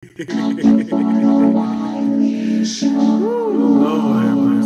Lord have mercy.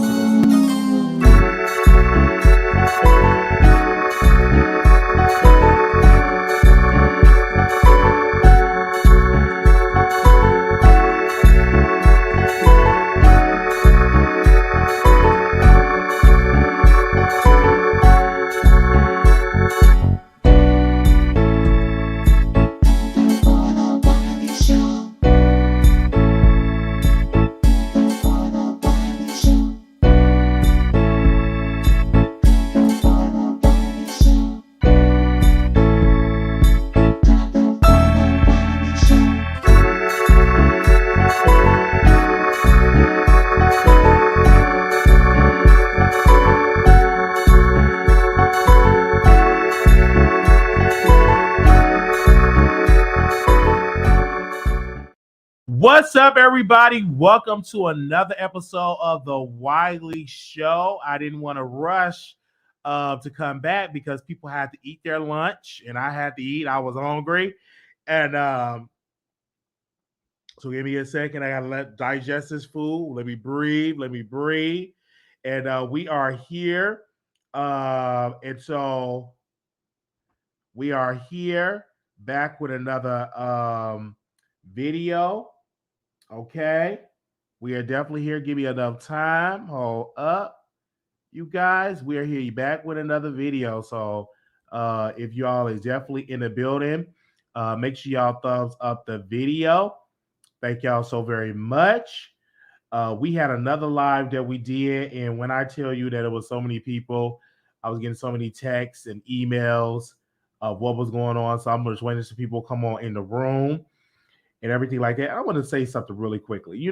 What's up, everybody? Welcome to another episode of the Wiley Show. I didn't want to rush to come back because people had to eat their lunch, and I had to eat. I was hungry, and so give me a second. I gotta let digest this food. Let me breathe. Let me breathe. And we are here, and so we are here back with another video. Okay. We are definitely here. Give me enough time. Hold up. You guys, we are here back with another video. So if y'all is definitely in the building, make sure y'all thumbs up the video. Thank y'all so very much. We had another live that we did, and when I tell you that it was so many people, I was getting so many texts and emails of what was going on. So I'm just waiting for people to come on in the room and everything like that. I want to say something really quickly.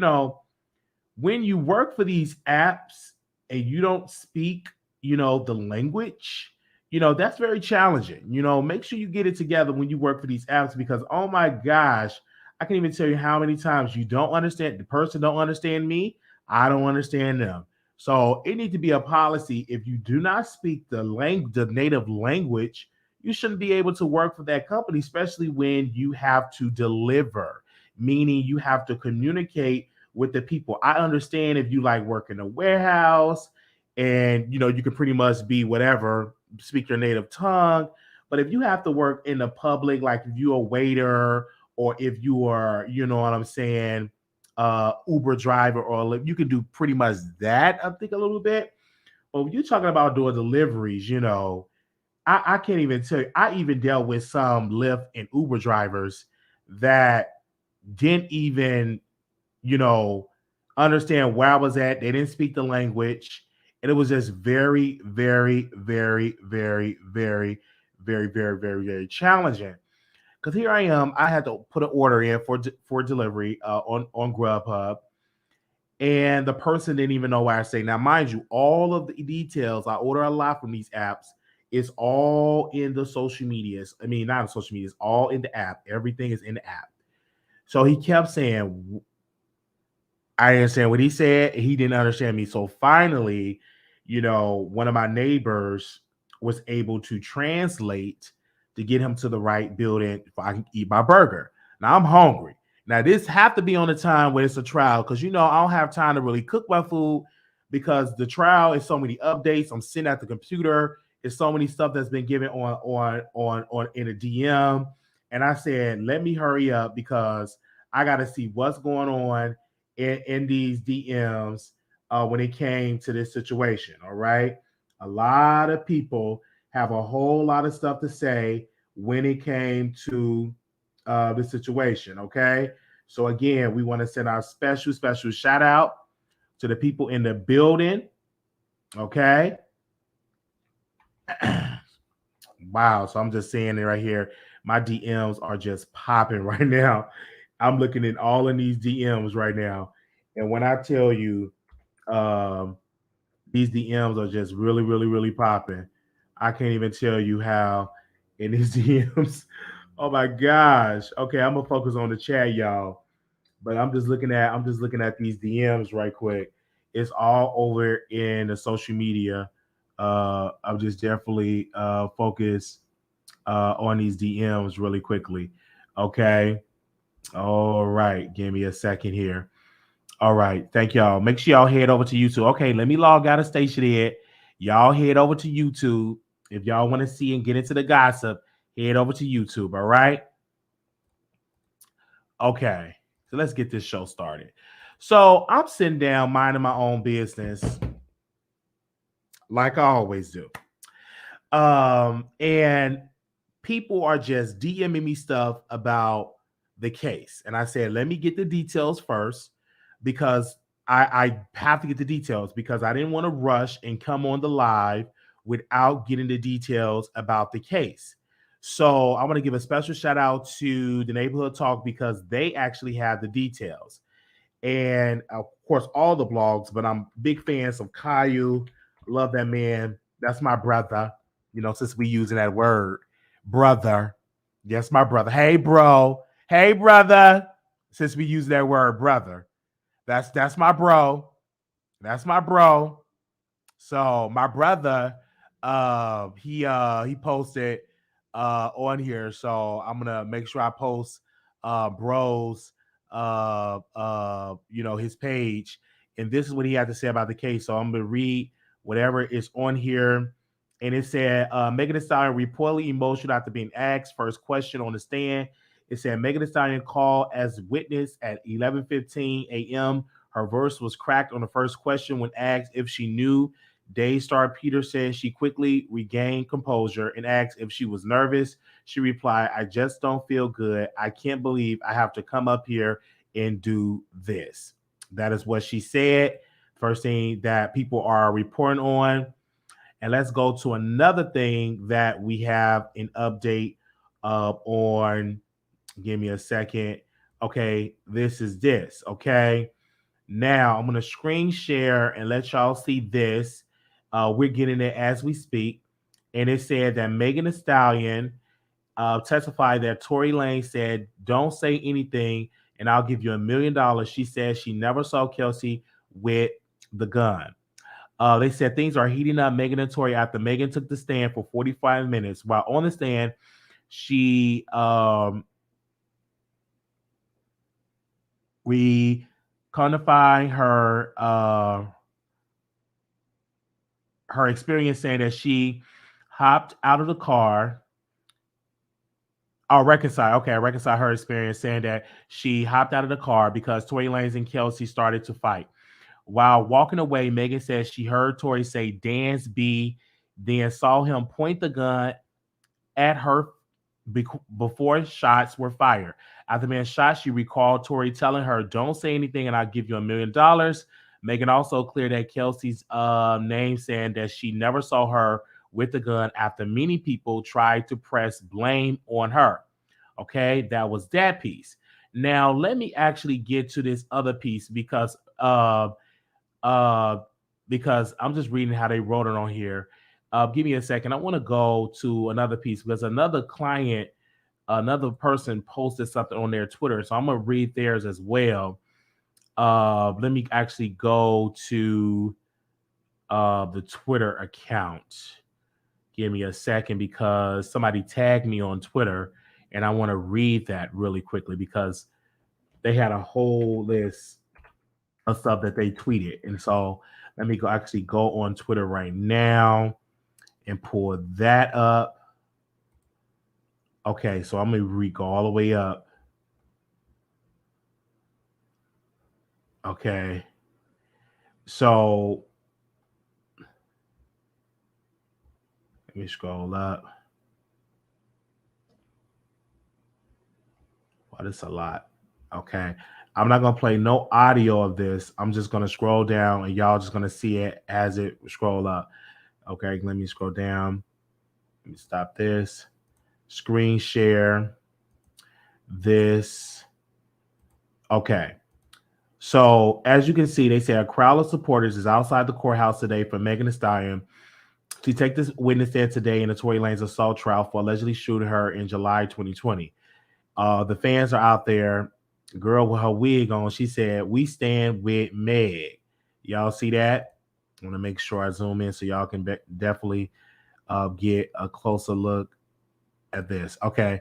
When you work for these apps and you don't speak, the language, that's very challenging. Make sure you get it together when you work for these apps because oh my gosh, I can't even tell you how many times you don't understand the person don't understand me, I don't understand them. So it needs to be a policy if you do not speak the native language, you shouldn't be able to work for that company, especially when you have to deliver, meaning you have to communicate with the people. I understand if you like work in a warehouse and you can pretty much be whatever, speak your native tongue. But if you have to work in the public, like if you're a waiter or if you are, you know what I'm saying, Uber driver or you can do pretty much that, I think a little bit. But when you're talking about doing deliveries, I can't even tell you. I even dealt with some Lyft and Uber drivers that didn't even you know, understand where I was at. They didn't speak the language. And it was just very, very, very, very, very, very, very, very, very challenging. Because here I am, I had to put an order in for delivery on Grubhub, and the person didn't even know why I say. Now, mind you, all of the details I order a lot from these apps. It's all in the social medias. I mean, not in social media. It's all in the app. Everything is in the app. So he kept saying, I understand what he said. He didn't understand me. So finally, one of my neighbors was able to translate to get him to the right building if I can eat my burger. Now I'm hungry. Now this have to be on the time when it's a trial because I don't have time to really cook my food because the trial is so many updates. I'm sitting at the computer. There's so many stuff that's been given on in a DM, and I said, let me hurry up because I got to see what's going on in these DMs when it came to this situation. All right. A lot of people have a whole lot of stuff to say when it came to the situation. Okay. So, again, we want to send our special, special shout out to the people in the building. Okay. Wow. So, I'm just saying it right here. My DMs are just popping right now. I'm looking at all of these DMs right now. And when I tell you, um, these DMs are just really, really, really popping. I can't even tell you how in these DMs. Oh my gosh. Okay, I'm gonna focus on the chat, y'all. But I'm just looking at these DMs right quick. It's all over in the social media. I'm just definitely focused on these DMs really quickly. Okay. All right, give me a second here. All right, thank y'all. Make sure y'all head over to YouTube. Okay, let me log out of Station Ed. Y'all head over to YouTube. If y'all want to see and get into the gossip, head over to YouTube. All right. Okay, so let's get this show started. So I'm sitting down minding my own business, like I always do. And people are just DMing me stuff about the case. And I said, let me get the details first because I have to get the details because I didn't want to rush and come on the live without getting the details about the case. So I want to give a special shout out to the Neighborhood Talk because they actually have the details. And of course, all the blogs, but I'm big fans of Caillou. Love that man. That's my brother. Since we using that word, brother. Yes, my brother. Hey, bro. Hey, brother. Since we use that word, brother. That's my bro. That's my bro. So my brother, he posted on here. So I'm gonna make sure I post bros his page. And this is what he had to say about the case. So I'm gonna read whatever is on here. And it said Megan Thee Stallion reportedly emotional after being asked first question on the stand. It said Megan Thee Stallion called as witness at 11:15 a.m. Her voice was cracked on the first question when asked if she knew. Daystar Peter said she quickly regained composure and asked if she was nervous. She replied, I just don't feel good. I can't believe I have to come up here and do this. That is what she said. First thing that people are reporting on. And let's go to another thing that we have an update on. Give me a second. Okay, this is this. Okay. Now I'm going to screen share and let y'all see this. We're getting it as we speak. And it said that Megan Thee Stallion testified that Tory Lanez said, don't say anything and I'll give you $1 million. She said she never saw Kelsey with the gun. They said things are heating up Megan and Tory after Megan took the stand for 45 minutes. While on the stand, she quantifying her experience, saying that she hopped out of the car. I'll reconcile. Okay, I reconcile her experience, saying that she hopped out of the car because Tory Lanez and Kelsey started to fight. While walking away, Megan says she heard Tory say "Dance B," then saw him point the gun at her before shots were fired. After being shot, she recalled Tory telling her, don't say anything and I'll give you $1 million. Megan also cleared that Kelsey's name, saying that she never saw her with the gun after many people tried to press blame on her. Okay, that was that piece. Now, let me actually get to this other piece because I'm just reading how they wrote it on here. Give me a second. I want to go to another piece because another person posted something on their Twitter. So I'm going to read theirs as well. Let me actually go to the Twitter account. Give me a second because somebody tagged me on Twitter and I want to read that really quickly because they had a whole list of stuff that they tweeted. And so let me go on Twitter right now and pull that up. Okay, so I'm gonna go all the way up. Okay, so let me scroll up. Wow, this is a lot. Okay, I'm not gonna play no audio of this. I'm just gonna scroll down, and y'all just gonna see it as it scroll up. Okay, let me scroll down. Let me stop this. Screen share this. Okay. So as you can see, they say a crowd of supporters is outside the courthouse today for Megan Thee Stallion. She take this witness stand today in the Tory Lanez assault trial for allegedly shooting her in July 2020. The fans are out there. Girl with her wig on, she said, "We stand with Meg." Y'all see that? I want to make sure I zoom in so y'all can definitely get a closer look at this. Okay,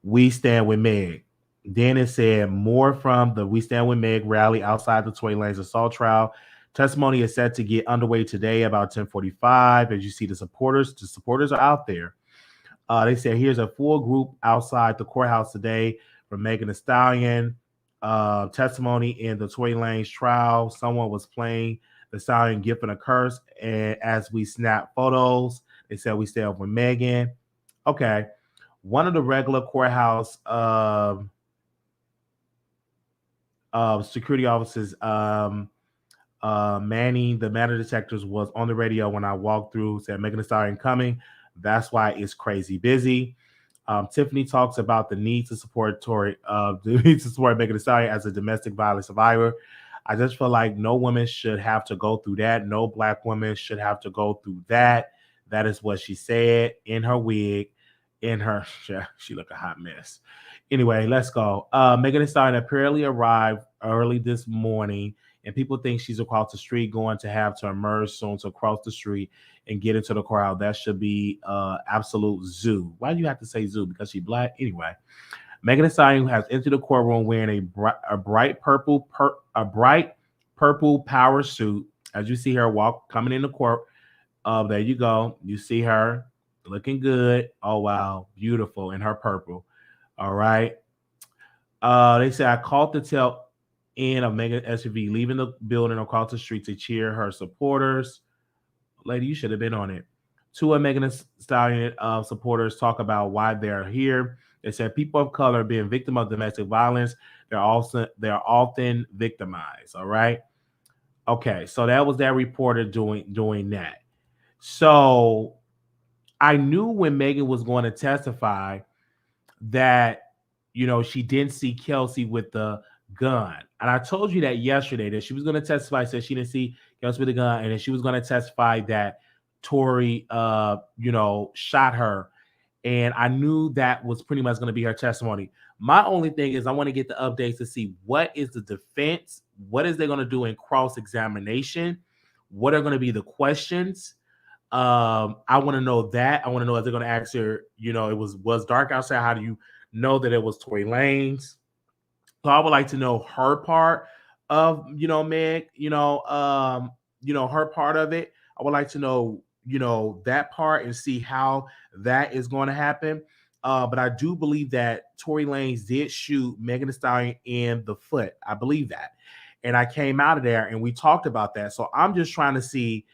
we stand with Meg. Then it said more from the We Stand With Meg rally outside the Tory Lanez assault trial. Testimony is set to get underway today about 10:45. As you see, the supporters are out there. They said here's a full group outside the courthouse today for Megan Thee Stallion. Testimony in the Tory Lanez trial. Someone was playing the Stallion gift and a curse, and as we snap photos, they said we stay up with Megan. Okay, one of the regular courthouse security officers manning the metal detectors was on the radio when I walked through, said Megan Thee Stallion coming. That's why it's crazy busy. Tiffany talks about the need to support the need to support Megan Thee Stallion as a domestic violence survivor. I just feel like no woman should have to go through that. No black woman should have to go through that. That is what she said in her wig. She look a hot mess. Anyway, let's go. Megan Thee Stallion apparently arrived early this morning, and people think she's across the street, going to have to emerge soon to cross the street and get into the crowd. That should be absolute zoo. Why do you have to say zoo? Because she's black? Anyway, Megan Thee Stallion has entered the courtroom wearing a bright purple power suit. As you see her coming in the court, there you go. You see her looking good. Oh wow, beautiful in her purple. All right. They say I caught the tail end of Megan SUV leaving the building across the street to cheer her supporters. Lady, you should have been on it. Two of Megan Thee Stallion supporters talk about why they're here. They said people of color being victim of domestic violence, they're often victimized. All right. Okay, so that was that reporter doing that. So I knew when Megan was going to testify that, she didn't see Kelsey with the gun. And I told you that yesterday, that she was going to testify, said she didn't see Kelsey with the gun, and then she was going to testify that Tory, shot her. And I knew that was pretty much going to be her testimony. My only thing is I want to get the updates to see what is the defense, what is they going to do in cross-examination, what are going to be the questions. I want to know that. I want to know if they're going to ask her, it was dark outside. How do you know that it was Tory Lanez? So I would like to know her part of, Meg, her part of it. I would like to know, that part and see how that is going to happen. But I do believe that Tory Lanez did shoot Megan Thee Stallion in the foot. I believe that. And I came out of there and we talked about that. So I'm just trying to see,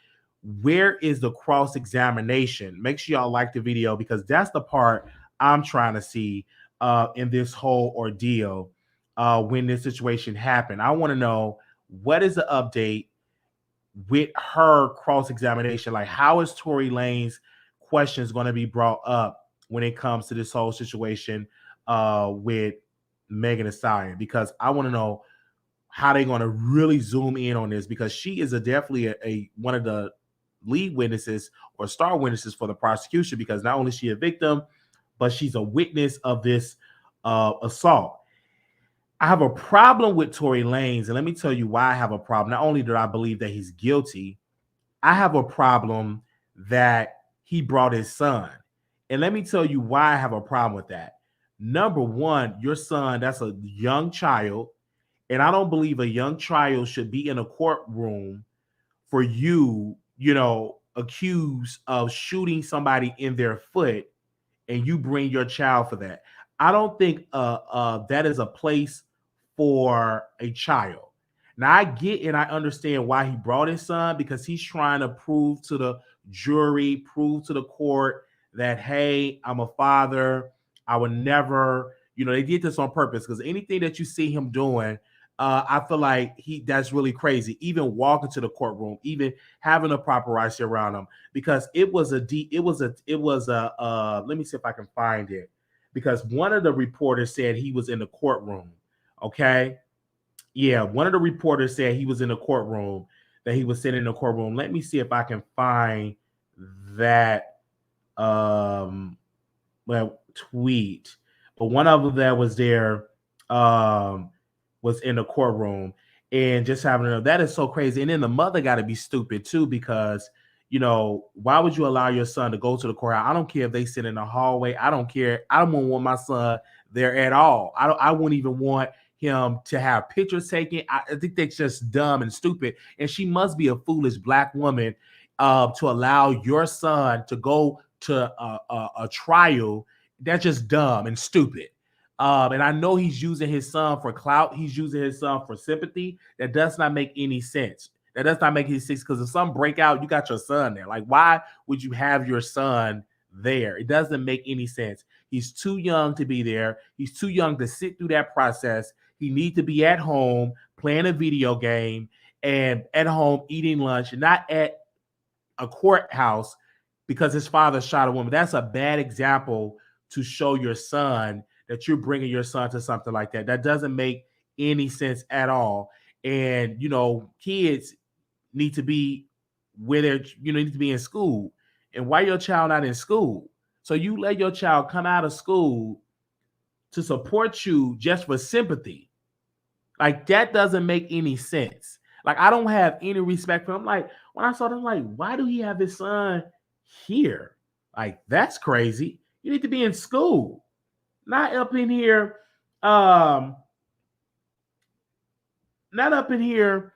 where is the cross-examination? Make sure y'all like the video, because that's the part I'm trying to see in this whole ordeal when this situation happened. I want to know, what is the update with her cross-examination? Like, how is Tory Lanez questions going to be brought up when it comes to this whole situation with Megan Thee Stallion? Because I want to know how they're going to really zoom in on this, because she is definitely a one of the lead witnesses or star witnesses for the prosecution, because not only is she a victim, but she's a witness of this assault. I have a problem with Tory Lanez, and let me tell you why I have a problem. Not only do I believe that he's guilty, I have a problem that he brought his son. And let me tell you why I have a problem with that. Number one, your son, that's a young child, and I don't believe a young child should be in a courtroom for you, accused of shooting somebody in their foot, and you bring your child for that. I don't think that is a place for a child. Now, I get and I understand why he brought his son, because he's trying to prove to the jury, prove to the court that, hey, I'm a father. I would never, they did this on purpose, because anything that you see him doing, I feel like that's really crazy. Even walking to the courtroom, even having a paparazzi around him, because it was let me see if I can find it, because one of the reporters said he was in the courtroom. Okay. Yeah. One of the reporters said he was in the courtroom, that he was sitting in the courtroom. Let me see if I can find that tweet. But one of them that was there was in the courtroom, and just having to know, that is so crazy. And then the mother got to be stupid too, because why would you allow your son to go to the courthouse? I don't care if they sit in the hallway. I don't care. I don't want my son there at all. I wouldn't even want him to have pictures taken. I think that's just dumb and stupid. And she must be a foolish black woman to allow your son to go to a trial. That's just dumb and stupid. And I know he's using his son for clout. He's using his son for sympathy. That does not make any sense. That does not make any sense because if some break out, you got your son there. Like, why would you have your son there? It doesn't make any sense. He's too young to be there. He's too young to sit through that process. He needs to be at home playing a video game and at home eating lunch, and not at a courthouse because his father shot a woman. That's a bad example to show your son that you're bringing your son to something like that. That doesn't make any sense at all. And, kids need to be where they're, need to be in school. And why your child not in school? So you let your child come out of school to support you just for sympathy. Like, that doesn't make any sense. Like, I don't have any respect for him. Like, when I saw them, like, why do he have his son here? Like, that's crazy. You need to be in school, not up in here. Not up in here,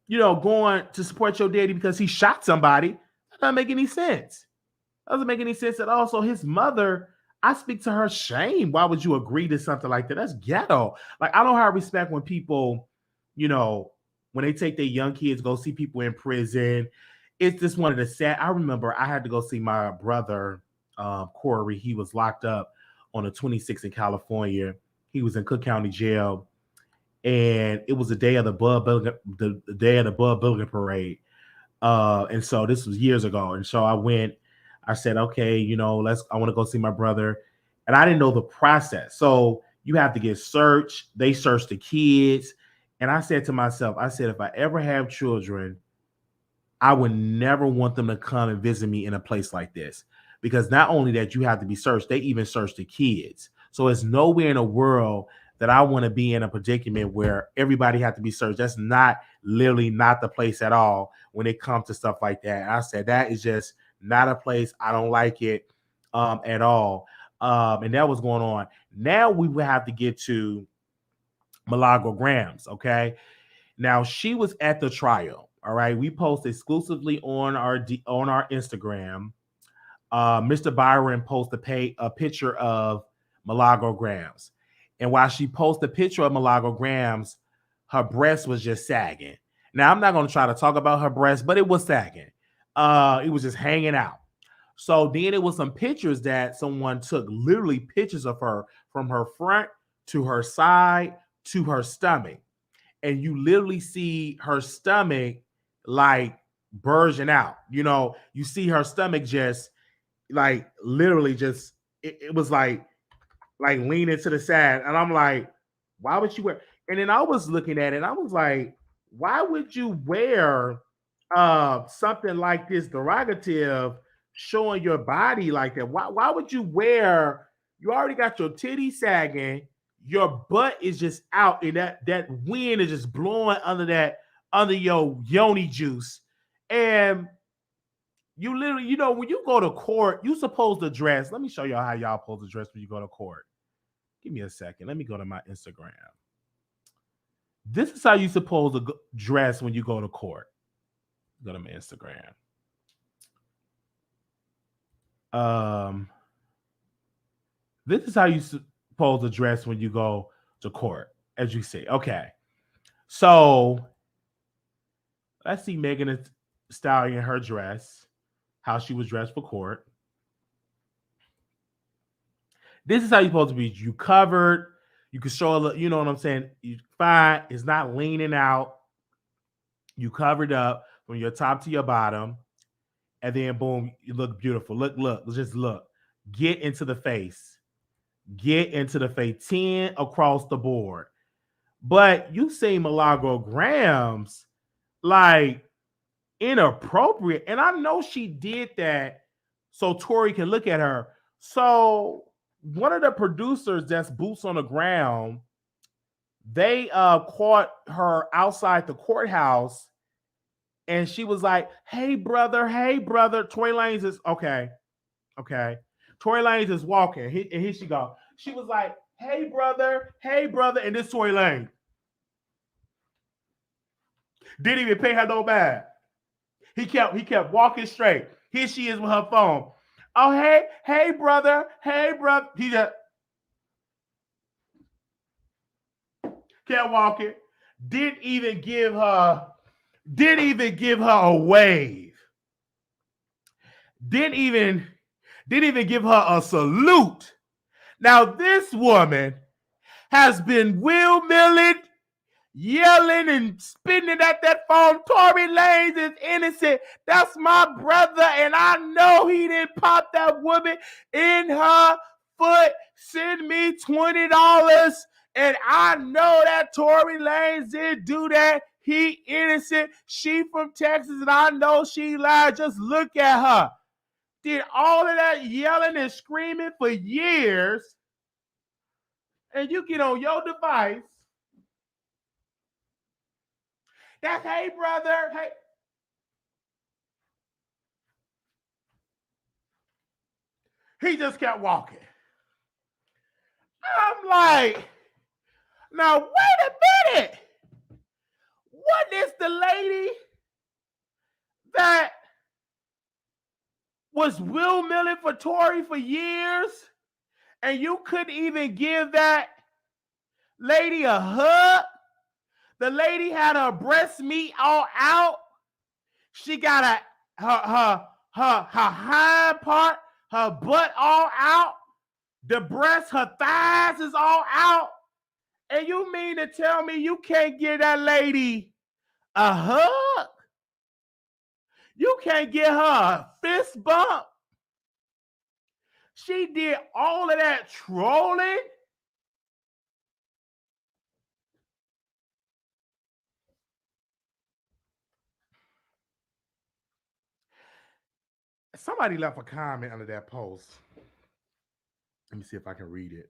going to support your daddy because he shot somebody. That doesn't make any sense. Doesn't make any sense at all. So his mother, I speak to her shame. Why would you agree to something like that? That's ghetto. Like, I don't have respect when people, when they take their young kids, go see people in prison. It's just one of the sad. I remember I had to go see my brother, Corey. He was locked up on the 26th in California. He was in Cook County Jail, and it was the day of the day of the Bud Billigan parade. And so this was years ago. And so I went. I said, okay, I want to go see my brother. And I didn't know the process. So you have to get searched. They search the kids. And I said to myself, if I ever have children, I would never want them to come and visit me in a place like this. Because not only that you have to be searched, they even search the kids. So it's nowhere in the world that I want to be in a predicament where everybody has to be searched. That's literally not the place at all when it comes to stuff like that. And I said, that is just not a place. I don't like it at all. And that was going on. Now we will have to get to Milagro Grams. Okay. Now she was at the trial. All right. We post exclusively on our Instagram. Mr. Byron posted a picture of Milagro Grams. And while she posted a picture of Milagro Grams, her breast was just sagging. Now, I'm not going to try to talk about her breast, but it was sagging. It was just hanging out. So then it was some pictures that someone took, literally pictures of her from her front to her side to her stomach. And you literally see her stomach like burgeoning out. You see her stomach just like literally just, it was like leaning to the side. And I'm like, why would you wear? And then I was looking at it and I was like, why would you wear something like this derogative showing your body like that? Why would you wear, you already got your titty sagging, your butt is just out, and that wind is just blowing under your yoni juice. And you literally, when you go to court, you supposed to dress. Let me show y'all how y'all supposed to dress when you go to court. Give me a second. Let me go to my Instagram. This is how you supposed to dress when you go to court. Go to my Instagram. This is how you supposed to dress when you go to court, as you see. Okay. So let's see Megan Thee Stallion, her dress, how she was dressed for court. This is how you're supposed to be. You covered. You can show a little, you know what I'm saying? You fine. It's not leaning out. You covered up from your top to your bottom. And then boom, you look beautiful. Look, just look. Get into the face. Get into the face. 10 across the board. But you say Milagro Grams like inappropriate. And I know she did that so Tory can look at her. So one of the producers that's boots on the ground, they caught her outside the courthouse, and she was like, hey brother. Tory Lanez is okay. Tory Lanez is walking. And here she go. She was like, hey brother, and this Tory Lanez didn't even pay her no back. He kept walking straight. Here she is with her phone. Oh, hey brother. He just kept walking. Didn't even give her a wave. Didn't even give her a salute. Now this woman has been wheel-milling, yelling and spitting at that phone. Tory Lanez is innocent. That's my brother, and I know he didn't pop that woman in her foot. Send me $20, and I know that Tory Lanez didn't do that. He innocent. She from Texas, and I know she lied. Just look at her. Did all of that yelling and screaming for years, and you get on your device. That's hey brother, hey. He just kept walking. I'm like, now wait a minute. What is the lady that was Will Milling for Tory for years, and you couldn't even give that lady a hug? The lady had her breast meat all out. She got her hind part, her butt all out. The breast, her thighs is all out. And you mean to tell me you can't give that lady a hug? You can't give her a fist bump? She did all of that trolling. Somebody left a comment under that post. Let me see if I can read it,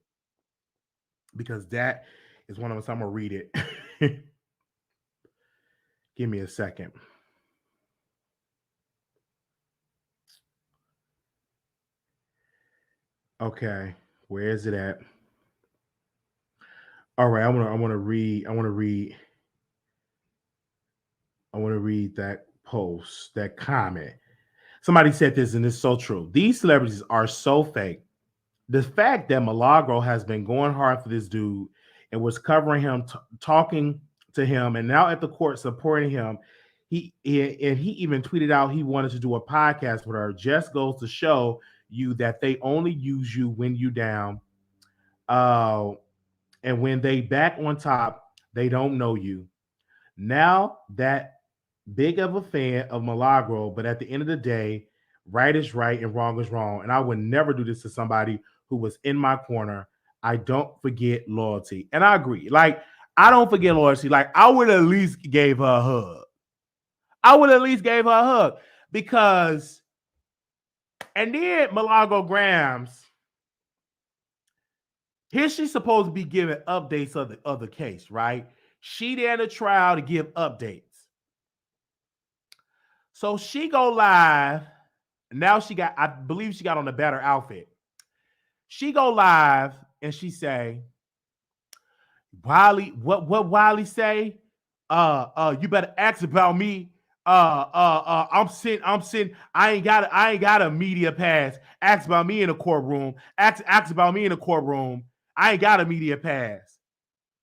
because that is one of us. I'm gonna read it. Give me a second. Okay, where is it at? All right, I want to read that post, that comment. Somebody said this, and it's so true. These celebrities are so fake. The fact that Milagro has been going hard for this dude and was covering him, talking to him, and now at the court supporting him, he even tweeted out he wanted to do a podcast with her, just goes to show you that they only use you when you down, and when they back on top, they don't know you. Now that big of a fan of Milagro, but at the end of the day, right is right and wrong is wrong. And I would never do this to somebody who was in my corner. I don't forget loyalty. And I agree. Like, I don't forget loyalty. Like, I would at least gave her a hug. Because, and then Milagro Grams, here she's supposed to be giving updates of the case, right? She there in the trial to give updates. So she go live. Now I believe she got on a better outfit. She go live and she say, Wiley, what Wiley say? You better ask about me. I'm sitting. I ain't got a media pass. Ask about me in the courtroom. Ask about me in the courtroom. I ain't got a media pass.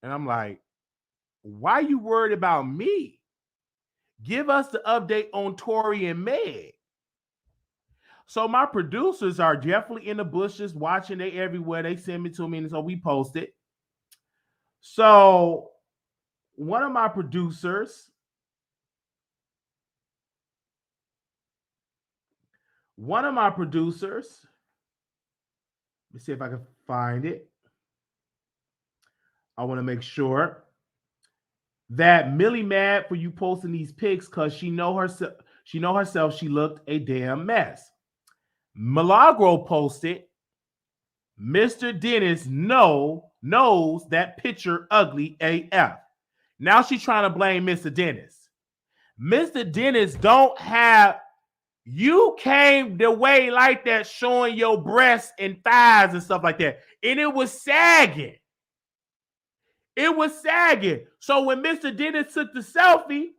And I'm like, why you worried about me? Give us the update on Tory and Meg. So my producers are definitely in the bushes watching. They everywhere. They send me to me, and so we post it. So one of my producers, let me see if I can find it. I want to make sure that Millie mad for you posting these pics because she know herself she looked a damn mess. Milagro posted, Mr. Dennis knows that picture ugly AF. Now she's trying to blame Mr. Dennis. Mr. Dennis don't have, you came the way like that showing your breasts and thighs and stuff like that. And it was sagging. It was sagging. So when Mr. Dennis took the selfie,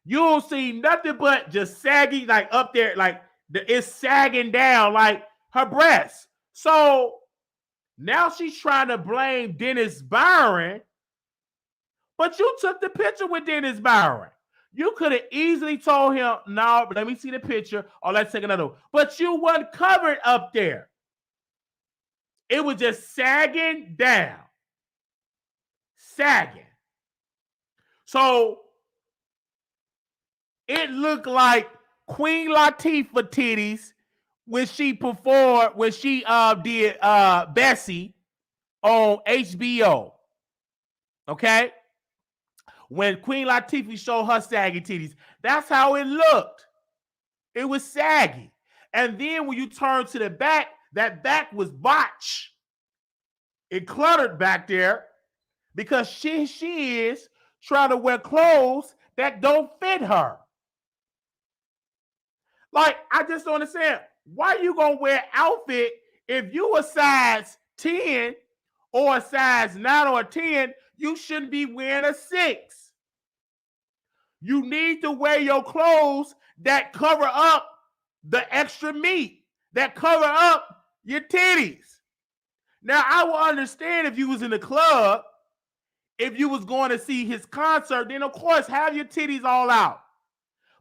you'll see nothing but just sagging, like up there, like it's sagging down, like her breasts. So now she's trying to blame Dennis Byron, but you took the picture with Dennis Byron. You could have easily told him, no, but let me see the picture, or let's take another one. But you weren't covered up there. It was just sagging down. Sagging. So it looked like Queen Latifah titties when she performed, when she did Bessie on HBO. Okay? When Queen Latifah showed her saggy titties, that's how it looked. It was saggy. And then when you turn to the back, that back was botched. It cluttered back there because she is trying to wear clothes that don't fit her. Like, I just don't understand. Why you gonna wear outfit if you a size 10 or a size 9 or a 10, you shouldn't be wearing a 6. You need to wear your clothes that cover up the extra meat, that cover up your titties. Now, I will understand if you was in the club, if you was going to see his concert, then of course have your titties all out.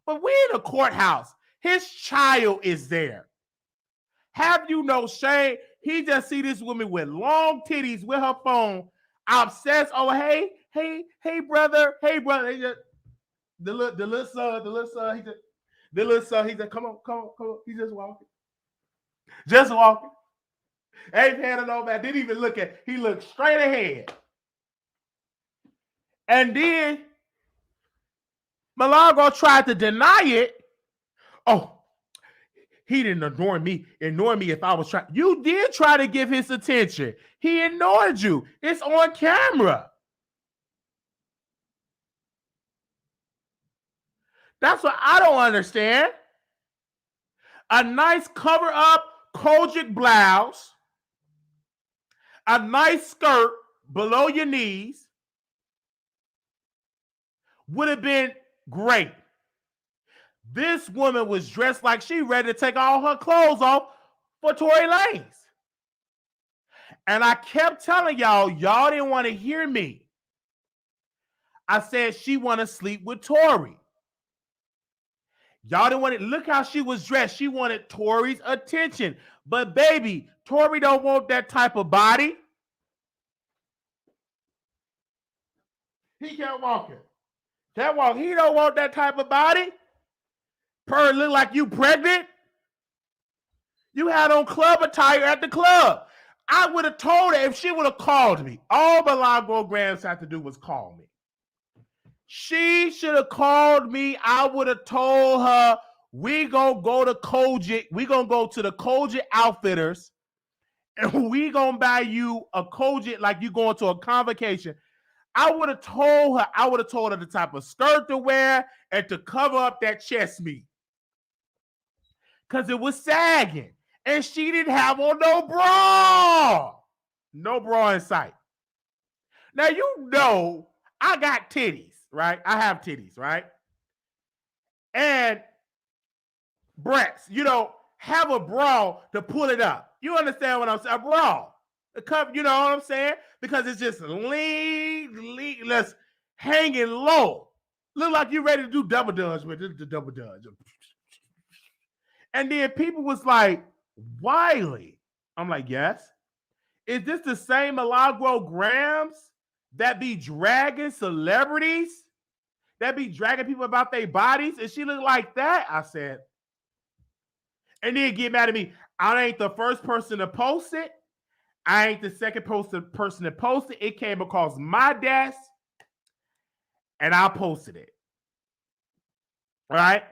But we're in a courthouse. His child is there. Have you no shame? He just see this woman with long titties with her phone, obsessed. Oh, hey, brother. He just, the little son, he just, come on. He's just walking. Ain't handing no man. Didn't even look at. He looked straight ahead. And then Milagro tried to deny it. Oh, he didn't ignore me if I was trying. You did try to give his attention. He ignored you. It's on camera. That's what I don't understand. A nice cover-up Kojic blouse, a nice skirt below your knees would have been great. This woman was dressed like she ready to take all her clothes off for Tory Lanez. And I kept telling y'all didn't want to hear me. I said she want to sleep with Tory. Y'all didn't want it. Look how she was dressed. She wanted Tory's attention. But baby, Tory don't want that type of body. He kept walking. He don't want that type of body. Per look like you pregnant. You had on club attire at the club. I would have told her if she would have called me. All Milagro Grams had to do was call me. She should have called me. I would have told her, we gonna go to Kojic. We gonna go to the Kojic Outfitters, and we gonna buy you a Kojic like you going to a convocation. I would have told her the type of skirt to wear and to cover up that chest meat. Because it was sagging. And she didn't have on no bra. No bra in sight. Now, you know, I got titties, right? I have titties, right? And breasts, have a bra to pull it up. You understand what I'm saying? A bra. A cup, you know what I'm saying? Because it's just lean, less hanging low. Look like you're ready to do double dutch with it, the double dutch. And then people was like, Wiley. I'm like, yes. Is this the same Milagro Grams that be dragging celebrities? That be dragging people about their bodies? And she look like that? I said. And then get mad at me. I ain't the first person to post it. I ain't the second person to post it. It came across my desk. And I posted it. All right?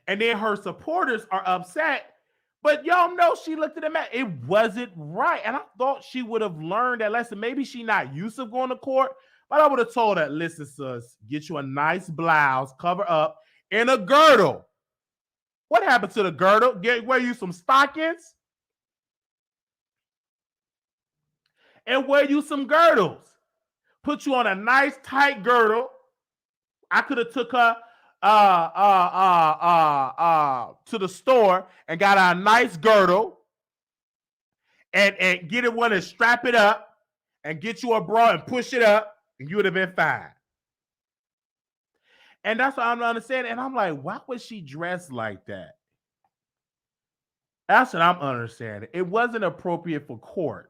And then her supporters are upset. But y'all know she looked at the map. It wasn't right. And I thought she would have learned that lesson. Maybe she not used to going to court. But I would have told her, listen, sis, get you a nice blouse, cover up, and a girdle. What happened to the girdle? Wear you some stockings? and wear you some girdles. Put you on a nice tight girdle. I could have took her to the store and got her a nice girdle and get it one and strap it up and get you a bra and push it up, and you would have been fine. And that's what I'm not understanding. And I'm like, why was she dressed like that? That's what I'm understanding. It wasn't appropriate for court.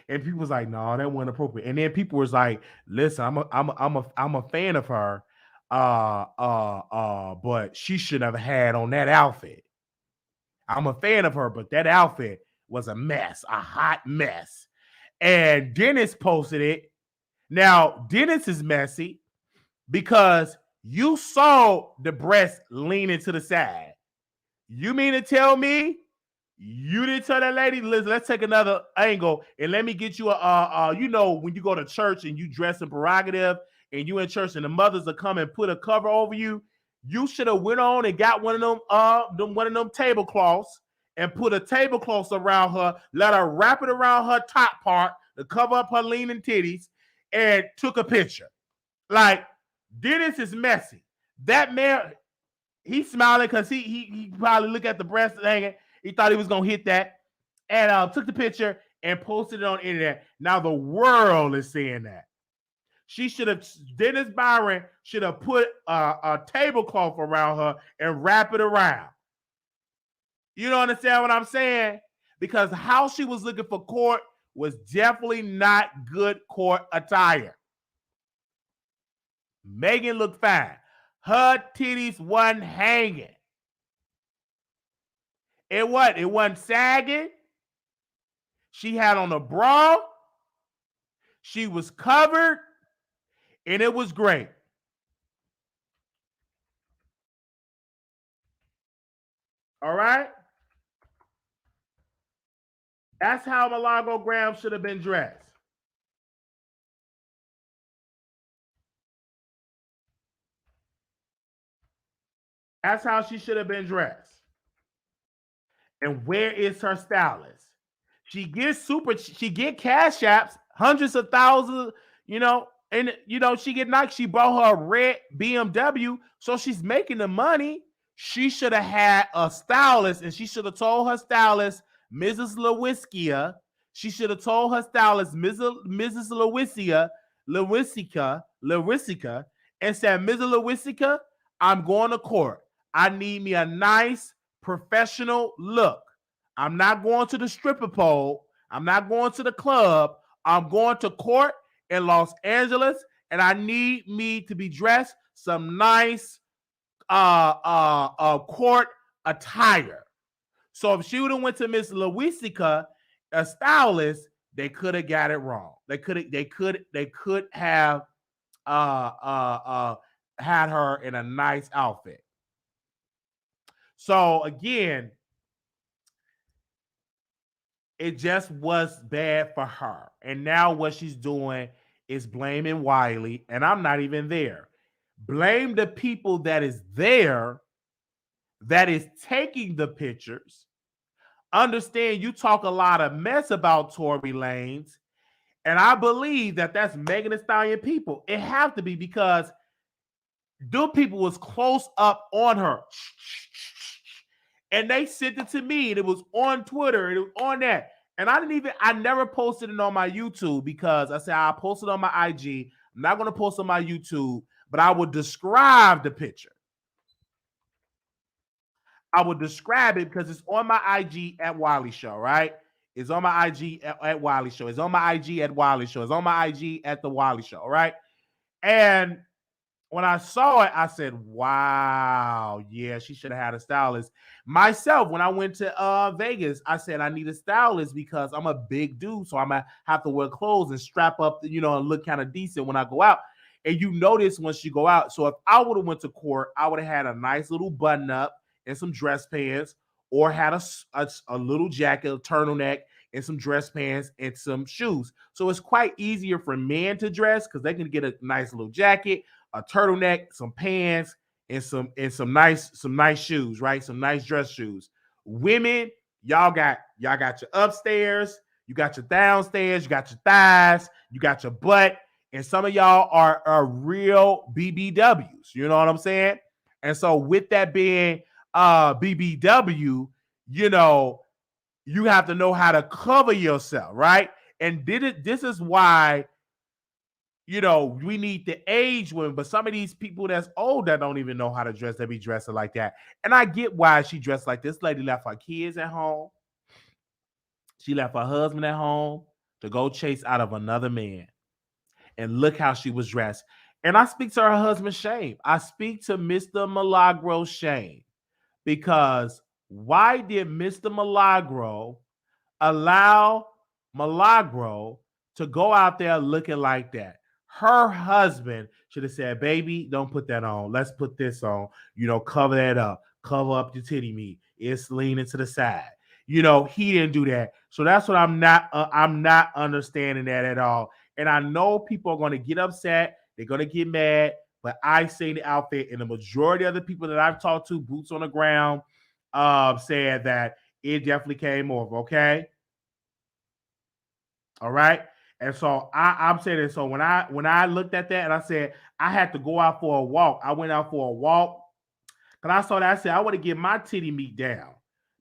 And people was like, no, that wasn't appropriate. And then people was like, listen, I'm a fan of her. But she should have had on that outfit. I'm a fan of her, but that outfit was a mess, a hot mess. And Dennis posted it. Now, Dennis is messy because you saw the breast leaning to the side. You mean to tell me you didn't tell that lady, listen, let's take another angle and let me get you you know, when you go to church and you dress in prerogative and you in church and the mothers will come and put a cover over you, you should have went on and got one of them tablecloths and put a tablecloth around her, let her wrap it around her top part to cover up her leaning titties, and took a picture. Like, Dennis is messy. That man, he's smiling because he probably looked at the breast hanging. He thought he was gonna hit that, and took the picture and posted it on the internet. Now the world is seeing that. Dennis Byron should have put a tablecloth around her and wrap it around. You don't understand what I'm saying? Because how she was looking for court was definitely not good court attire. Megan looked fine. Her titties wasn't hanging. It wasn't sagging. She had on a bra. She was covered. And it was great. All right? That's how Milagro Graham should have been dressed. That's how she should have been dressed. And where is her stylist? She get cash apps, hundreds of thousands, you know, and you know, she get nice. She bought her a red BMW, so she's making the money. She should have had a stylist, and she should have told her stylist, Mrs. Lewinsky. She should have told her stylist, Mrs. Lewinsky, and said, Mrs. Lewinsky, I'm going to court. I need me a nice professional look. I'm not going to the stripper pole. I'm not going to the club. I'm going to court in Los Angeles, and I need me to be dressed some nice court attire. So if she would have went to Miss Lewinsky, a stylist, they could have got it wrong. They could have had her in a nice outfit. So again, it just was bad for her. And now what she's doing is blaming Wiley, and I'm not even there. Blame the people that is there, that is taking the pictures. Understand you talk a lot of mess about Tory Lanez, and I believe that that's Megan Thee Stallion people. It have to be, because them people was close up on her. And they sent it to me, and it was on Twitter, and it was on that. And I never posted it on my YouTube, because I said I'll post it on my IG. I'm not going to post it on my YouTube, but I would describe the picture. I would describe it because it's on my IG at Wiley Show, right? It's on my IG at Wiley Show. It's on my IG at Wiley Show. It's on my IG at the Wiley Show, right? And when I saw it, I said, wow, yeah, she should have had a stylist. Myself, when I went to Vegas, I said, I need a stylist because I'm a big dude, so I'm going to have to wear clothes and strap up, you know, and look kind of decent when I go out. And you notice once you go out. So if I would have went to court, I would have had a nice little button up and some dress pants, or had a little jacket, a turtleneck, and some dress pants and some shoes. So it's quite easier for men to dress because they can get a nice little jacket, a turtleneck, some pants, and some nice shoes, right? Some nice dress shoes. Women, y'all got your upstairs, You got your downstairs, you got your thighs, you got your butt, and some of y'all are real BBWs. You know what I'm saying? And so with that being BBW, you know, you have to know how to cover yourself, right? And this is why, you know, we need the age women, but some of these people that's old that don't even know how to dress, they be dressing like that. And I get why she dressed like this. Lady left her kids at home. She left her husband at home to go chase out of another man. And look how she was dressed. And I speak to her husband's shame. I speak to Mr. Milagro's shame. Because why did Mr. Milagro allow Milagro to go out there looking like that? Her husband should have said, baby, don't put that on. Let's put this on. You know, cover that up. Cover up your titty meat. It's leaning to the side. You know, he didn't do that. So that's what I'm not understanding that at all. And I know people are going to get upset. They're going to get mad. But I say the outfit, and the majority of the people that I've talked to, boots on the ground, said that it definitely came over. Okay. All right. And so I'm saying this. So when I looked at that and I said I had to go out for a walk, I went out for a walk because I saw that. I said I want to get my titty meat down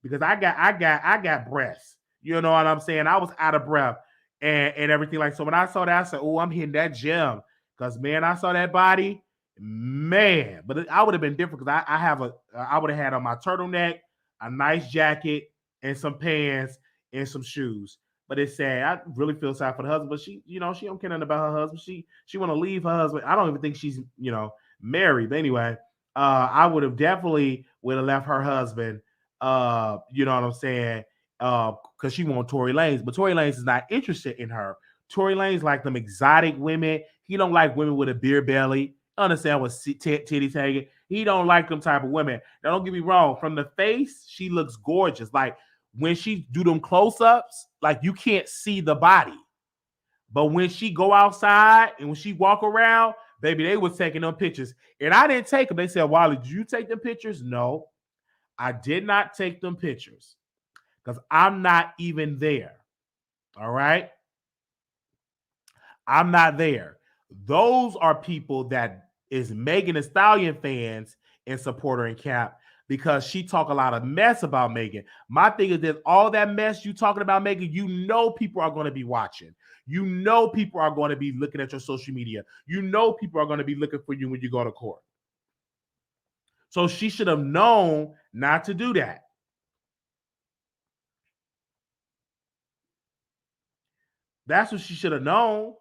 because I got breasts. You know what I'm saying? I was out of breath and everything like so. When I saw that, I said, "Oh, I'm hitting that gym." Because man, I saw that body, man. But I would have been different because I would have had on my turtleneck, a nice jacket, and some pants and some shoes. But it's sad. I really feel sorry for the husband, but she, you know, she don't care nothing about her husband. She want to leave her husband. I don't even think she's, you know, married. But anyway, I would have definitely would have left her husband. You know what I'm saying? Because she want Tory Lanez, but Tory Lanez is not interested in her. Tory Lanez like them exotic women. He don't like women with a beer belly. Understand what titties hanging. He don't like them type of women. Now, don't get me wrong. From the face, she looks gorgeous. Like when she do them close-ups, like you can't see the body. But when she go outside and when she walk around, baby, they was taking them pictures. And I didn't take them. They said, Wiley, did you take them pictures? No, I did not take them pictures because I'm not even there. All right? I'm not there. Those are people that is Megan Thee Stallion fans and support her in Cap because she talk a lot of mess about Megan. My thing is that all that mess you talking about Megan, you know people are going to be watching. You know people are going to be looking at your social media. You know people are going to be looking for you when you go to court. So she should have known not to do that. That's what she should have known.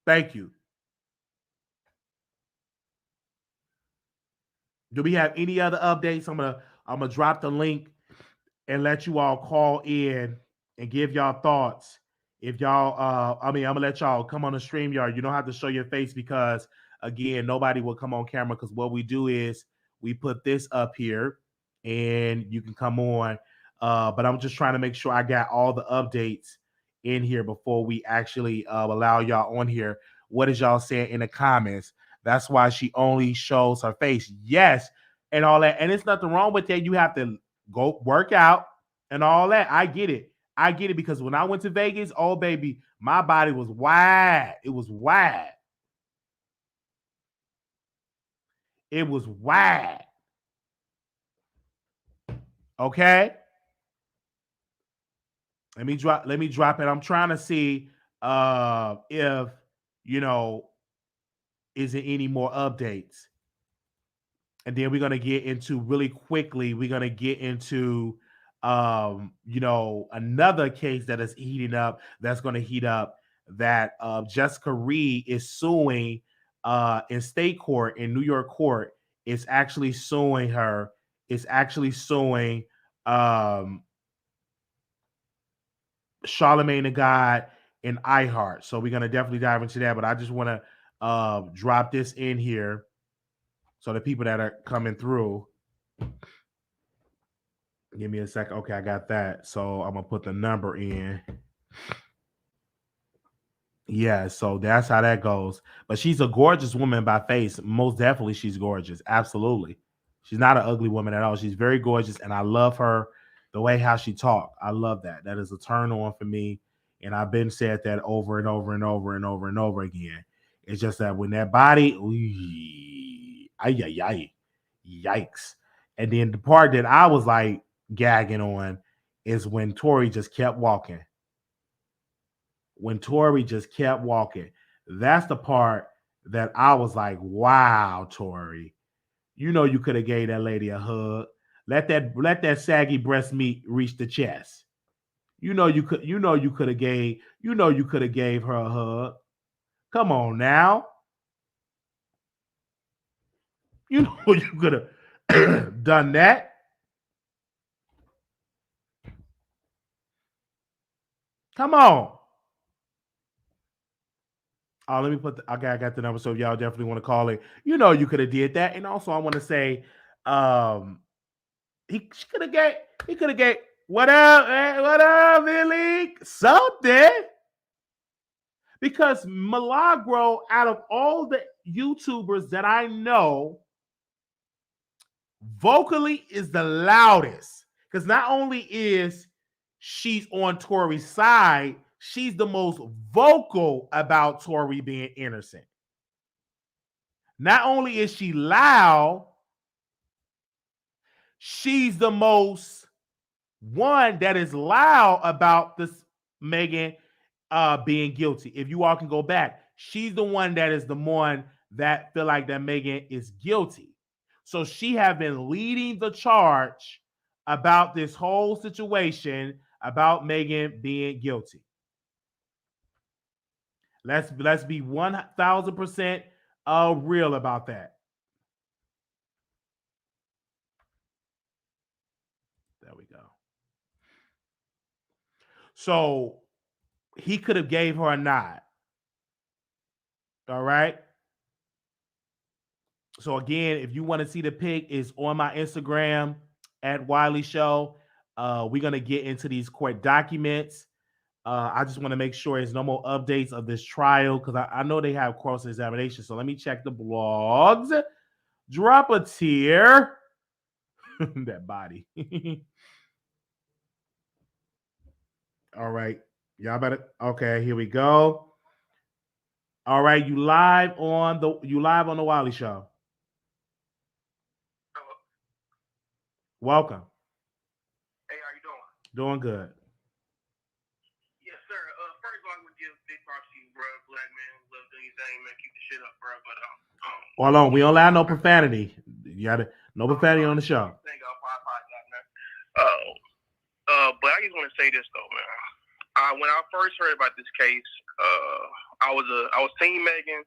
Thank you. Do we have any other updates? I'm gonna drop the link and let you all call in and give y'all thoughts. If y'all, I'm gonna let y'all come on the StreamYard. You don't have to show your face because again, nobody will come on camera because what we do is we put this up here and you can come on. But I'm just trying to make sure I got all the updates in here before we actually allow y'all on here. What is y'all saying in the comments? That's why she only shows her face. Yes, and all that. And it's nothing wrong with that. You have to go work out and all that. I get it. I get it because when I went to Vegas, oh baby, my body was wide. It was wide. It was wide. Okay. Let me drop it. I'm trying to see if you know is there any more updates. And then we're gonna get into really quickly, we're gonna get into you know, another case that is heating up, that's gonna heat up that Jessica Reed is suing in state court, in New York court, is actually suing her, is actually suing Charlemagne the God and iHeart. So we're gonna definitely dive into that. But I just want to drop this in here so the people that are coming through. Give me a second. Okay, I got that. So I'm gonna put the number in. Yeah, so that's how that goes. But she's a gorgeous woman by face. Most definitely, she's gorgeous. Absolutely. She's not an ugly woman at all. She's very gorgeous, and I love her. the way how she talked. I love that. That is a turn on for me. And I've been said that over and over and over and over and over again. It's just that when that body, yikes. And then the part that I was like gagging on is when Tory just kept walking. When Tory just kept walking. That's the part that I was like, wow, Tory. You know you could have gave that lady a hug. Let that saggy breast meat reach the chest. You know you could have gave her a hug. Come on now. You know you could have done that. Come on. Oh, let me put I got the number, so if y'all definitely want to call it. You know you could have did that. And also I want to say he could have gave what up, man? What up, Lily? Something. Because Milagro, out of all the YouTubers that I know, vocally is the loudest. Because not only is she's on Tory's side, she's the most vocal about Tory being innocent. Not only is she loud, she's the most one that is loud about this Megan being guilty. If you all can go back, she's the one that is the one that feel like that Megan is guilty. So she have been leading the charge about this whole situation about Megan being guilty. Let's be 1,000% real about that. There we go. So he could have gave her a nod. All right. So again, if you want to see the pic, it's on my Instagram at Wiley Show. We're gonna get into these court documents. I just want to make sure there's no more updates of this trial because I know they have cross examination. So let me check the blogs. Drop a tear. That body. All right. Y'all better. Okay, here we go. All right, you live on the Wiley Show. Welcome. Hey, how you doing? Doing good. Yes, sir. First of all, I would give big props to you, bro. Black man, love doing your thing, man. Keep the shit up, bro. But hold on, we don't allow no profanity. You gotta no profanity on the show. Thank God, I apologize, man. But I just want to say this though, man. When I first heard about this case, I was team Megan.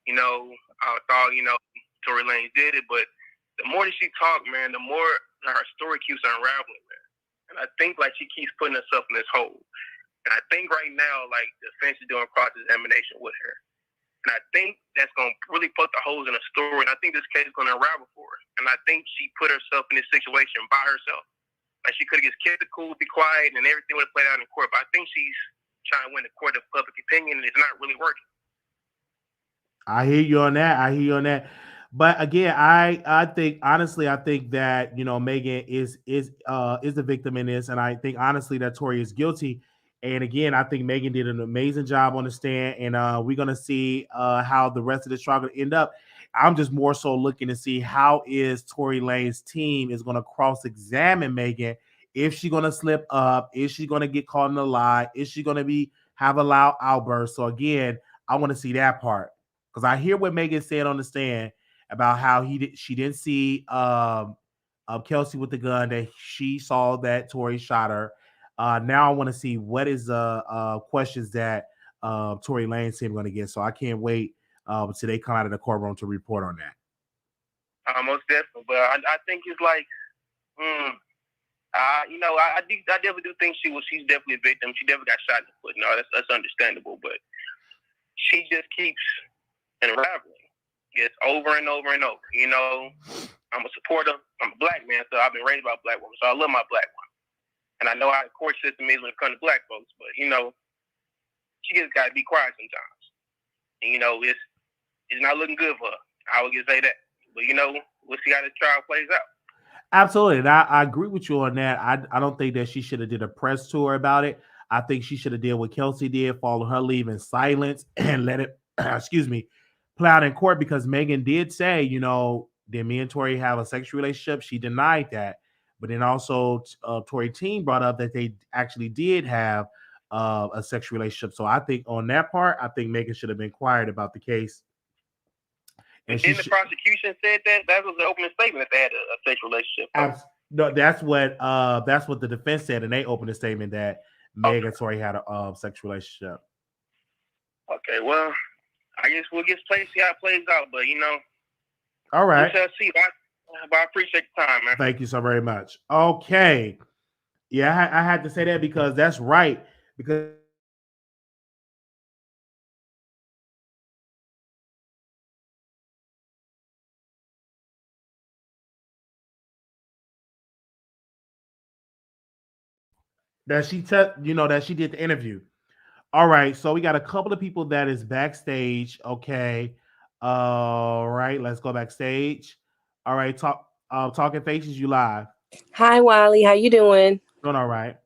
You know, I thought Tory Lanez did it, but the more that she talked, man, the more her story keeps unraveling, man. And I think like she keeps putting herself in this hole. And I think right now, like the defense is doing cross-examination with her. And I think that's going to really put the holes in the story. And I think this case is going to unravel for her. And I think she put herself in this situation by herself. Like she could have just kept it cool, be quiet, and everything would have played out in court. But I think she's trying to win the court of public opinion, and it's not really working. I hear you on that. But again, I think honestly, I think that Megan is the victim in this, and I think honestly that Tory is guilty. And again, I think Megan did an amazing job on the stand, and we're gonna see how the rest of this trial gonna end up. I'm just more so looking to see how is Tory Lanez's team is gonna cross-examine Megan. If she's gonna slip up, is she gonna get caught in a lie? Is she gonna have a loud outburst? So again, I want to see that part because I hear what Megan said on the stand about how she didn't see Kelsey with the gun, that she saw that Tory shot her. Now I want to see what is the questions that Tory Lanez team going to get. So I can't wait till they come out of the courtroom to report on that. Most definitely, but I think it's like, I definitely do think she's definitely a victim. She definitely got shot in the foot. No, that's understandable, but she just keeps unraveling. It's over and over and over. I'm a supporter. I'm a black man, so I've been raised by a black woman, so I love my black woman. And I know how the court system is when it comes to black folks, but she just got to be quiet sometimes. And it's not looking good for her. I would just say that. But we'll see how this trial plays out. Absolutely, and I agree with you on that. I don't think that she should have did a press tour about it. I think she should have did what Kelsey did, follow her leave in silence, and let it, excuse me, play out in court because Megan did say, did me and Tori have a sexual relationship? She denied that, but then also Tori Team brought up that they actually did have a sexual relationship. So I think on that part, I think Megan should have been quiet about the case, and But she then the should. prosecution said that was the opening statement that they had a sexual relationship. No, that's what the defense said, and they opened a statement that Meg and Tori had a sexual relationship. Okay, well, I guess we'll get to see how it plays out, but all right, we shall see. But I appreciate the time, man. Thank you so very much. Okay, yeah, I had to say that because that's right. Because that that she did the interview. All right, so we got a couple of people that is backstage. Okay, all right, let's go backstage. All right, talking faces, you live. Hi, Wiley. How you doing? Doing all right.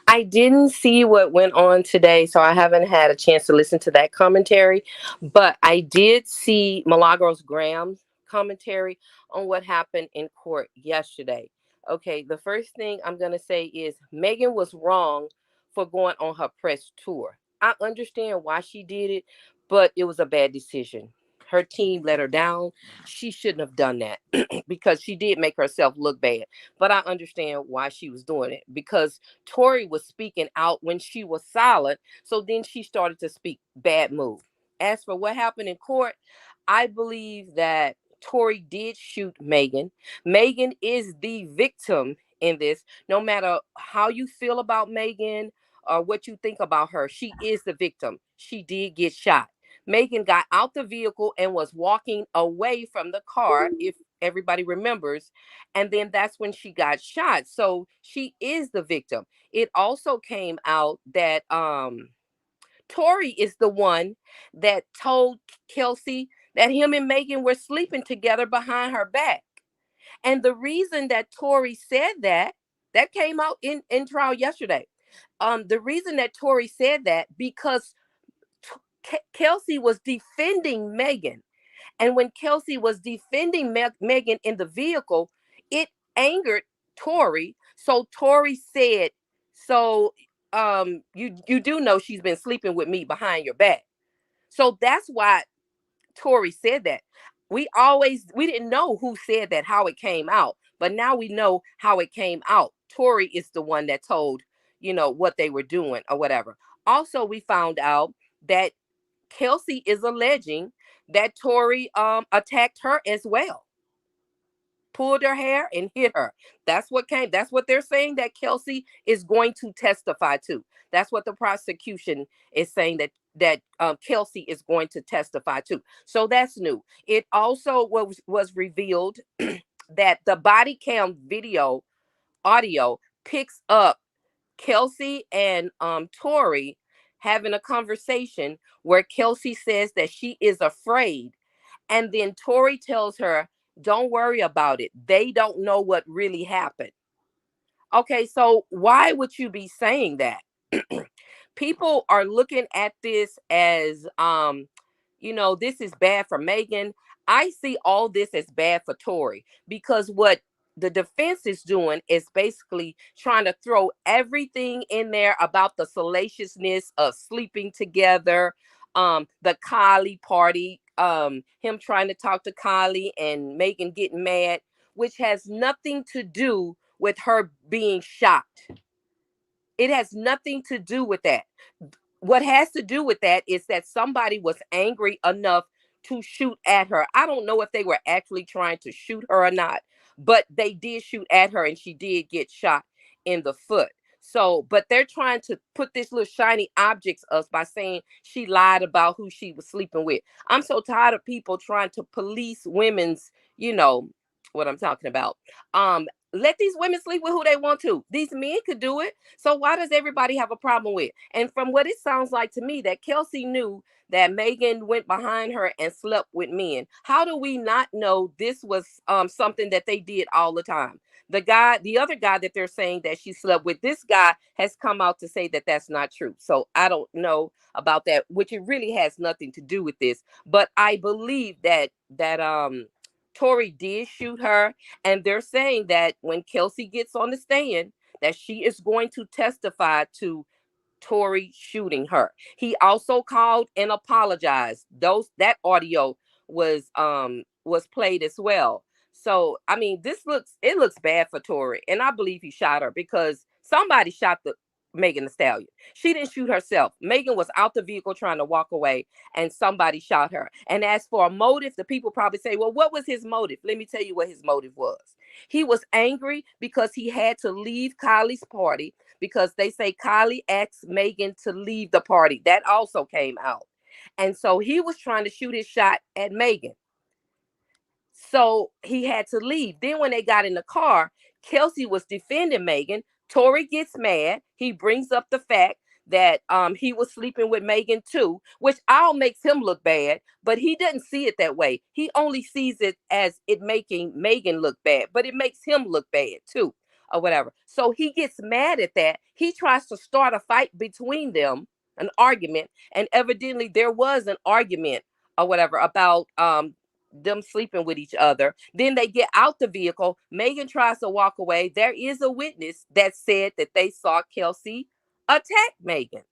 I didn't see what went on today, so I haven't had a chance to listen to that commentary. But I did see Milagros Graham's commentary on what happened in court yesterday. Okay, the first thing I'm going to say is Megan was wrong for going on her press tour. I understand why she did it, but it was a bad decision. Her team let her down. She shouldn't have done that because she did make herself look bad. But I understand why she was doing it because Tory was speaking out when she was silent. So then she started to speak bad move. As for what happened in court, I believe that Tory did shoot Megan. Megan is the victim in this. No matter how you feel about Megan or what you think about her, she is the victim. She did get shot. Megan got out the vehicle and was walking away from the car, if everybody remembers. And then that's when she got shot. So she is the victim. It also came out that Tory is the one that told Kelsey that him and Megan were sleeping together behind her back. And the reason that Tory said that came out in trial yesterday. The reason that Tory said that because Kelsey was defending Megan. And when Kelsey was defending Megan in the vehicle, it angered Tory. So Tory said, so you do know she's been sleeping with me behind your back. So that's why Tory said that. We didn't know who said that, how it came out, but now we know how it came out. Tory is the one that told, what they were doing or whatever. Also, we found out that Kelsey is alleging that Tory attacked her as well, pulled her hair and hit her. That's what they're saying that Kelsey is going to testify to. That's what the prosecution is saying that Kelsey is going to testify to. So that's new. It also was revealed that the body cam audio picks up Kelsey and Tory having a conversation where Kelsey says that she is afraid. And then Tory tells her, don't worry about it. They don't know what really happened. Okay, so why would you be saying that? People are looking at this as this is bad for Megan. I see all this as bad for Tory because what the defense is doing is basically trying to throw everything in there about the salaciousness of sleeping together, the Kylie party, him trying to talk to Kylie and Megan getting mad, which has nothing to do with her being shocked. It has nothing to do with that. What has to do with that is that somebody was angry enough to shoot at her. I don't know if they were actually trying to shoot her or not, but they did shoot at her and she did get shot in the foot. So, but they're trying to put this little shiny objects us by saying she lied about who she was sleeping with. I'm so tired of people trying to police women's, what I'm talking about. let these women sleep with who they want to. These men could do it. So why does everybody have a problem with? And from what it sounds like to me, that Kelsey knew that Megan went behind her and slept with men. How do we not know this was something that they did all the time? The other guy that they're saying that she slept with, this guy has come out to say that that's not true. So I don't know about that, which it really has nothing to do with this. But I believe that Tory did shoot her, and they're saying that when Kelsey gets on the stand, that she is going to testify to Tory shooting her. He also called and apologized. That audio was played as well. So I mean, it looks bad for Tory, and I believe he shot her because somebody shot the Megan Thee Stallion. She didn't shoot herself. Megan was out the vehicle trying to walk away, and somebody shot her. And as for a motive, the people probably say, well, what was his motive? Let me tell you what his motive was. He was angry because he had to leave Kylie's party because they say Kylie asked Megan to leave the party. That also came out. And so he was trying to shoot his shot at Megan. So he had to leave. Then when they got in the car, Kelsey was defending Megan. Tory gets mad. He brings up the fact that he was sleeping with Megan too, which all makes him look bad, but he doesn't see it that way. He only sees it as it making Megan look bad, but it makes him look bad too, or whatever. So he gets mad at that. He tries to start a fight between them, an argument, and evidently there was an argument or whatever about them sleeping with each other. Then they get out the vehicle. Megan tries to walk away. There is a witness that said that they saw Kelsey attack Megan.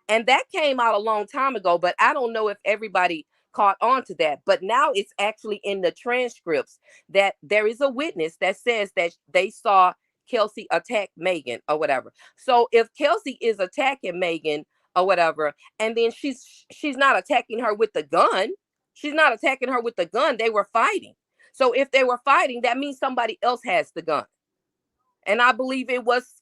And that came out a long time ago, but I don't know if everybody caught on to that. But now it's actually in the transcripts that there is a witness that says that they saw Kelsey attack Megan or whatever. So if Kelsey is attacking Megan or whatever, and then she's not attacking her with the gun, she's not attacking her with the gun. They were fighting. So if they were fighting, that means somebody else has the gun. And I believe it was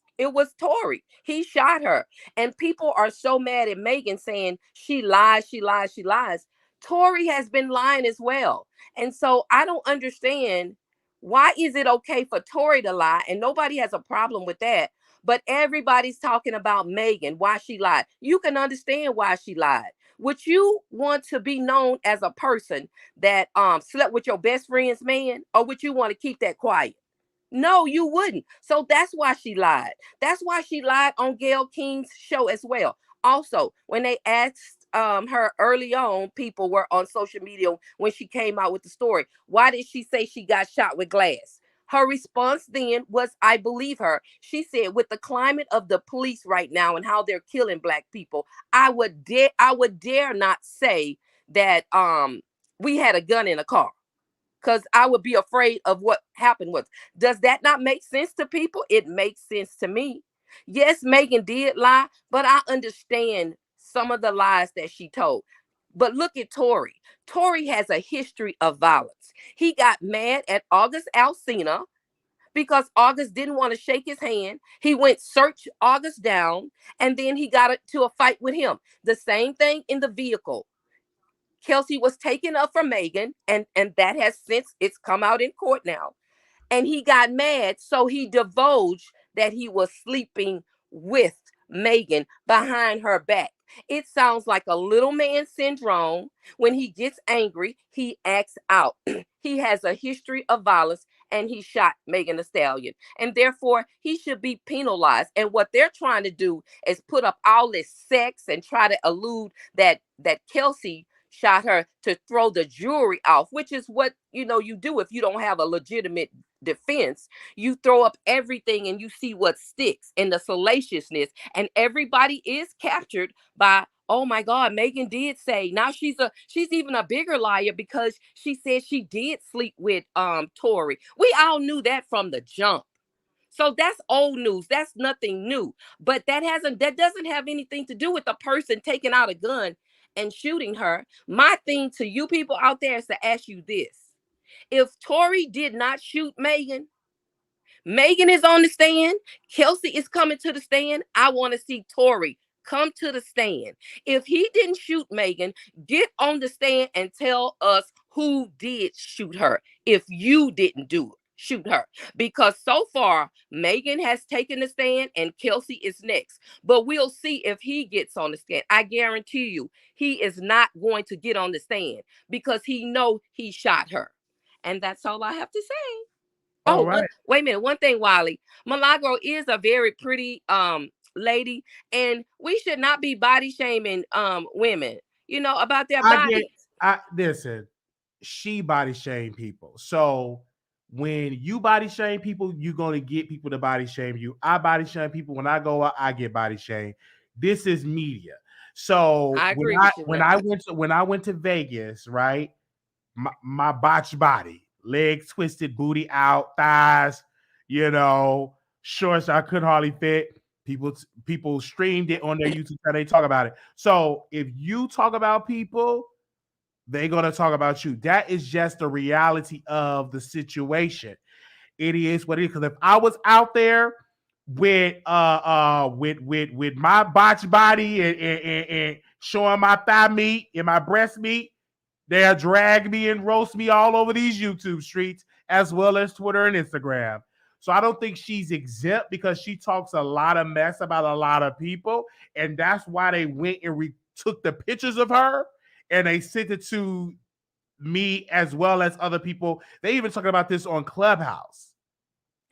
Tory. He shot her. And people are so mad at Megan saying she lies, she lies, she lies. Tory has been lying as well. And so I don't understand, why is it okay for Tory to lie and nobody has a problem with that, but everybody's talking about Megan, why she lied. You can understand why she lied. Would you want to be known as a person that slept with your best friend's man, or would you want to keep that quiet? No, you wouldn't. So that's why she lied. That's why she lied on Gayle King's show as well. Also, when they asked her early on, people were on social media when she came out with the story, why did she say she got shot with glass? Her response then was, I believe her. She said, with the climate of the police right now and how they're killing Black people, I would dare not say that we had a gun in a car, because I would be afraid of what happened was. Does that not make sense to people? It makes sense to me. Yes, Megan did lie, but I understand some of the lies that she told. But look at Tory. Tory has a history of violence. He got mad at August Alsina because August didn't want to shake his hand. He went search August down, and then he got into a fight with him. The same thing in the vehicle. Kelsey was taken up for Megan, and that has since, it's come out in court now. And he got mad, so he divulged that he was sleeping with Megan behind her back. It sounds like a little man syndrome. When he gets angry, he acts out. He has a history of violence, and he shot Megan Thee Stallion. And therefore, he should be penalized. And what they're trying to do is put up all this sex and try to allude that Kelsey shot her to throw the jury off, which is what you do if you don't have a legitimate defense. You throw up everything and you see what sticks in the salaciousness, and everybody is captured by, oh my God, Megan did say. Now she's even a bigger liar because she said she did sleep with Tory. We all knew that from the jump. So that's old news. That's nothing new. But that doesn't have anything to do with the person taking out a gun and shooting her. My thing to you people out there is to ask you this. If Tory did not shoot Megan, Megan is on the stand, Kelsey is coming to the stand, I want to see Tory come to the stand. If he didn't shoot Megan, get on the stand and tell us who did shoot her if you didn't do it. shoot her, because so far Megan has taken the stand and Kelsey is next. But we'll see if he gets on the stand. I guarantee you, he is not going to get on the stand because he know he shot her. And that's all I have to say. All Oh, right. wait a minute. One thing, Wiley. Milagro is a very pretty lady, and we should not be body shaming women, about their I get. bodies. I listen. She body shame people. So when you body shame people, you're gonna get people to body shame you. I body shame people. When I go out, I get body shame. This is media. So I when agree I with you when now. I went to when I went to Vegas, right? My botched body, legs twisted, booty out, thighs, shorts I couldn't hardly fit. People streamed it on their YouTube channel. They talk about it. So if you talk about people, they're gonna talk about you. That is just the reality of the situation. It is what it is. Because if I was out there with my botched body and showing my thigh meat and my breast meat, they'll drag me and roast me all over these YouTube streets as well as Twitter and Instagram. So I don't think she's exempt because she talks a lot of mess about a lot of people. And that's why they went and took the pictures of her and they sent it to me as well as other people. They even talking about this on Clubhouse.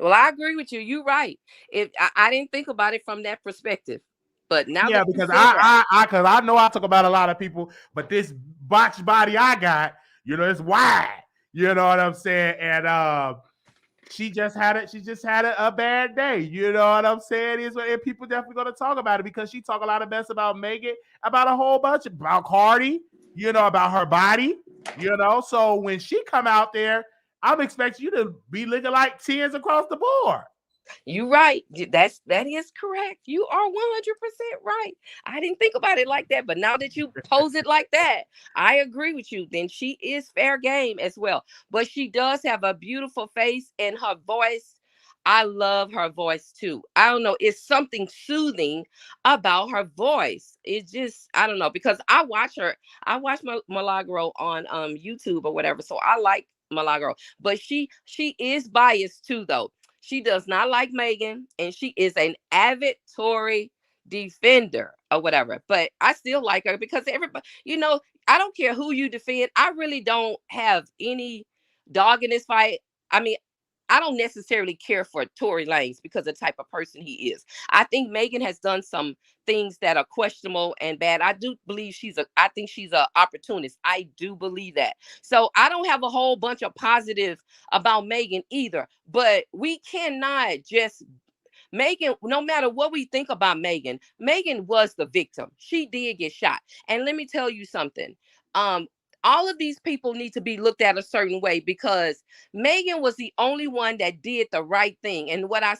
Well, I agree with you. You're right. If I didn't think about it from that perspective, but now Yeah, that you because said that, I know I talk about a lot of people, but this botched body I got, it's wide. You know what I'm saying? And she just had it. She just had a bad day. You know what I'm saying? And people definitely going to talk about it because she talk a lot of mess about Megan, about a whole bunch about Cardi. About her body. So when she come out there, I'm expecting you to be looking like tens across the board. you're right. That is correct. You are 100% right. I didn't think about it like that, but now that you pose it like that, I agree with you. Then she is fair game as well. But she does have a beautiful face and her voice. I love her voice too. I don't know. It's something soothing about her voice. It's just, I don't know, because I watch her. I watch Milagro on YouTube or whatever. So I like Milagro. But she is biased too, though. She does not like Megan, and she is an avid Tory defender or whatever. But I still like her because everybody, I don't care who you defend. I really don't have any dog in this fight. I mean, I don't necessarily care for Tory Lanez because of the type of person he is. I think Megan has done some things that are questionable and bad. I do believe I think she's an opportunist. I do believe that. So I don't have a whole bunch of positive about Megan either, but we cannot just Megan, no matter what we think about Megan, Megan was the victim. She did get shot. And let me tell you something. Um, all of these people need to be looked at a certain way because Megan was the only one that did the right thing. And what I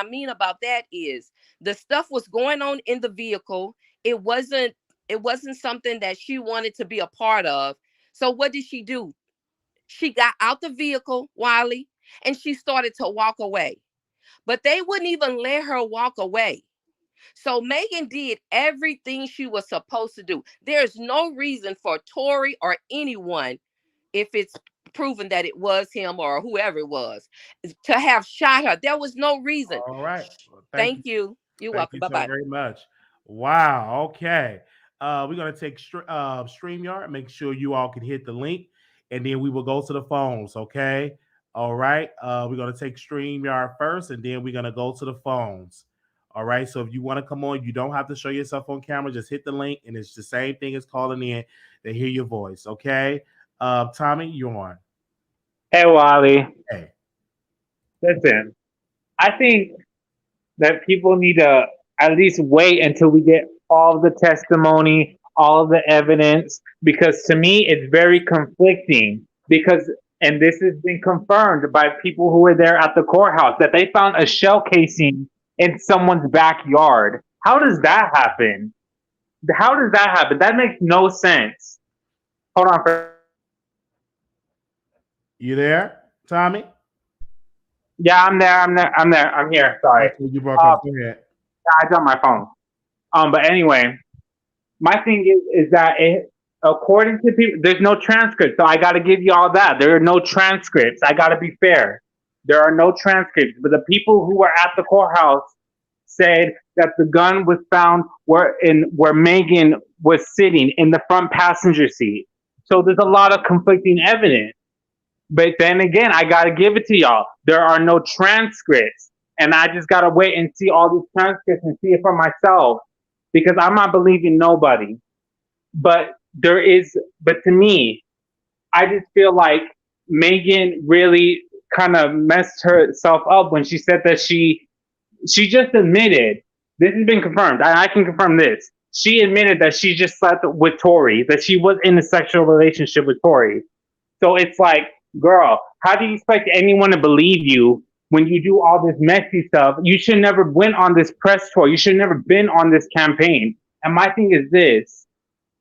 mean about that is the stuff was going on in the vehicle. It wasn't something that she wanted to be a part of. So what did she do? She got out the vehicle, Wiley, and she started to walk away, but they wouldn't even let her walk away. So Megan did everything she was supposed to do. There's no reason for Tory or anyone, if it's proven that it was him or whoever it was, to have shot her. There was no reason. All right. Well, thank you. Thank you. You're Thank welcome. you so Bye-bye. very much. Wow. Okay. We're gonna take StreamYard. Make sure you all can hit the link, and then we will go to the phones. Okay. All right. We're gonna take StreamYard first, and then we're gonna go to the phones. All right. So if you want to come on, you don't have to show yourself on camera. Just hit the link, and it's the same thing as calling in. They hear your voice. Okay. Tommy, you're on. Hey, Wally. Hey. Listen, I think that people need to at least wait until we get all the testimony, all the evidence, because to me it's very conflicting. Because, and this has been confirmed by people who were there at the courthouse, that they found a shell casing in someone's backyard. How does that happen? How does that happen? That makes no sense. Hold on for. You there, Tommy? Yeah, I'm there. I'm here. Sorry. You broke up. Go ahead. I dropped my phone. But anyway, my thing is that according to people, there's no transcript. So I got to give you all that. There are no transcripts. I got to be fair. There are no transcripts, but the people who were at the courthouse said that the gun was found where Megan was sitting in the front passenger seat. So there's a lot of conflicting evidence. But then again, I gotta give it to y'all. There are no transcripts, and I just gotta wait and see all these transcripts and see it for myself because I'm not believing nobody. But to me, I just feel like Megan really kind of messed herself up when she said that she just admitted, this has been confirmed, and I can confirm this. She admitted that she just slept with Tory, that she was in a sexual relationship with Tory. So it's like, girl, how do you expect anyone to believe you when you do all this messy stuff? You should never went on this press tour. You should never been on this campaign. And my thing is this.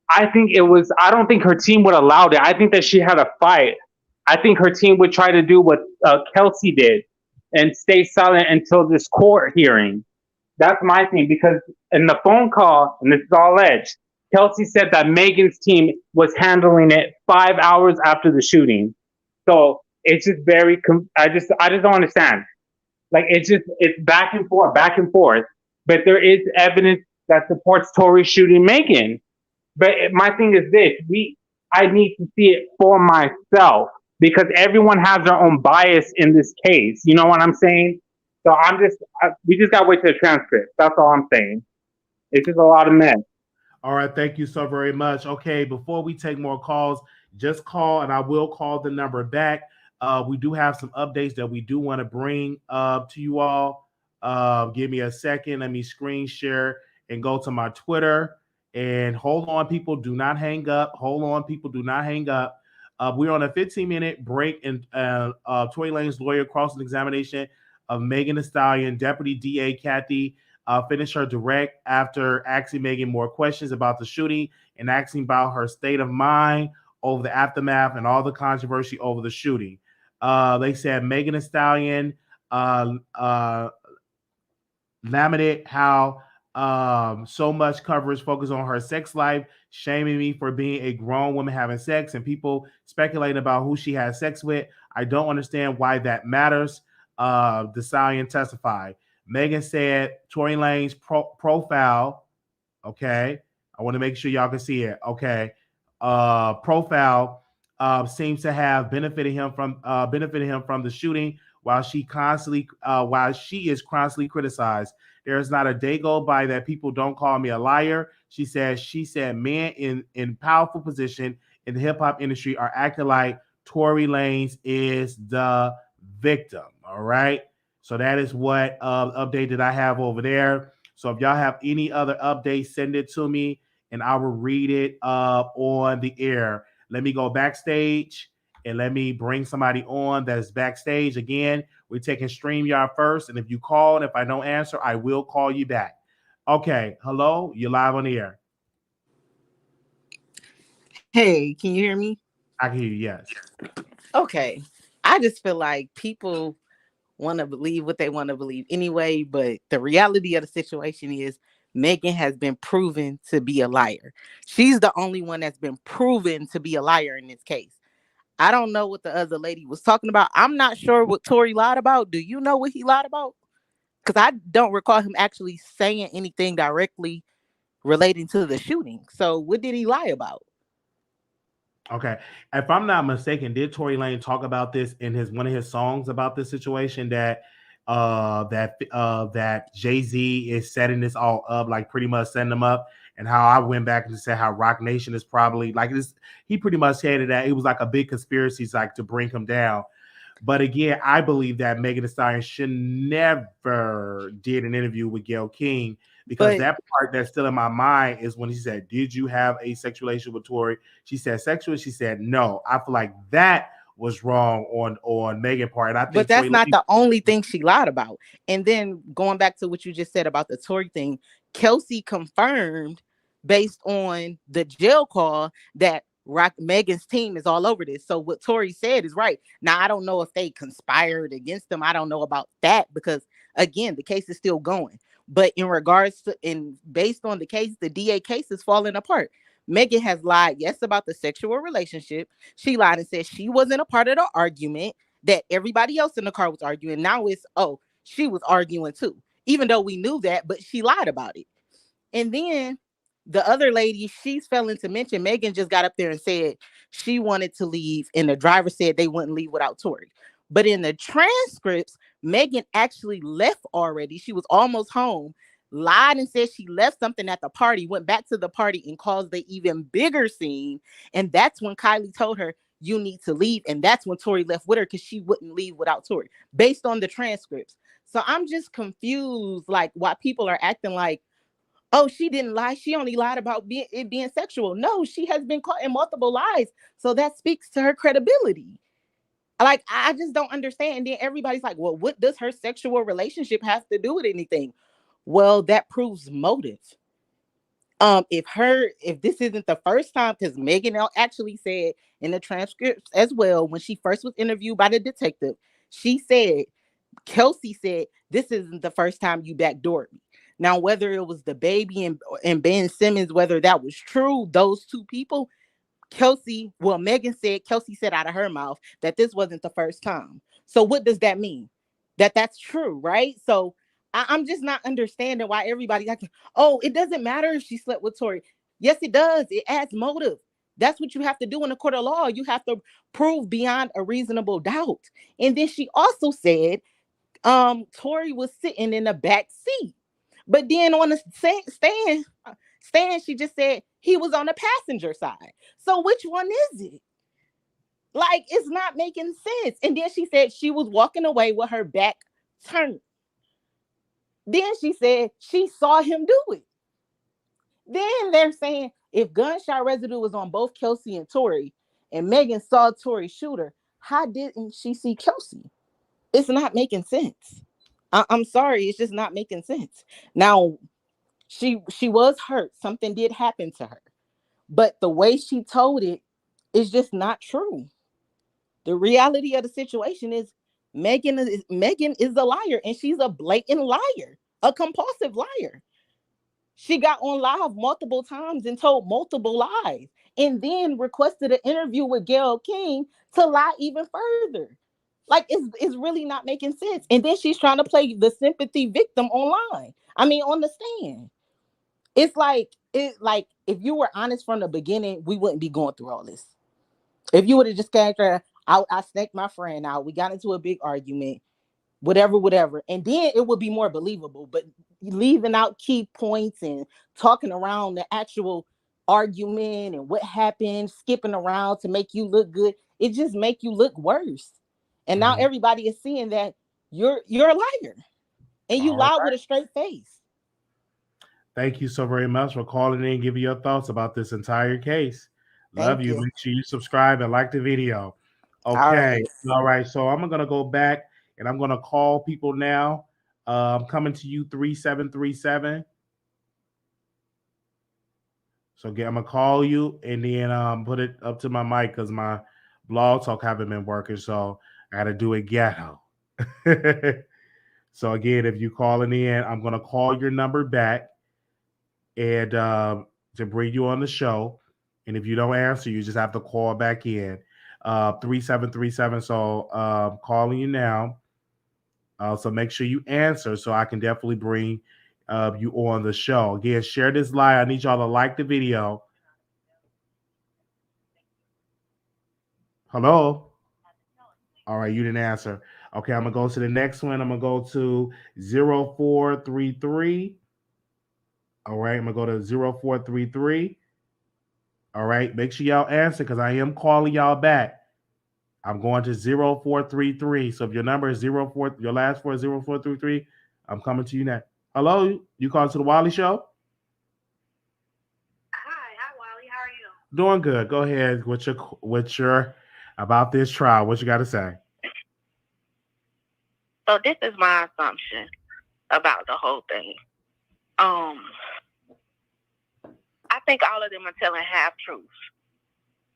I don't think her team would allow it. I think that she had a fight. I think her team would try to do what Kelsey did and stay silent until this court hearing. That's my thing, because in the phone call, and this is all alleged, Kelsey said that Megan's team was handling it 5 hours after the shooting. So it's just I just don't understand. Like it's back and forth. But there is evidence that supports Tory shooting Megan. But my thing is this: I need to see it for myself because everyone has their own bias in this case. You know what I'm saying? So we just gotta wait for the transcript. That's all I'm saying. It's just a lot of mess. All right, thank you so very much. Okay, before we take more calls, just call and I will call the number back. We do have some updates that we do want to bring to you all. Give me a second. Let me screen share and go to my Twitter. And hold on, people. Do not hang up. Hold on, people. Do not hang up. We're on a 15-minute break, and Tory Lanez lawyer crossing examination of Megan Thee Stallion. Deputy DA Kathy finished her direct after asking Megan more questions about the shooting and asking about her state of mind over the aftermath and all the controversy over the shooting. They said Megan Thee Stallion lamented how so much coverage focused on her sex life, shaming me for being a grown woman having sex, and people speculating about who she had sex with. I don't understand why that matters. The Stallion testified. Megan said Tory Lanez profile. Okay, I want to make sure y'all can see it. Okay, profile seems to have benefited him from the shooting, while she is constantly criticized. There is not a day go by that people don't call me a liar. She said men in powerful position in the hip hop industry are acting like Tory Lanez is the victim. All right. So that is what update that I have over there. So if y'all have any other updates, send it to me and I will read it on the air. Let me go backstage and let me bring somebody on that is backstage. Again, we're taking StreamYard first. And if you call and if I don't answer, I will call you back. Okay. Hello. You're live on the air. Hey, can you hear me? I can hear you. Yes. Okay. I just feel like people want to believe what they want to believe anyway. But the reality of the situation is Megan has been proven to be a liar. She's the only one that's been proven to be a liar in this case. I don't know what the other lady was talking about. I'm not sure what Tory lied about. Do you know what he lied about? Because I don't recall him actually saying anything directly relating to the shooting. So what did he lie about? Okay. If I'm not mistaken, did Tory Lanez talk about this in one of his songs about this situation that Jay-Z is setting this all up, like pretty much setting them up? And how I went back and said how Rock Nation is probably like this. He pretty much said that it was like a big conspiracy like to bring him down. But again, I believe that Megan Thee Stallion should never did an interview with Gayle King, because that part that's still in my mind is when she said, "Did you have a sexual relationship with Tory?" She said sexual. She said no. I feel like that was wrong on Megan part. And I think, but that's not the only thing she lied about. And then going back to what you just said about the Tory thing, Kelsey confirmed based on the jail call that Megan's team is all over this. So what Tory said is right. Now, I don't know if they conspired against them. I don't know about that because, again, the case is still going. But in regards to, and based on the case, the DA case is falling apart. Megan has lied, yes, about the sexual relationship. She lied and said she wasn't a part of the argument, that everybody else in the car was arguing. Now it's, oh, she was arguing too, even though we knew that, but she lied about it. And then the other lady, she's failing to mention, Megan just got up there and said she wanted to leave, and the driver said they wouldn't leave without Tory. But in the transcripts, Megan actually left already. She was almost home, lied and said she left something at the party, went back to the party and caused the even bigger scene. And that's when Kylie told her, you need to leave. And that's when Tory left with her, because she wouldn't leave without Tory, based on the transcripts. So I'm just confused, like, why people are acting like, oh, she didn't lie. She only lied about it being sexual. No, she has been caught in multiple lies. So that speaks to her credibility. Like, I just don't understand. And then everybody's like, well, what does her sexual relationship have to do with anything? Well, that proves motive. If this isn't the first time, because Megan actually said in the transcripts as well, when she first was interviewed by the detective, she said, Kelsey said, this isn't the first time you backdoored me. Now, whether it was the baby and Ben Simmons, whether that was true, those two people, Megan said, Kelsey said out of her mouth that this wasn't the first time. So what does that mean? That's true, right? So I'm just not understanding why everybody's like, oh, it doesn't matter if she slept with Tory. Yes, it does. It adds motive. That's what you have to do in a court of law. You have to prove beyond a reasonable doubt. And then she also said Tory was sitting in the back seat. But then on the stand, she just said he was on the passenger side. So which one is it? Like, it's not making sense. And then she said she was walking away with her back turned. Then she said she saw him do it. Then they're saying if gunshot residue was on both Kelsey and Tory, and Megan saw Tory shoot her, how didn't she see Kelsey? It's not making sense. I'm sorry, it's just not making sense. Now, she was hurt. Something did happen to her. But the way she told it is just not true. The reality of the situation is Megan is a liar, and she's a blatant liar, a compulsive liar. She got on live multiple times and told multiple lies, and then requested an interview with Gayle King to lie even further. Like, it's really not making sense. And then she's trying to play the sympathy victim online. I mean, on the stand. It's like if you were honest from the beginning, we wouldn't be going through all this. If you would have just came there, I snaked my friend out, we got into a big argument, whatever, and then it would be more believable. But leaving out key points and talking around the actual argument and what happened, skipping around to make you look good, it just make you look worse. And now everybody is seeing that you're a liar, and you lied with a straight face. Thank you so very much for calling in and giving your thoughts about this entire case. Love you. Make sure you subscribe and like the video. Okay. All right. So I'm going to go back and I'm going to call people now. I'm coming to you 3737. So I'm going to call you and then put it up to my mic because my blog talk haven't been working. So I got to do it ghetto. So again, if you're calling in, I'm going to call your number back and to bring you on the show. And if you don't answer, you just have to call back in. 3737. So calling you now. So make sure you answer so I can definitely bring you on the show. Again, share this live. I need y'all to like the video. Hello? All right, you didn't answer. Okay, I'm going to go to the next one. I'm going to go to 0433. All right, I'm going to go to 0433. All right, make sure y'all answer because I am calling y'all back. I'm going to 0433. So if your number is your last four is 0433, I'm coming to you now. Hello, you calling to the Wiley Show? Hi, Wiley. How are you? Doing good. Go ahead. What's your about this trial? What you got to say? So this is my assumption about the whole thing. I think all of them are telling half truths.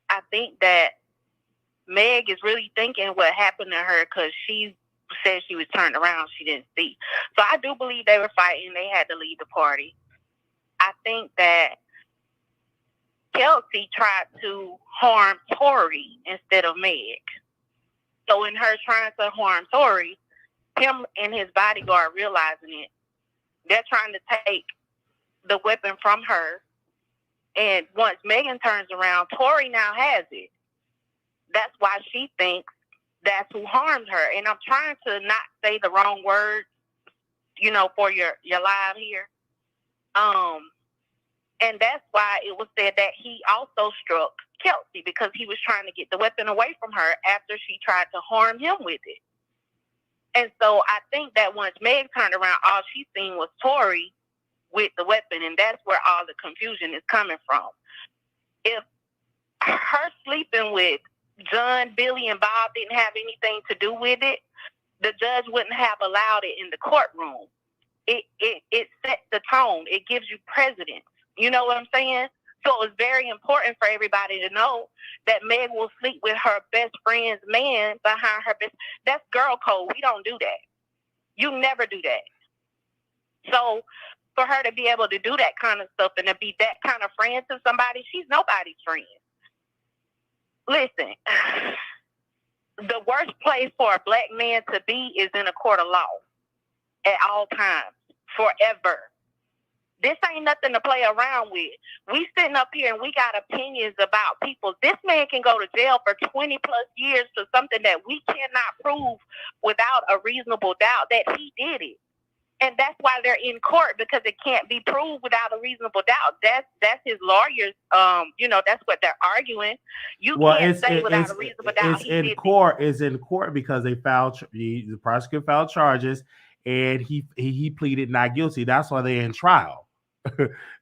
I think that Meg is really thinking what happened to her because she said she was turned around. She didn't see. So I do believe they were fighting. They had to leave the party. I think that Kelsey tried to harm Tory instead of Meg. So in her trying to harm Tory, him and his bodyguard realizing it, they're trying to take the weapon from her. And once Megan turns around, Tory now has it. That's why she thinks that's who harmed her. And I'm trying to not say the wrong word, for your live here. And that's why it was said that he also struck Kelsey because he was trying to get the weapon away from her after she tried to harm him with it. And so I think that once Meg turned around, all she seen was Tory with the weapon, and that's where all the confusion is coming from. If her sleeping with John, Billy, and Bob didn't have anything to do with it, the judge wouldn't have allowed it in the courtroom. It sets the tone. It gives you precedence. You know what I'm saying? So it's very important for everybody to know that Meg will sleep with her best friend's man behind her best. That's girl code. We don't do that. You never do that. So for her to be able to do that kind of stuff and to be that kind of friend to somebody, she's nobody's friend. Listen, the worst place for a black man to be is in a court of law at all times, forever. This ain't nothing to play around with. We sitting up here and we got opinions about people. This man can go to jail for 20 plus years for something that we cannot prove without a reasonable doubt that he did it. And that's why they're in court, because it can't be proved without a reasonable doubt. That's his lawyers. That's what they're arguing. You can't say without a reasonable doubt. It's in court. It's in court because they filed. The prosecutor filed charges, and he pleaded not guilty. That's why they're in trial.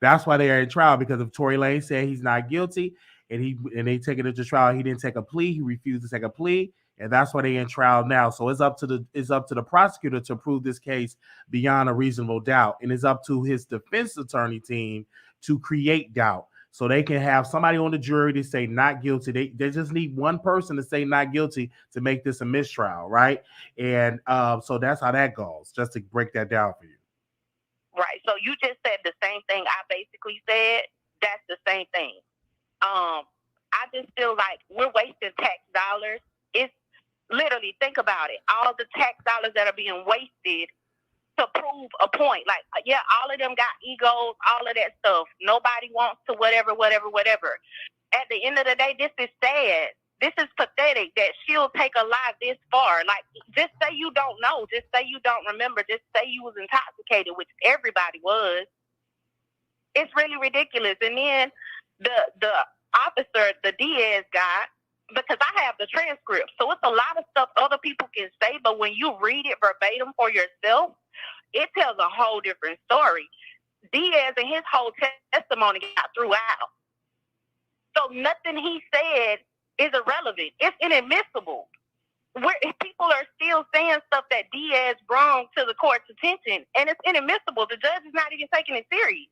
That's why they are in trial, because if Tory Lanez said he's not guilty, and they take it into trial, he didn't take a plea. He refused to take a plea. And that's why they're in trial now. So it's up to the prosecutor to prove this case beyond a reasonable doubt. And it's up to his defense attorney team to create doubt. So they can have somebody on the jury to say not guilty. They just need one person to say not guilty to make this a mistrial, right? And so that's how that goes, just to break that down for you. Right. So you just said the same thing I basically said. That's the same thing. I just feel like we're wasting tax dollars. It's literally, think about it. All the tax dollars that are being wasted to prove a point. Like, yeah, all of them got egos, all of that stuff. Nobody wants to whatever. At the end of the day, this is sad. This is pathetic that she'll take a lie this far. Like, just say you don't know. Just say you don't remember. Just say you was intoxicated, which everybody was. It's really ridiculous. And then the officer, the Diaz guy, because I have the transcript, so it's a lot of stuff other people can say, but when you read it verbatim for yourself, it tells a whole different story. Diaz and his whole testimony got through out. So nothing he said is irrelevant. It's inadmissible. People are still saying stuff that Diaz brought to the court's attention, and it's inadmissible. The judge is not even taking it serious.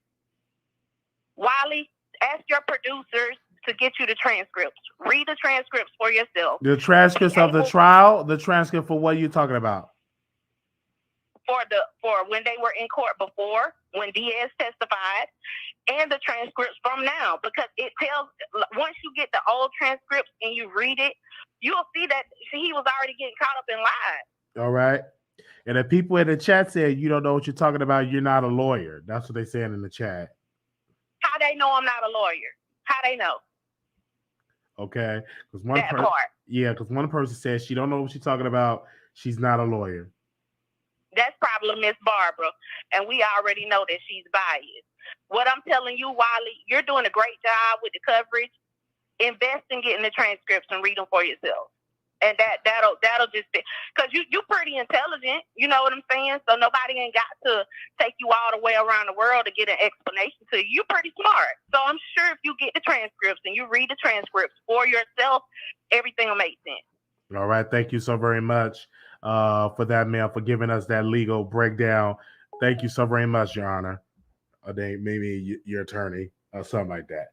Wiley, ask your producers to get you the transcripts. Read the transcripts for yourself. The transcripts of the trial, the transcript for what are you talking about? For when they were in court before, when Diaz testified, and the transcripts from now, because it tells, once you get the old transcripts and you read it, you'll see that he was already getting caught up in lies. All right. And the people in the chat said, you don't know what you're talking about, you're not a lawyer. That's what they're saying in the chat. How they know I'm not a lawyer? How they know? Okay. Because one person says she don't know what she's talking about. She's not a lawyer. That's probably Miss Barbara, and we already know that she's biased. What I'm telling you, Wiley, you're doing a great job with the coverage. Invest in getting the transcripts and read them for yourself, and that'll just be, because you pretty intelligent. You know what I'm saying? So nobody ain't got to take you all the way around the world to get an explanation to you. You're pretty smart. So I'm sure if you get the transcripts and you read the transcripts for yourself, everything will make sense. All right. Thank you so very much for that, ma'am, for giving us that legal breakdown. Thank you so very much, Your Honor. Maybe your attorney or something like that.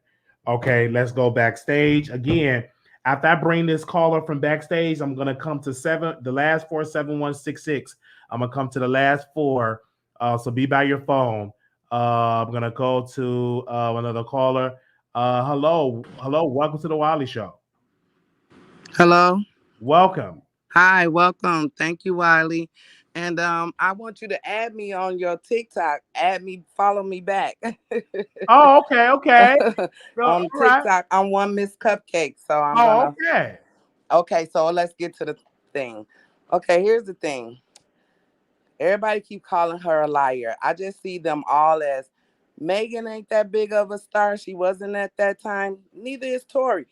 Okay, let's go backstage. Again, after I bring this caller from backstage, I'm going to come to the last 4, 7166. I'm going to come to the last 4. So be by your phone. I'm going to go to another caller. Hello. Welcome to the Wiley Show. Hello. Welcome. Hi, welcome. Thank you, Wiley. And I want you to add me on your TikTok. Add me, follow me back. Oh, okay, okay. All On right. TikTok, I'm one Miss Cupcake. So I'm Oh, gonna okay. okay, so let's get to the thing. Okay, here's the thing. Everybody keep calling her a liar. I just see them all as Megan ain't that big of a star. She wasn't at that time. Neither is Tory.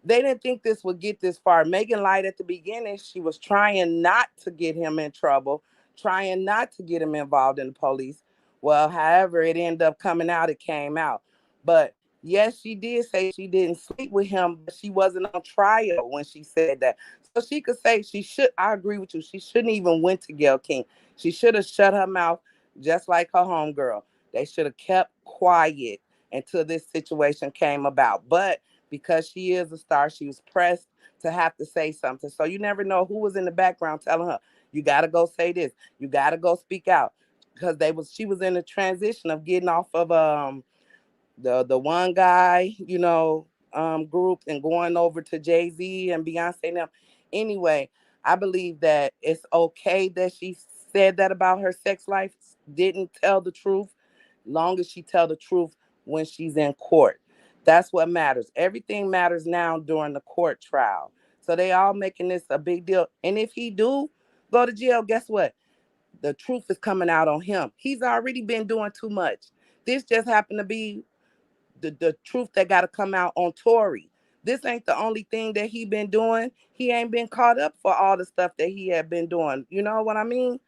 They didn't think this would get this far. Megan lied at the beginning. She was trying not to get him in trouble, trying not to get him involved in the police. Well, however, it ended up coming out, it came out. But yes, she did say she didn't sleep with him, but she wasn't on trial when she said that. So she could say she should, I agree with you, she shouldn't even went to Gayle King. She should have shut her mouth just like her homegirl. They should have kept quiet until this situation came about. But because she is a star, she was pressed to have to say something. So you never know who was in the background telling her, you got to go say this. You got to go speak out. Because she was in the transition of getting off of the one guy, group and going over to Jay-Z and Beyonce and them. Anyway, I believe that it's okay that she said that about her sex life, didn't tell the truth, long as she tell the truth when she's in court. That's what matters. Everything matters now during the court trial. So they all making this a big deal. And if he do go to jail, guess what? The truth is coming out on him. He's already been doing too much. This just happened to be the truth that got to come out on Tory. This ain't the only thing that he been doing. He ain't been caught up for all the stuff that he had been doing. You know what I mean?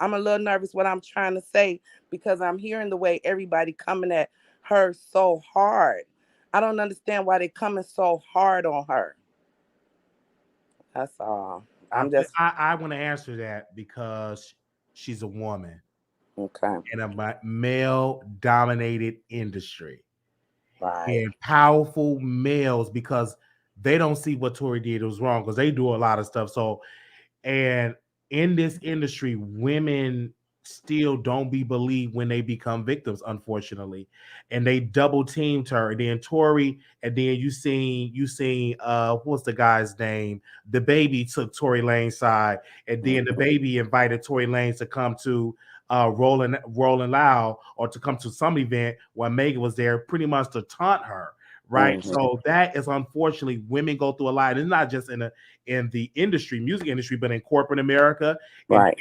I'm a little nervous what I'm trying to say because I'm hearing the way everybody coming at her so hard. I don't understand why they coming so hard on her. That's all. I'm just I want to answer that because she's a woman okay. in a male dominated industry. Right. And powerful males because they don't see what Tory did was wrong because they do a lot of stuff. So, and in this industry, women still don't be believed when they become victims, unfortunately. And they double teamed her. And then Tory, and then you seen what's the guy's name? The baby took Tory Lane's side, and then the baby invited Tory Lanez to come to Rolling Loud or to come to some event while Megan was there, pretty much to taunt her. Right. Mm-hmm. So that is unfortunately women go through a lot. It's not just in the industry, music industry, but in corporate America. And Right.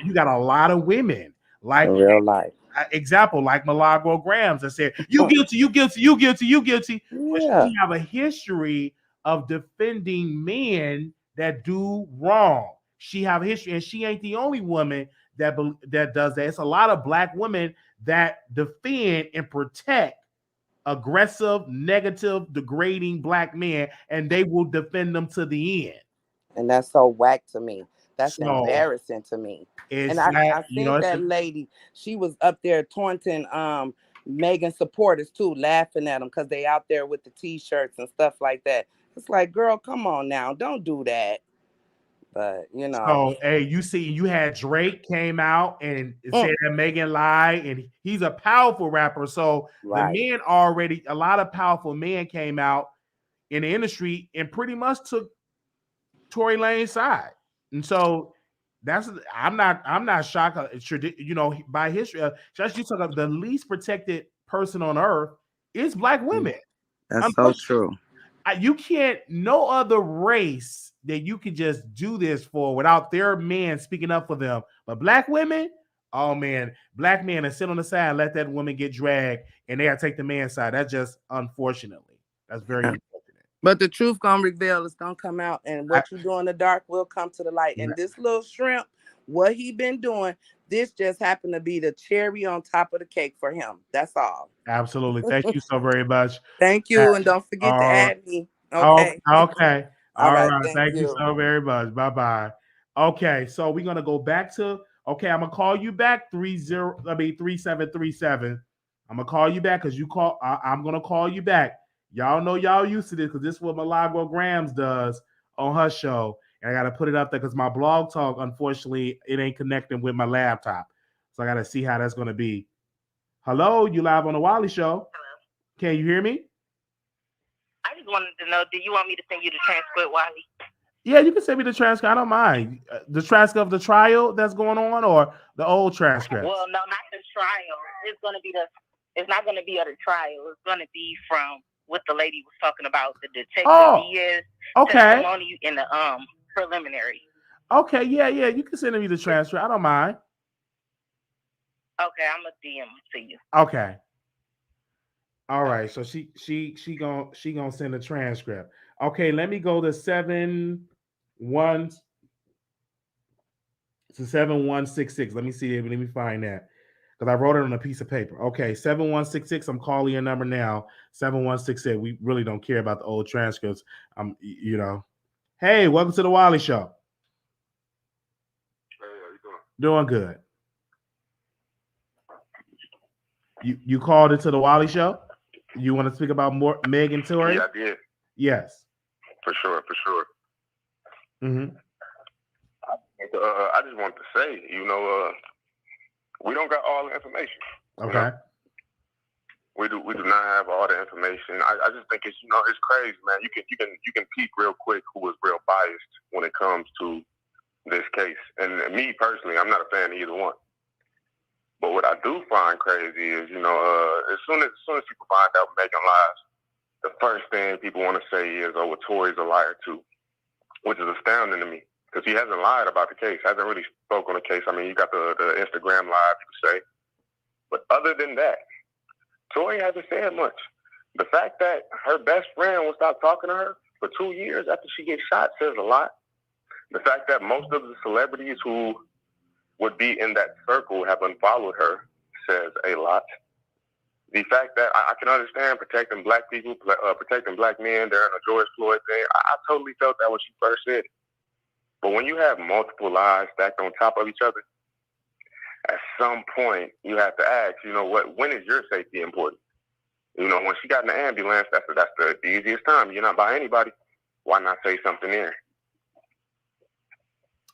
you got a lot of women, like In real life. example, like Milagro Grahams that said, you guilty, you guilty, you guilty, you guilty. But Yeah. she have a history of defending men that do wrong. She have a history, and she ain't the only woman that does that. It's a lot of black women that defend and protect aggressive, negative, degrading black men, and they will defend them to the end. And that's so whack to me. That's So embarrassing to me. And it's I like, seen that lady. She was up there taunting Megan supporters too, laughing at them because they out there with the t-shirts and stuff like that. It's like, girl, come on now, don't do that. But so hey, you had Drake came out and said that Megan lied, and he's a powerful rapper. So the right. men already, a lot of powerful men came out in the industry and pretty much took Tory Lane's side. And so I'm not shocked. By history, just you talk about the least protected person on earth is black women. That's so true. You can't, no other race that you can just do this for without their men speaking up for them. But black women, oh man, black men that sit on the side and let that woman get dragged and they gotta take the man's side. That's just unfortunately. That's very unfortunate. But the truth gonna reveal, it's gonna come out, and what you do in the dark will come to the light. And this little shrimp, what he been doing, this just happened to be the cherry on top of the cake for him. That's all. Absolutely. Thank you so very much. Thank you, and don't forget to add me. Okay. Okay. All right. Thank you so very much. Bye-bye. Okay, so we're gonna go back to I'm gonna call you back 3737. I'm gonna call you back because you call. I'm gonna call you back. Y'all know y'all used to this because this is what Milagro Grahams does on her show. And I gotta put it up there because my blog talk, unfortunately, it ain't connecting with my laptop. So I gotta see how that's gonna be. Hello, you live on the Wiley Show. Hello. Can you hear me? I just wanted to know, do you want me to send you the transcript, Wiley? Yeah, you can send me the transcript. I don't mind. The transcript of the trial that's going on, or the old transcript. Well, no, not the trial. It's gonna be It's not gonna be at a trial. It's gonna be from what the lady was talking about, the detective Diaz testimony in the preliminary. Okay, yeah. You can send me the transcript. I don't mind. Okay, I'm gonna DM to you. Okay. All right. So she gonna send a transcript. Okay, let me go to 7166. Let me see. Let me find that. Because I wrote it on a piece of paper. Okay, 7166. I'm calling your number now. 7166. We really don't care about the old transcripts. Hey, welcome to the Wiley Show. Hey, how you Doing doing? good. You called into the Wiley Show? You want to speak about more Meg and Tory? Yeah, I did. Yes. For sure. Mm-hmm. I just want to say, we don't got all the information. Okay. We do not have all the information. I just think it's it's crazy, man. You can peek real quick who is real biased when it comes to this case. And me personally, I'm not a fan of either one. But what I do find crazy is, as soon as people find out Megan lies, the first thing people want to say is, "Oh, well, Tory's a liar too," which is astounding to me because he hasn't lied about the case, hasn't really spoke on the case. I mean, you got the Instagram live, you could say, but other than that, Tory hasn't said much. The fact that her best friend will stop talking to her for 2 years after she gets shot says a lot. The fact that most of the celebrities who would be in that circle have unfollowed her says a lot. The fact that I can understand protecting black people, protecting black men during the George Floyd thing, I totally felt that when she first said it. But when you have multiple lies stacked on top of each other, at some point you have to ask, when is your safety important? When she got in the ambulance, that's the easiest time. You're not by anybody. Why not say something there?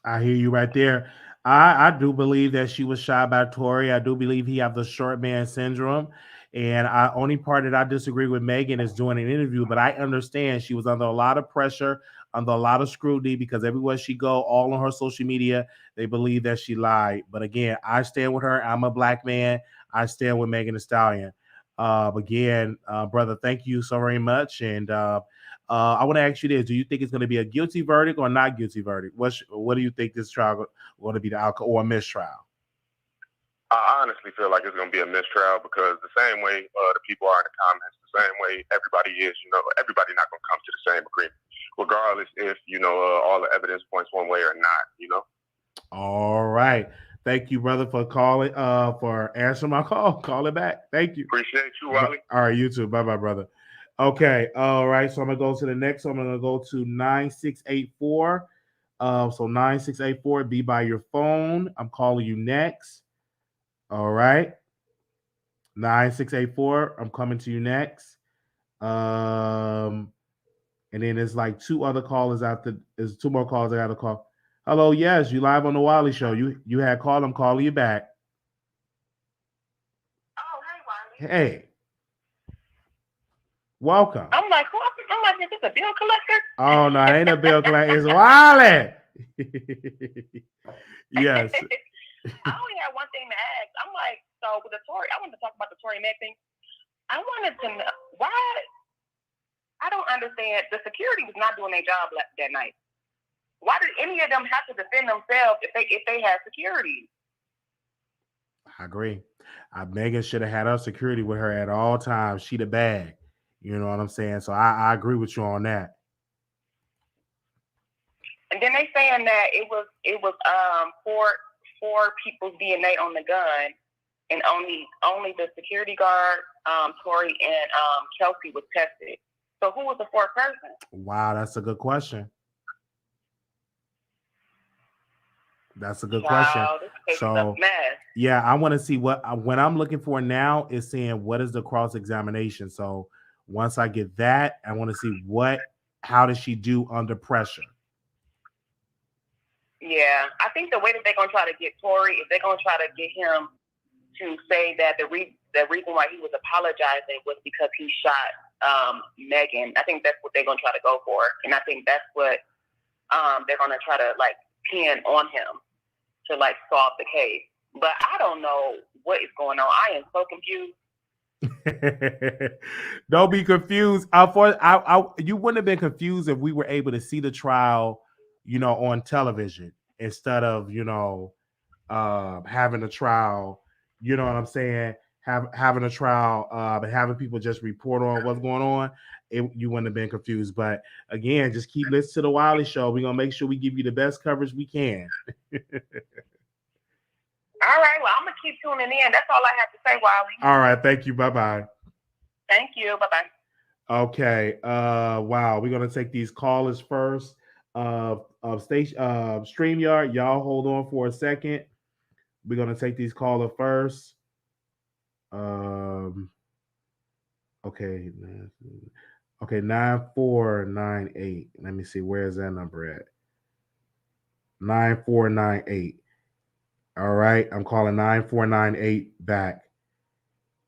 I hear you right there. I do believe that she was shot by Tory. I do believe he have the short man syndrome. And only part that I disagree with Megan is doing an interview, but I understand she was under a lot of pressure, under a lot of scrutiny, because everywhere she go, all on her social media, they believe that she lied. But again, I stand with her. I'm a black man. I stand with Megan Thee Stallion. Brother, thank you so very much. And I want to ask you this: do you think it's going to be a guilty verdict or not guilty verdict? What do you think this trial going to be, the outcome, or a mistrial? I honestly feel like it's going to be a mistrial because the same way the people are in the comments, the same way everybody is, everybody not going to come to the same agreement, regardless if, all the evidence points one way or not, All right. Thank you, brother, for calling, for answering my call. Call it back. Thank you. Appreciate you, Wiley. All right, you too. Bye-bye, brother. Okay. All right. So I'm going to go to the next one. I'm going to go to 9684. So 9684, be by your phone. I'm calling you next. All right. 9684. I'm coming to you next. And then there's like two other callers after. There's two more calls I got to call. Hello, yes, you live on the Wiley Show. You had called. I'm calling you back. Oh, hey, Wiley. Hey. Welcome. I'm like, is this a bill collector? Oh no, it ain't a bill collector. It's Wiley. Yes. I only have one thing to ask. I'm like, so with the Tory, I wanted to talk about the Tory Meg thing. I wanted to know why. I don't understand. The security was not doing their job that night. Why did any of them have to defend themselves if they had security? I agree. Megan should have had her security with her at all times. She the bag. You know what I'm saying? So I agree with you on that. And then they saying that it was four people's DNA on the gun, and only the security guard, Tory, and Kelsey was tested. So who was the fourth person? Wow, that's a good question. That's a good question. So yeah, I want to see what I'm looking for now is seeing what is the cross-examination. So once I get that, I want to see how does she do under pressure? Yeah, I think the way that they're gonna try to get Tory is they're gonna try to get him to say that the reason why he was apologizing was because he shot Megan. I think that's what they're gonna try to go for, and I think that's what they're going to try to like pin on him to like solve the case. But I don't know what is going on. I am so confused. Don't be confused. You wouldn't have been confused if we were able to see the trial, on television instead of, having a trial. You know what I'm saying? Having a trial and having people just report on what's going on. You wouldn't have been confused. But again, just keep listening to the Wiley Show. We're gonna make sure we give you the best coverage we can. All right. Well, I'm gonna keep tuning in. That's all I have to say, Wiley. All right. Thank you. Bye-bye. Thank you. Bye-bye. Okay. Wow. We're gonna take these callers first. Of station StreamYard. Y'all hold on for a second. We're gonna take these callers first. Okay. Okay, 9498. Let me see. Where's that number at? 9498. All right. I'm calling 9498 back.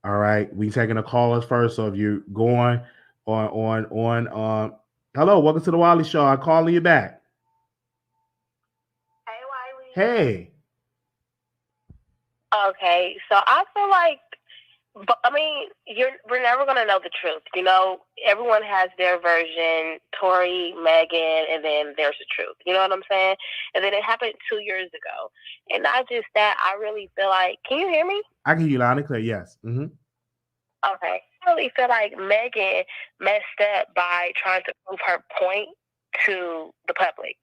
All right. We taking the callers first. So if you're going on hello, welcome to the Wiley Show. I'm calling you back. Hey, Wiley. Hey. Okay, so I feel like, we're never gonna know the truth. Everyone has their version. Tory, Megan, and then there's the truth. You know what I'm saying? And then it happened 2 years ago, and not just that. I really feel like. Can you hear me? I can hear you loud and clear. Yes. Mm-hmm. Okay. I really feel like Megan messed up by trying to prove her point to the public.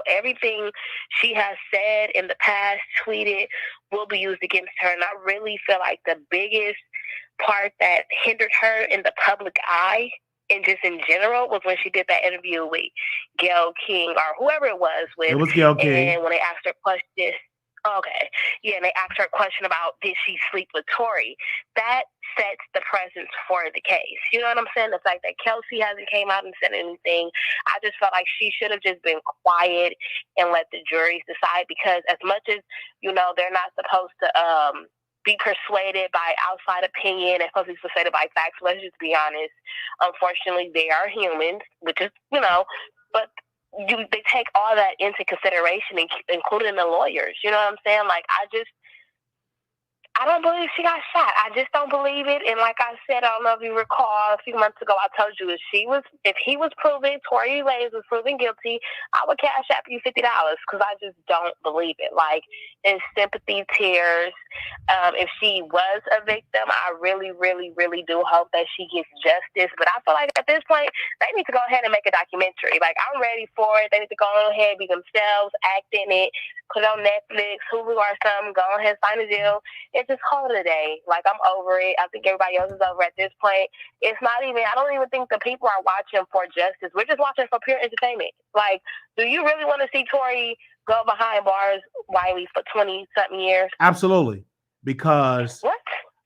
Everything she has said in the past, tweeted, will be used against her. And I really feel like the biggest part that hindered her in the public eye and just in general was when she did that interview with Gayle King or whoever it was with. It was Gayle King. And when they asked her questions, and they asked her a question about did she sleep with Tory. That sets the precedent for the case. You know what I'm saying? The fact that Kelsey hasn't came out and said anything, I just felt like she should have just been quiet and let the juries decide, because as much as, they're not supposed to be persuaded by outside opinion and supposed to be persuaded by facts, let's just be honest. Unfortunately, they are humans, which is, but they take all that into consideration, including the lawyers. You know what I'm saying? Like, I don't believe she got shot. I just don't believe it. And like I said, I don't know if you recall, a few months ago, I told you if he was proven, Tory Lanez was proven guilty, I would cash app you $50 because I just don't believe it. Like, in sympathy tears. If she was a victim, I really, really, really do hope that she gets justice. But I feel like at this point, they need to go ahead and make a documentary. Like, I'm ready for it. They need to go ahead, be themselves, act in it, put it on Netflix, Hulu or something, go ahead, sign a deal, and just call it a day. Like, I'm over it. I think everybody else is over at this point. I don't even think the people are watching for justice. We're just watching for pure entertainment. Like, do you really want to see Tory go behind bars, Wiley, for 20-something years? Absolutely. Because what?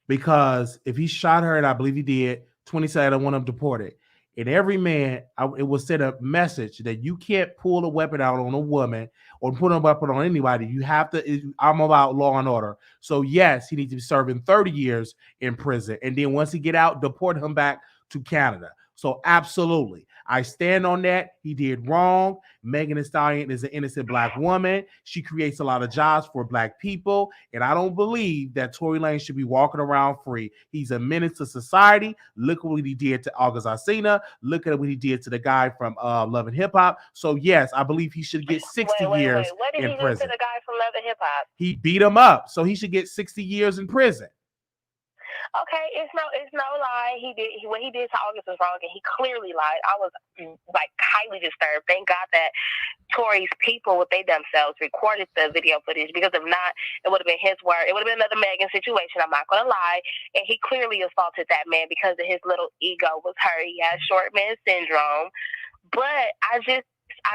Because if he shot her, and I believe he did, 20 said, I don't want him deported. And every man, it was sent a message that you can't pull a weapon out on a woman or put a weapon on anybody. You have to, I'm about law and order. So yes, he needs to be serving 30 years in prison. And then once he get out, deport him back to Canada. So absolutely, I stand on that. He did wrong. Megan Thee Stallion is an innocent Black woman. She creates a lot of jobs for Black people. And I don't believe that Tory Lanez should be walking around free. He's a menace to society. Look at what he did to August Alsina. Look at what he did to the guy from Love and Hip Hop. So yes, I believe he should get 60 years What did in he prison. do to the guy from Love and Hip Hop? He beat him up. So he should get 60 years in prison. Okay, it's no lie. What he did to August was wrong, and he clearly lied. I was like highly disturbed. Thank God that Tory's people, what they themselves, recorded the video footage, because if not, it would have been his word. It would have been another Megan situation. I'm not gonna lie. And he clearly assaulted that man because of his little ego was hurt. He has short man syndrome. But I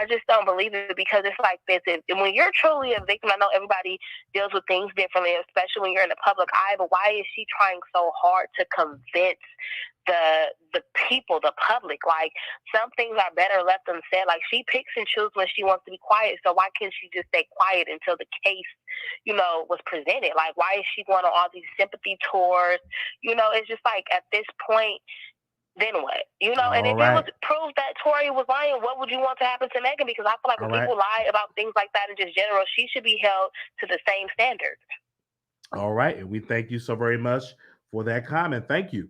just don't believe it, because it's like this. When you're truly a victim, I know everybody deals with things differently, especially when you're in the public eye, but why is she trying so hard to convince the people, the public? Like, some things are better left unsaid. Like, she picks and chooses when she wants to be quiet, so why can't she just stay quiet until the case, was presented? Like, why is she going on all these sympathy tours? It's just like, at this point, then what? You know, and All if right. it was proof that Tory was lying, what would you want to happen to Megan? Because I feel like when people lie about things like that in just general, she should be held to the same standards. All right. And we thank you so very much for that comment. Thank you.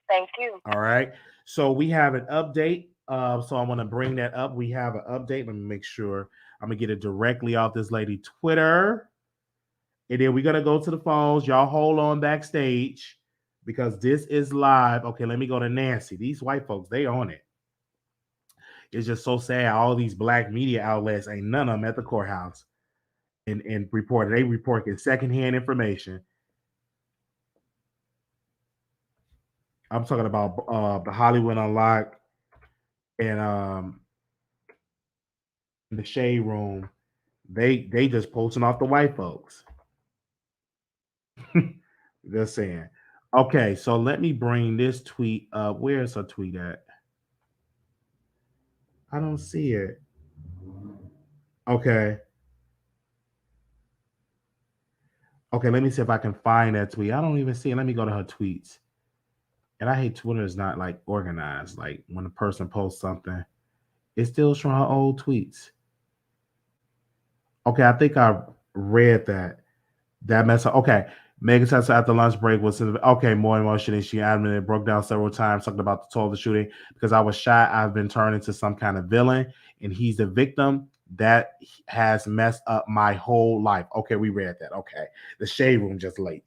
Thank you. All right. So we have an update. So I want to bring that up. We have an update. Let me make sure I'm going to get it directly off this lady Twitter. And then we're going to go to the phones. Y'all hold on backstage because this is live. Okay, let me go to Nancy. These white folks, they on it. It's just so sad. All these black media outlets, ain't none of them at the courthouse and reported. They reporting secondhand information. I'm talking about the Hollywood Unlocked and the Shade Room. They just posting off the white folks. Just saying. Okay, so let me bring this tweet up. Where's her tweet at? I don't see it. Okay. Okay, let me see if I can find that tweet. I don't even see it. Let me go to her tweets. And I hate Twitter is not like organized. Like when a person posts something, it's still showing her old tweets. Okay, I think I read that. That mess up. Okay. Megan Tessa at the lunch break was okay, more emotion. She admitted broke down several times, talking about the toll of the shooting. Because I was shot, I've been turned into some kind of villain, and he's the victim. That has messed up my whole life. Okay, we read that. Okay. The Shade Room just late.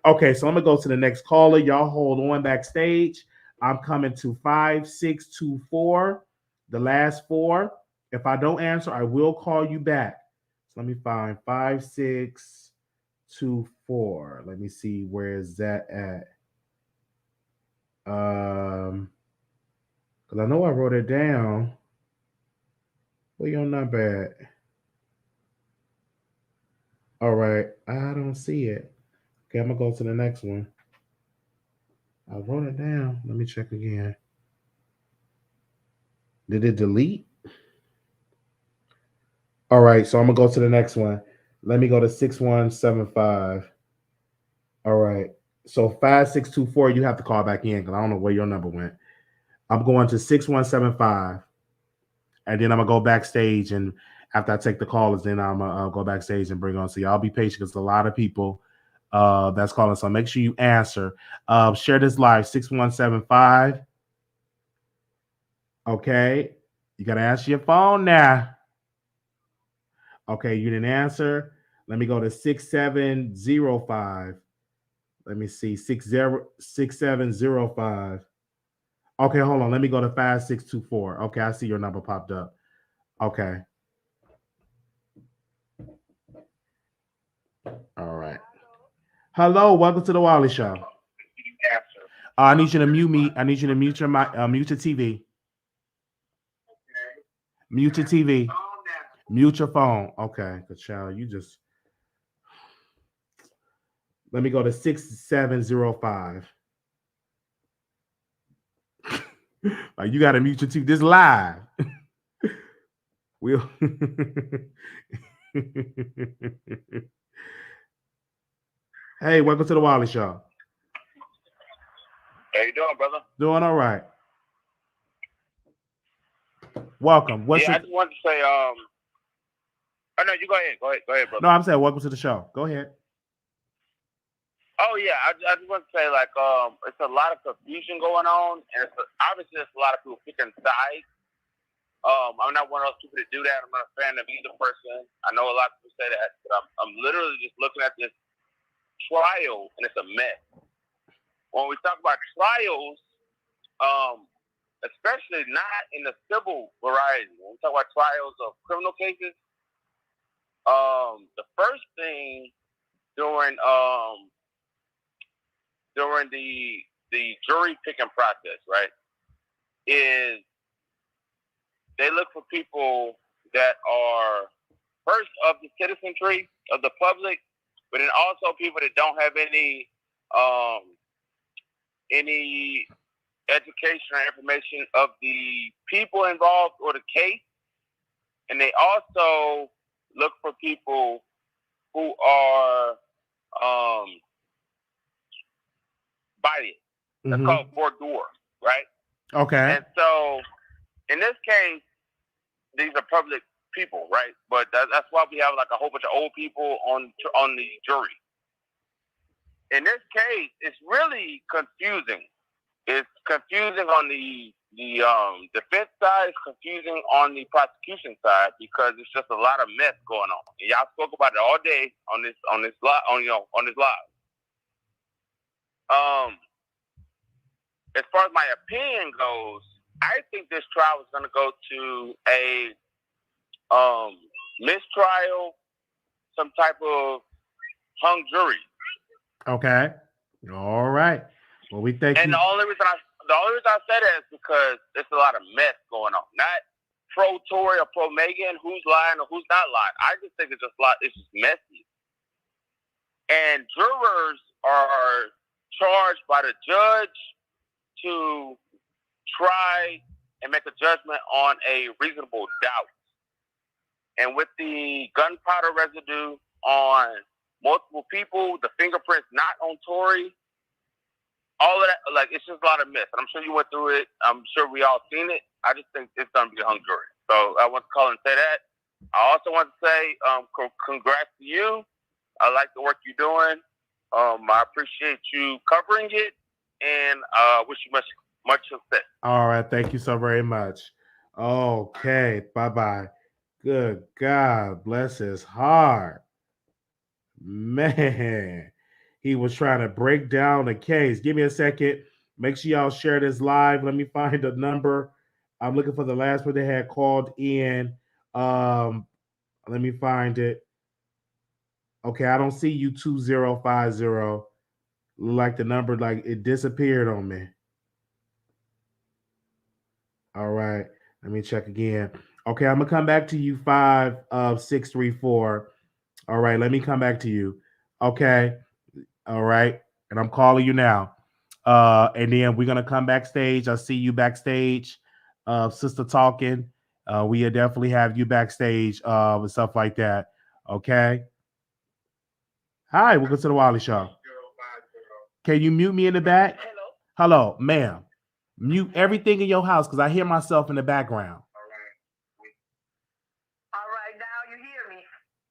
Okay, so I'm gonna go to the next caller. Y'all hold on backstage. I'm coming to 5624. The last four. If I don't answer, I will call you back. So let me find 5624. Let me see where is that at. Because I know I wrote it down. Where your number at? All right, I don't see it. Okay, I'm gonna go to the next one. I wrote it down. Let me check again. Did it delete? All right, so I'm gonna go to the next one. Let me go to 6175. All right. So 5624, you have to call back in because I don't know where your number went. I'm going to 6175. And then I'm gonna go backstage, and after I take the callers, then I'm gonna go backstage and bring on. So y'all be patient because a lot of people that's calling. So make sure you answer. Share this live 6175. Okay, you gotta answer your phone now. Okay, you didn't answer. Let me go to 6705. Let me see 6705. Okay, hold on. Let me go to 5624. Okay, I see your number popped up. Okay. All right. Hello, welcome to the Wiley Show. I need you to mute me. I need you to mute your mute your TV. Mute your TV. Mute your phone. Okay, good child. You just let me go to 6705. You got to mute your TV. This live. We'll. Hey, welcome to the Wiley Show. How you doing, brother? Doing all right. Welcome. I just wanted to say, oh no, you go ahead, brother. No, I'm saying welcome to the show. Go ahead. Oh yeah, I just want to say it's a lot of confusion going on, and obviously there's a lot of people picking sides. I'm not one of those people to do that. I'm not a fan of either person. I know a lot of people say that, but I'm literally just looking at this trial, and it's a mess. When we talk about trials, especially not in the civil variety, when we talk about trials of criminal cases, the first thing during the jury picking process, right, is they look for people that are first of the citizenry of the public, but then also people that don't have any education or information of the people involved or the case, and they also look for people who are biased. That's called boudoir, right? Okay. And so, in this case, these are public people, right? But that's why we have like a whole bunch of old people on the jury. In this case, it's really confusing. It's confusing on the defense side. It's confusing on the prosecution side because it's just a lot of mess going on. And y'all spoke about it all day on this live. As far as my opinion goes, I think this trial is going to go to a mistrial, some type of hung jury. Okay. All right. Well, we thank you. And the only reason I say that is because there's a lot of mess going on. Not pro Tory or pro Megan, who's lying or who's not lying. I just think it's just messy. And jurors are charged by the judge to try and make a judgment on a reasonable doubt. And with the gunpowder residue on multiple people, the fingerprints not on Tory, all of that, like, it's just a lot of mess. And I'm sure you went through it. I'm sure we all seen it. I just think it's going to be a hung jury. So I want to call and say that. I also want to say congrats to you. I like the work you're doing. I appreciate you covering it, and wish you much success. All right. Thank you so very much. Okay. Bye-bye. Good God. Bless his heart. Man. He was trying to break down the case. Give me a second. Make sure y'all share this live. Let me find the number. I'm looking for the last one they had called in. Let me find it. Okay, I don't see you 2050. Like the number, like it disappeared on me. All right, let me check again. Okay, I'm gonna come back to you 5634. All right, let me come back to you. Okay, all right, and I'm calling you now. And then we're gonna come backstage. I see you backstage, sister talking. We definitely have you backstage and stuff like that. Okay. Hi, welcome to the Wiley Show. Can you mute me in the back? Hello, ma'am. Mute everything in your house because I hear myself in the background. All right, now you hear me.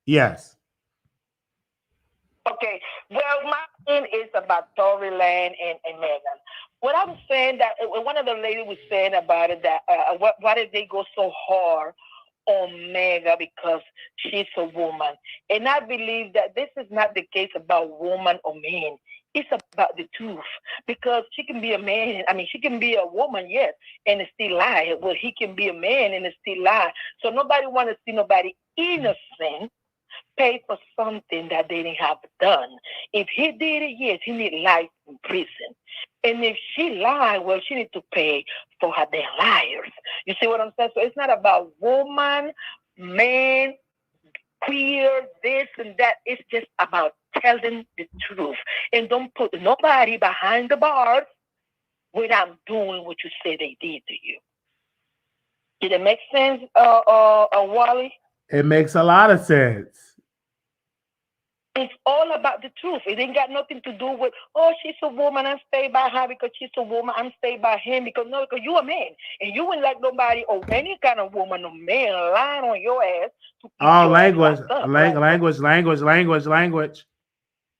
Yes. Okay. Well, my thing is about Tory Lanez and Megan. What I was saying that one of the ladies was saying about it that why did they go so hard on Megan because she's a woman? And I believe that this is not the case about woman or man. It's about the truth because she can be a man. I mean, she can be a woman, yes, and still lie. Well, he can be a man and still lie. So nobody want to see nobody innocent pay for something that they didn't have done. If he did it, yes, he need life in prison. And if she lied, well, she need to pay for her damn liars. You see what I'm saying? So it's not about woman, man, queer, this and that. It's just about telling the truth. And don't put nobody behind the bars without doing what you say they did to you. Did it make sense, Wally? It makes a lot of sense. It's all about the truth. It ain't got nothing to do with, oh, she's a woman, I stay by her because she's a woman, I'm stay by him because you're a man. And you wouldn't like nobody or any kind of woman or man lying on your ass. Oh, language.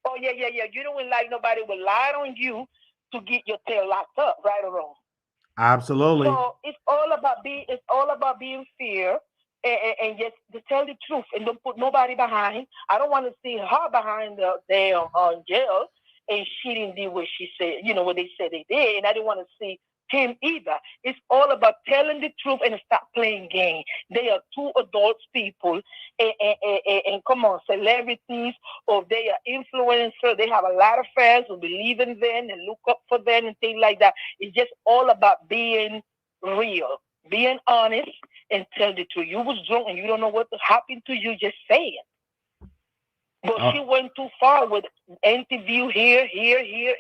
Oh, yeah. You don't like nobody will lie on you to get your tail locked up, right or wrong. Absolutely. So it's all about being fair. And just to tell the truth and don't put nobody behind. I don't want to see her behind the damn jail and she didn't do what she said, what they said they did. And I didn't want to see him either. It's all about telling the truth and stop playing games. They are two adult people and come on, celebrities or they are influencers. They have a lot of fans who believe in them and look up for them and things like that. It's just all about being real. Being honest and tell the truth. You was drunk and you don't know what happened to you, just say it. But she went too far with interview here,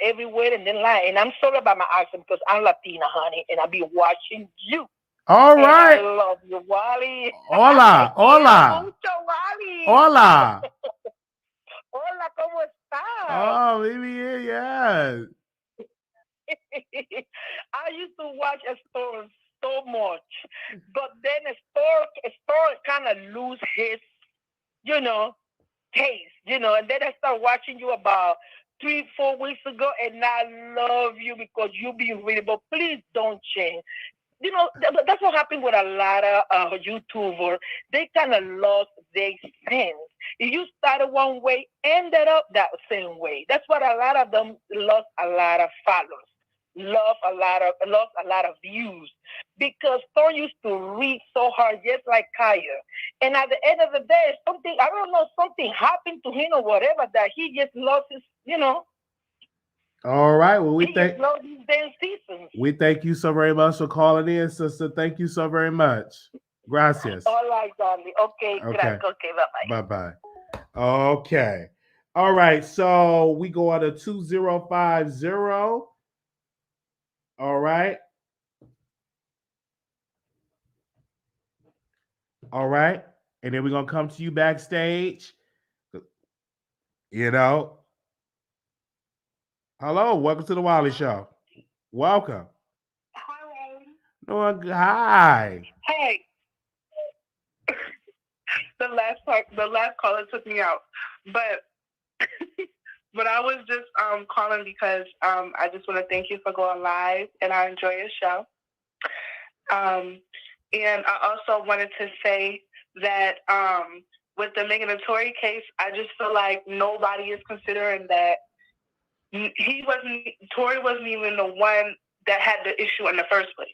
everywhere, and then lie. And I'm sorry about my accent because I'm Latina, honey, and I'll be watching you. All right. I love you, Wally. Hola. Mucho, Wally. Hola. Hola, ¿cómo estás? Oh, maybe, yes. I used to watch a store so much, but then a store kind of lose his, you know, taste, and then I start watching you about 3, 4 weeks ago, and I love you because you be real. But please don't change. That's what happened with a lot of YouTubers. They kind of lost their sense. If you started one way, ended up that same way. That's what a lot of them lost a lot of followers, lost a lot of views because Thor used to read so hard, just like Kaya. And at the end of the day, something happened to him or whatever that he just lost his. All right. Well, He just lost his damn seasons. we thank you so very much for calling in, sister. Thank you so very much. Gracias. All right, darling. Okay, Okay. okay, bye-bye. Bye-bye. Okay. All right. So we go on to 2050. All right. All right. And then we're going to come to you backstage. Hello. Welcome to the Wiley Show. Welcome. Hi. Hey, the last caller took me out, but but I was just calling because I just want to thank you for going live, and I enjoy your show. And I also wanted to say that with the Megan and Tory case, I just feel like nobody is considering that Tory wasn't even the one that had the issue in the first place.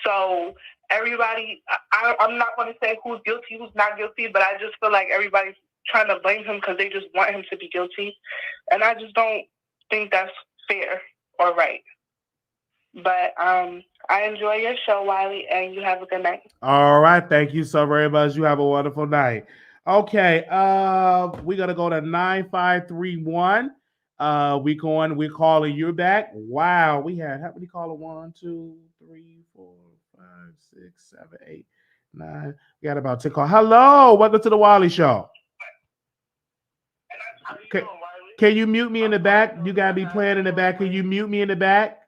So everybody, I'm not going to say who's guilty, who's not guilty, but I just feel like everybody's trying to blame him because they just want him to be guilty. And I just don't think that's fair or right. But I enjoy your show, Wiley, and you have a good night. All right. Thank you so very much. You have a wonderful night. Okay. We're going to go to 9531. We're calling you back. Wow. We had, how many callers? 1, 2, 3, 4, 5, 6, 7, 8, 9. We got about 10 calls. Hello. Welcome to the Wiley Show. Can you mute me in the back? You got to be playing in the back. Can you mute me in the back?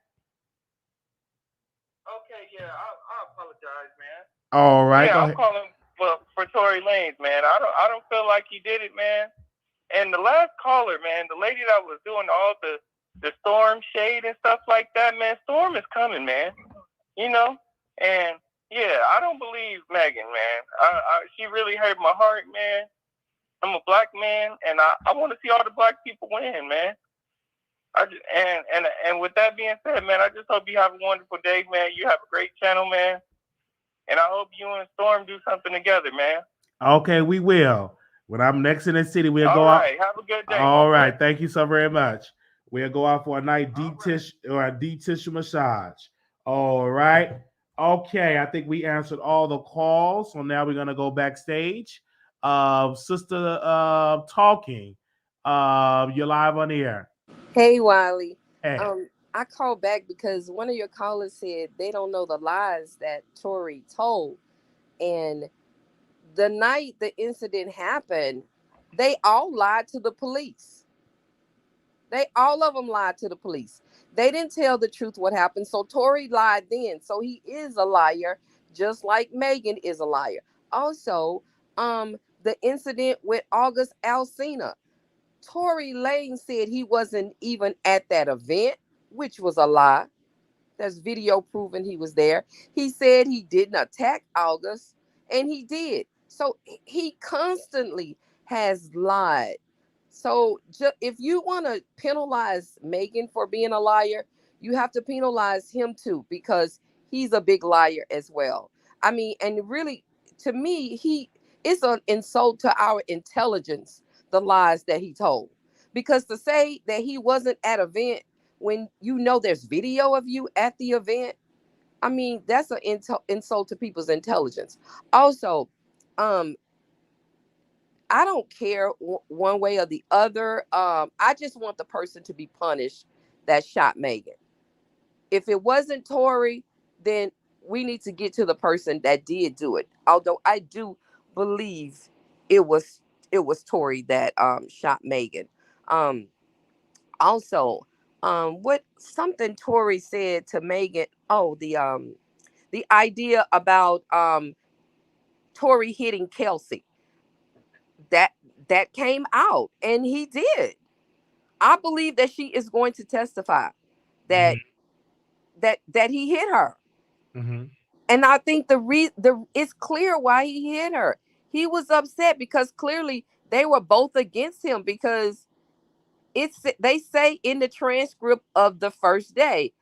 I apologize, man. All right. Yeah, I'm calling for Tory Lanez, man. I don't feel like he did it, man. And the last caller, man, the lady that was doing all the storm shade and stuff like that, man, storm is coming, man. And yeah, I don't believe Megan, man. She really hurt my heart, man. I'm a black man, and I want to see all the black people win, man. And with that being said, man, I just hope you have a wonderful day, man. You have a great channel, man. And I hope you and Storm do something together, man. Okay, we will. When I'm next in the city, we'll go out. All right, have a good day. All right, thank you so very much. We'll go out for a night deep tissue massage. All right. Okay, I think we answered all the calls. So now we're gonna go backstage. Sister talking. You're live on the air. Hey, Wiley. Hey. I called back because one of your callers said they don't know the lies that Tory told. And the night the incident happened, they all lied to the police. All of them lied to the police. They didn't tell the truth what happened. So Tory lied then. So he is a liar, just like Megan is a liar. Also, the incident with August Alsina. Tory Lanez said he wasn't even at that event, which was a lie. There's video proving he was there. He said he didn't attack August, and he did. So he constantly has lied. So if you want to penalize Megan for being a liar, you have to penalize him too, because he's a big liar as well. I mean, and really, to me, it's an insult to our intelligence, the lies that he told. Because to say that he wasn't at an event when you know there's video of you at the event, I mean, that's an insult to people's intelligence. Also, I don't care one way or the other. I just want the person to be punished that shot Megan. If it wasn't Tory, then we need to get to the person that did do it. Although I do believe it was Tory that shot Megan. Also, what something Tory said to Megan. Oh, the idea about Tory hitting Kelsey. That that came out, and he did. I believe that she is going to testify that that he hit her. Mm-hmm. And I think it's clear why he hit her. He was upset because clearly they were both against him, because they say in the transcript of the first day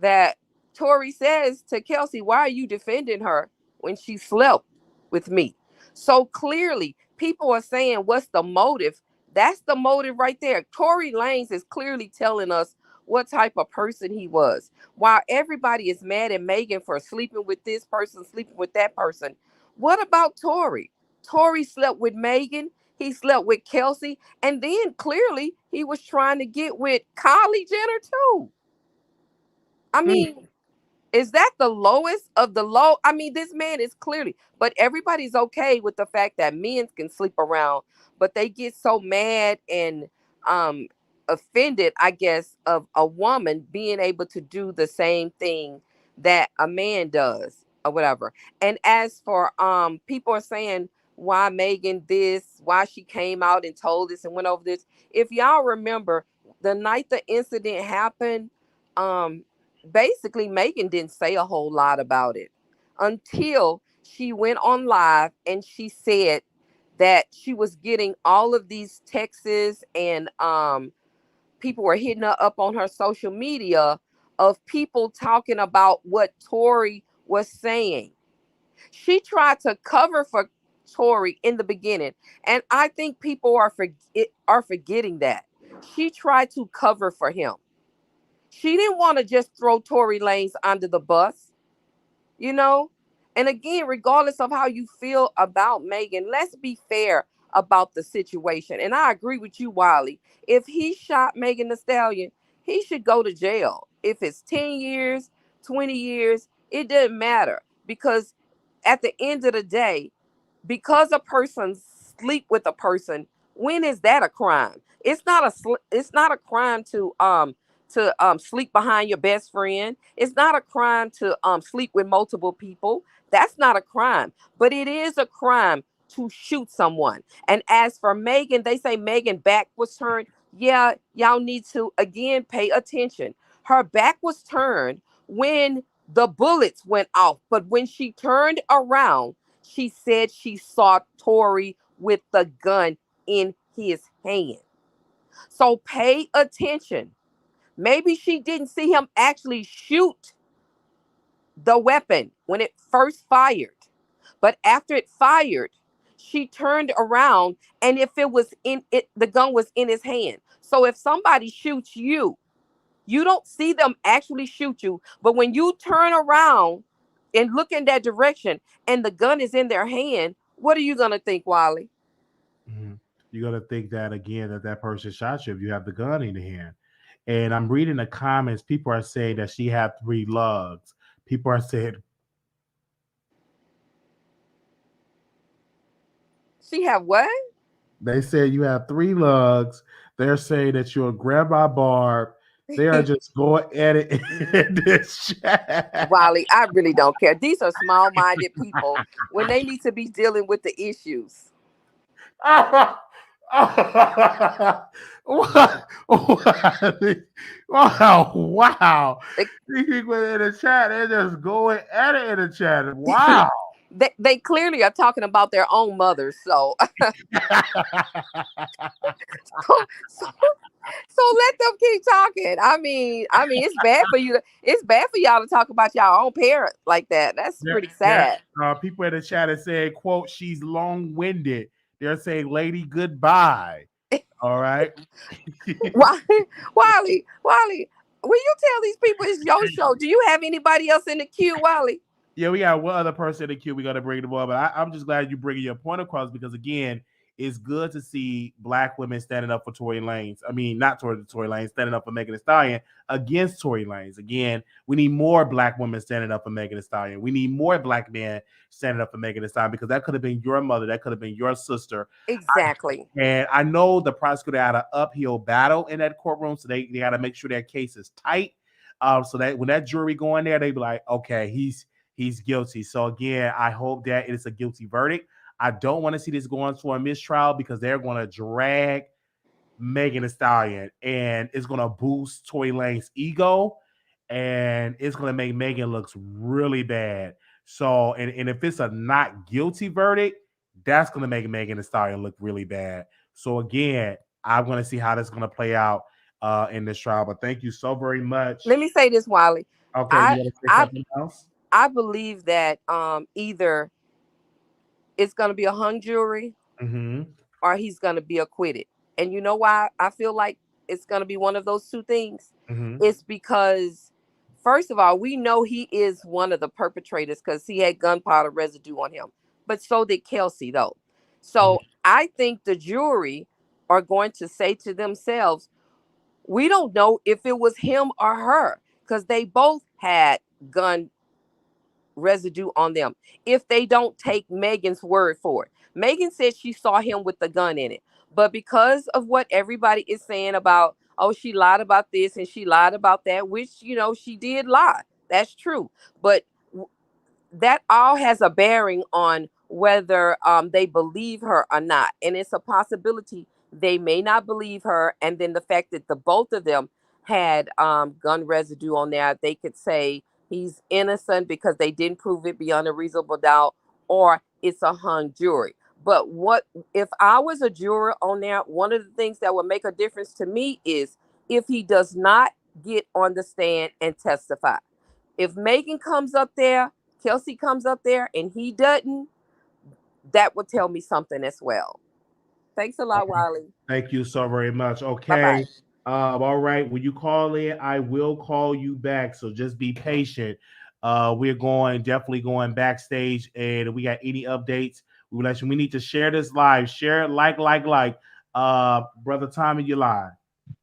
that Tory says to Kelsey, "Why are you defending her when she slept with me?" So clearly, people are saying, "What's the motive?" That's the motive right there. Tory Lanez is clearly telling us what type of person he was. While everybody is mad at Megan for sleeping with this person, sleeping with that person, what about Tory? Tory slept with Megan. He slept with Kelsey. And then clearly he was trying to get with Kylie Jenner too. I mean, is that the lowest of the low? I mean, this man is clearly, but everybody's okay with the fact that men can sleep around, but they get so mad and um offended, I guess, of a woman being able to do the same thing that a man does or whatever. And as for people are saying why Megan this, why she came out and told this and went over this. If y'all remember, the night the incident happened, um basically Megan didn't say a whole lot about it until she went on live and she said that she was getting all of these texts, and people were hitting her up on her social media of people talking about what Tory was saying. She tried to cover for Tory in the beginning, and I think people are forgetting that she tried to cover for him. She didn't want to just throw Tory Lanez under the bus, you know? And again, regardless of how you feel about Megan, let's be fair about the situation. And I agree with you, Wiley. If he shot Megan Thee Stallion, he should go to jail. If it's 10 years, 20 years, it doesn't matter. Because at the end of the day, because a person sleep with a person, when is that a crime? It's not a crime to sleep behind your best friend. It's not a crime to sleep with multiple people. That's not a crime, but it is a crime to shoot someone. And as for Megan, they say Megan back was turned. Yeah, y'all need to again pay attention. Her back was turned when the bullets went off, but when she turned around, she said she saw Tory with the gun in his hand. So pay attention. Maybe she didn't see him actually shoot the weapon when it first fired. But after it fired, she turned around, and if it was in it, the gun was in his hand. So if somebody shoots you, you don't see them actually shoot you. But when you turn around and look in that direction and the gun is in their hand, what are you going to think, Wiley? Mm-hmm. You're gonna think that again that person shot you if you have the gun in the hand. And I'm reading the comments. People are saying that she had 3 lugs. People are saying She have what? they said you have 3 lugs. They're saying that you're Grandma Barb. They are just going at it in this chat. Wiley, I really don't care. These are small-minded people when they need to be dealing with the issues. What? Wow, wow. These people in the chat, they're just going at it in the chat. Wow. They clearly are talking about their own mothers. So, so let them keep talking. It's bad for you. It's bad for y'all to talk about y'all own parent like that. That's pretty sad. People in the chat are saying, quote, she's long-winded. They're saying, lady, goodbye. All right. Wiley, will you tell these people it's your show? Do you have anybody else in the queue, Wiley? Yeah, we got one other person in the queue. We got to bring them up. But I'm just glad you bringing your point across because, again, it's good to see black women standing up for Tory Lanez. I mean, not Tory Lanez, standing up for Megan Thee Stallion against Tory Lanez. Again, we need more black women standing up for Megan Thee Stallion. We need more black men standing up for Megan Thee Stallion, because that could have been your mother, that could have been your sister. Exactly. And I know the prosecutor had an uphill battle in that courtroom, so they got to make sure that case is tight. So that when that jury go in there, they be like, okay, he's guilty. So again, I hope that it is a guilty verdict. I don't want to see this going to a mistrial, because they're going to drag Megan Thee Stallion, and it's going to boost Tory Lanez's ego, and it's going to make Megan looks really bad. So, and if it's a not guilty verdict, that's going to make Megan Thee Stallion look really bad. So again, I'm going to see how this is going to play out in this trial. But thank you so very much. Let me say this, Wiley. Okay, you want to say something else? I believe that either it's going to be a hung jury, or he's going to be acquitted. And you know why I feel like it's going to be one of those two things? It's because, first of all, we know he is one of the perpetrators because he had gunpowder residue on him. But so did Kelsey, though. So I think the jury are going to say to themselves, we don't know if it was him or her, because they both had gun residue on them, if they don't take Megan's word for it. Megan said she saw him with the gun in it. But because of what everybody is saying about, oh, she lied about this and she lied about that, which, she did lie. That's true. But that all has a bearing on whether they believe her or not. And it's a possibility they may not believe her. And then the fact that the both of them had gun residue on there, they could say he's innocent because they didn't prove it beyond a reasonable doubt, or it's a hung jury. But what if I was a juror on there? One of the things that would make a difference to me is if he does not get on the stand and testify. If Megan comes up there, Kelsey comes up there, and he doesn't, that would tell me something as well. Thanks a lot, Wiley. Thank you so very much. Okay. Bye-bye. All right. When you call in, I will call you back. So just be patient. We're definitely going backstage, and if we got any updates, we will let you. We need to share this live. Share it, like. Brother Tommy, you live.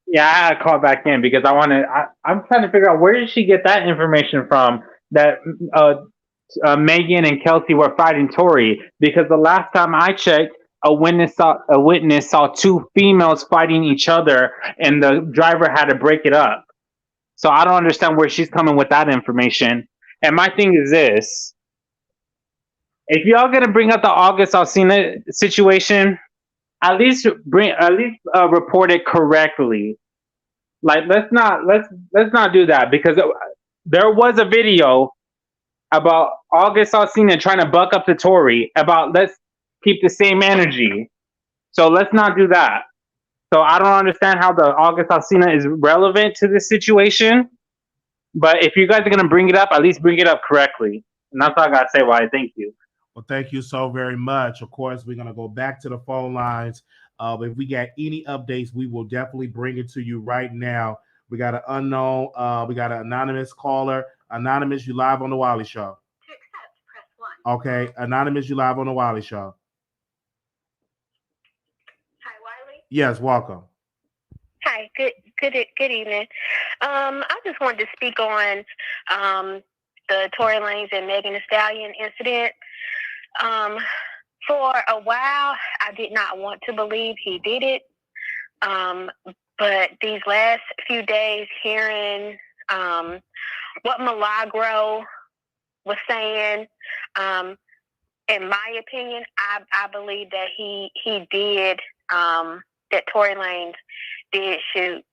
Yeah, I had to call back in because I'm trying to figure out, where did she get that information from that Megan and Kelsey were fighting Tory? Because the last time I checked, a witness saw two females fighting each other, and the driver had to break it up. So I don't understand where she's coming with that information. And my thing is this: if y'all gonna bring up the August Alsina situation, at least report it correctly. Like, let's not do that, because there was a video about August Alsina trying to buck up to Tory about, let's keep the same energy. So let's not do that. So I don't understand how the August Alsina is relevant to this situation. But if you guys are gonna bring it up, at least bring it up correctly. And that's all I gotta say. Why? Thank you. Well, thank you so very much. Of course, we're going to go back to the phone lines. If we got any updates, we will definitely bring it to you right now. We got an unknown, we got an anonymous caller. Anonymous, you live on the Wiley Show. To accept, press 1. Okay, Anonymous, you live on the Wiley Show. Hi, Wiley. Yes, welcome. Hi, good evening. I just wanted to speak on the Tory Lanez and Megan Thee Stallion incident. For a while, I did not want to believe he did it. But these last few days, hearing what Milagro was saying, in my opinion, I believe that he did, that Tory Lanez did shoot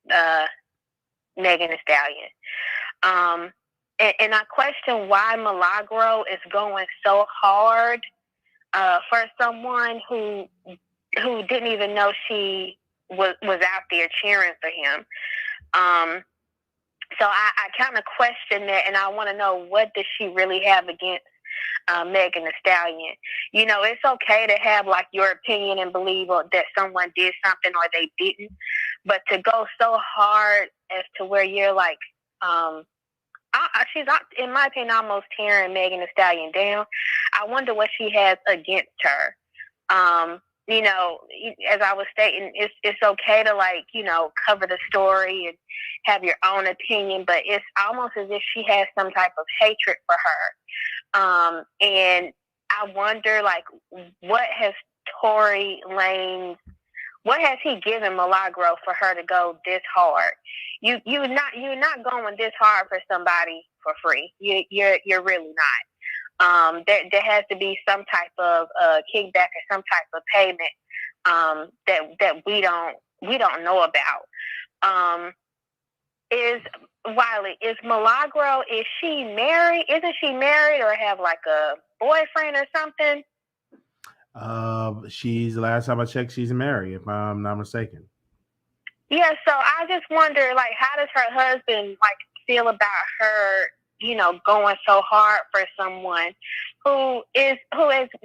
Megan Thee Stallion. And I question why Milagro is going so hard for someone who didn't even know she was out there cheering for him. So I kind of question that, and I want to know, what does she really have against Megan Thee Stallion? It's okay to have like your opinion and believe that someone did something or they didn't, but to go so hard as to where you're like, she's, in my opinion, almost tearing Megan Thee Stallion down. I wonder what she has against her. you know, as I was stating, it's okay to, like, you know, cover the story and have your own opinion, but it's almost as if she has some type of hatred for her. And I wonder, like, what has Tory Lanez, what has he given Milagro for her to go this hard? You're not going this hard for somebody for free. You're really not. There has to be some type of kickback or some type of payment that we don't know about. Is Wiley, is Milagro, is she married? Isn't she married or have like a boyfriend or something? She's, the last time I checked, she's married, if I'm not mistaken. Yeah, so I just wonder, like, how does her husband, like, feel about her, you know, going so hard for someone who as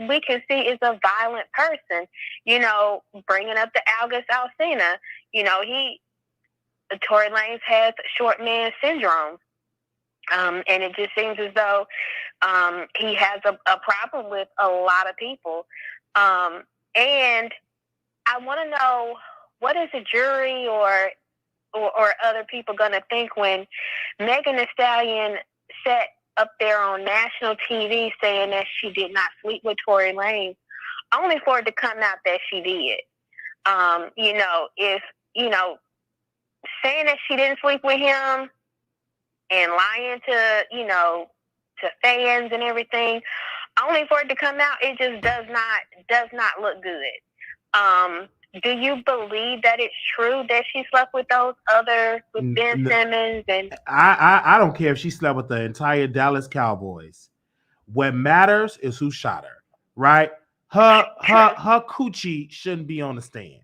we can see, is a violent person, you know, bringing up the August Alsina, you know, Tory Lanez has short man syndrome. And it just seems as though he has a problem with a lot of people. And I want to know, what is the jury or other people going to think when Megan Thee Stallion sat up there on national TV saying that she did not sleep with Tory Lanez, only for it to come out that she did? You know, if, you know, saying that she didn't sleep with him and lying to, you know, to fans and everything, only for it to come out, it just does not look good. Do you believe that it's true that she slept with those with Ben Simmons? And I don't care if she slept with the entire Dallas Cowboys. What matters is who shot her, right? Her coochie shouldn't be on the stand.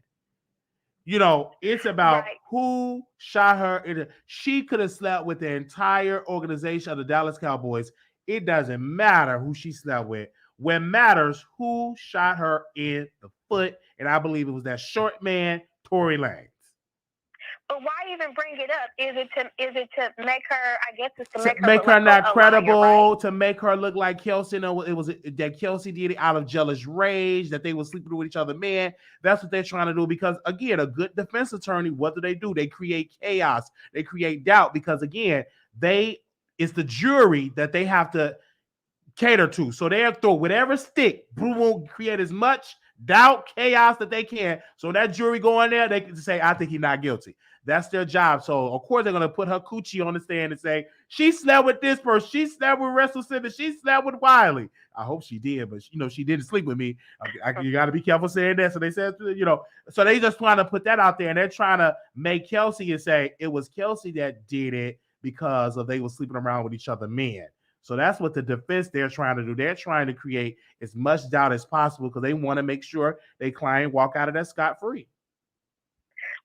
You know, it's about who shot her. She could have slept with the entire organization of the Dallas Cowboys. It doesn't matter who she slept with. What matters who shot her in the foot, and I believe it was that short man, Tory Lanez. But why even bring it up? Is it to make her? I guess it's to make make her her not credible, liar, right? To make her look like Kelsey. You know, it was that Kelsey did it out of jealous rage, that they were sleeping with each other. Man, that's what they're trying to do. Because again, a good defense attorney, what do? They create chaos. They create doubt. Because again, it's the jury that they have to cater to. So they'll throw whatever stick, will create as much doubt, chaos that they can. So that jury go in there, they can say, I think he's not guilty. That's their job. So of course they're gonna put her coochie on the stand and say, she slept with this person, she slept with Russell Simmons, she slept with Wiley. I hope she did, but you know, she didn't sleep with me. You gotta be careful saying that. So they said, you know, so they just trying to put that out there, and they're trying to make Kelsey and say it was Kelsey that did it because of they were sleeping around with each other men. So that's what the defense they're trying to do. They're trying to create as much doubt as possible because they want to make sure their client walk out of that scot-free.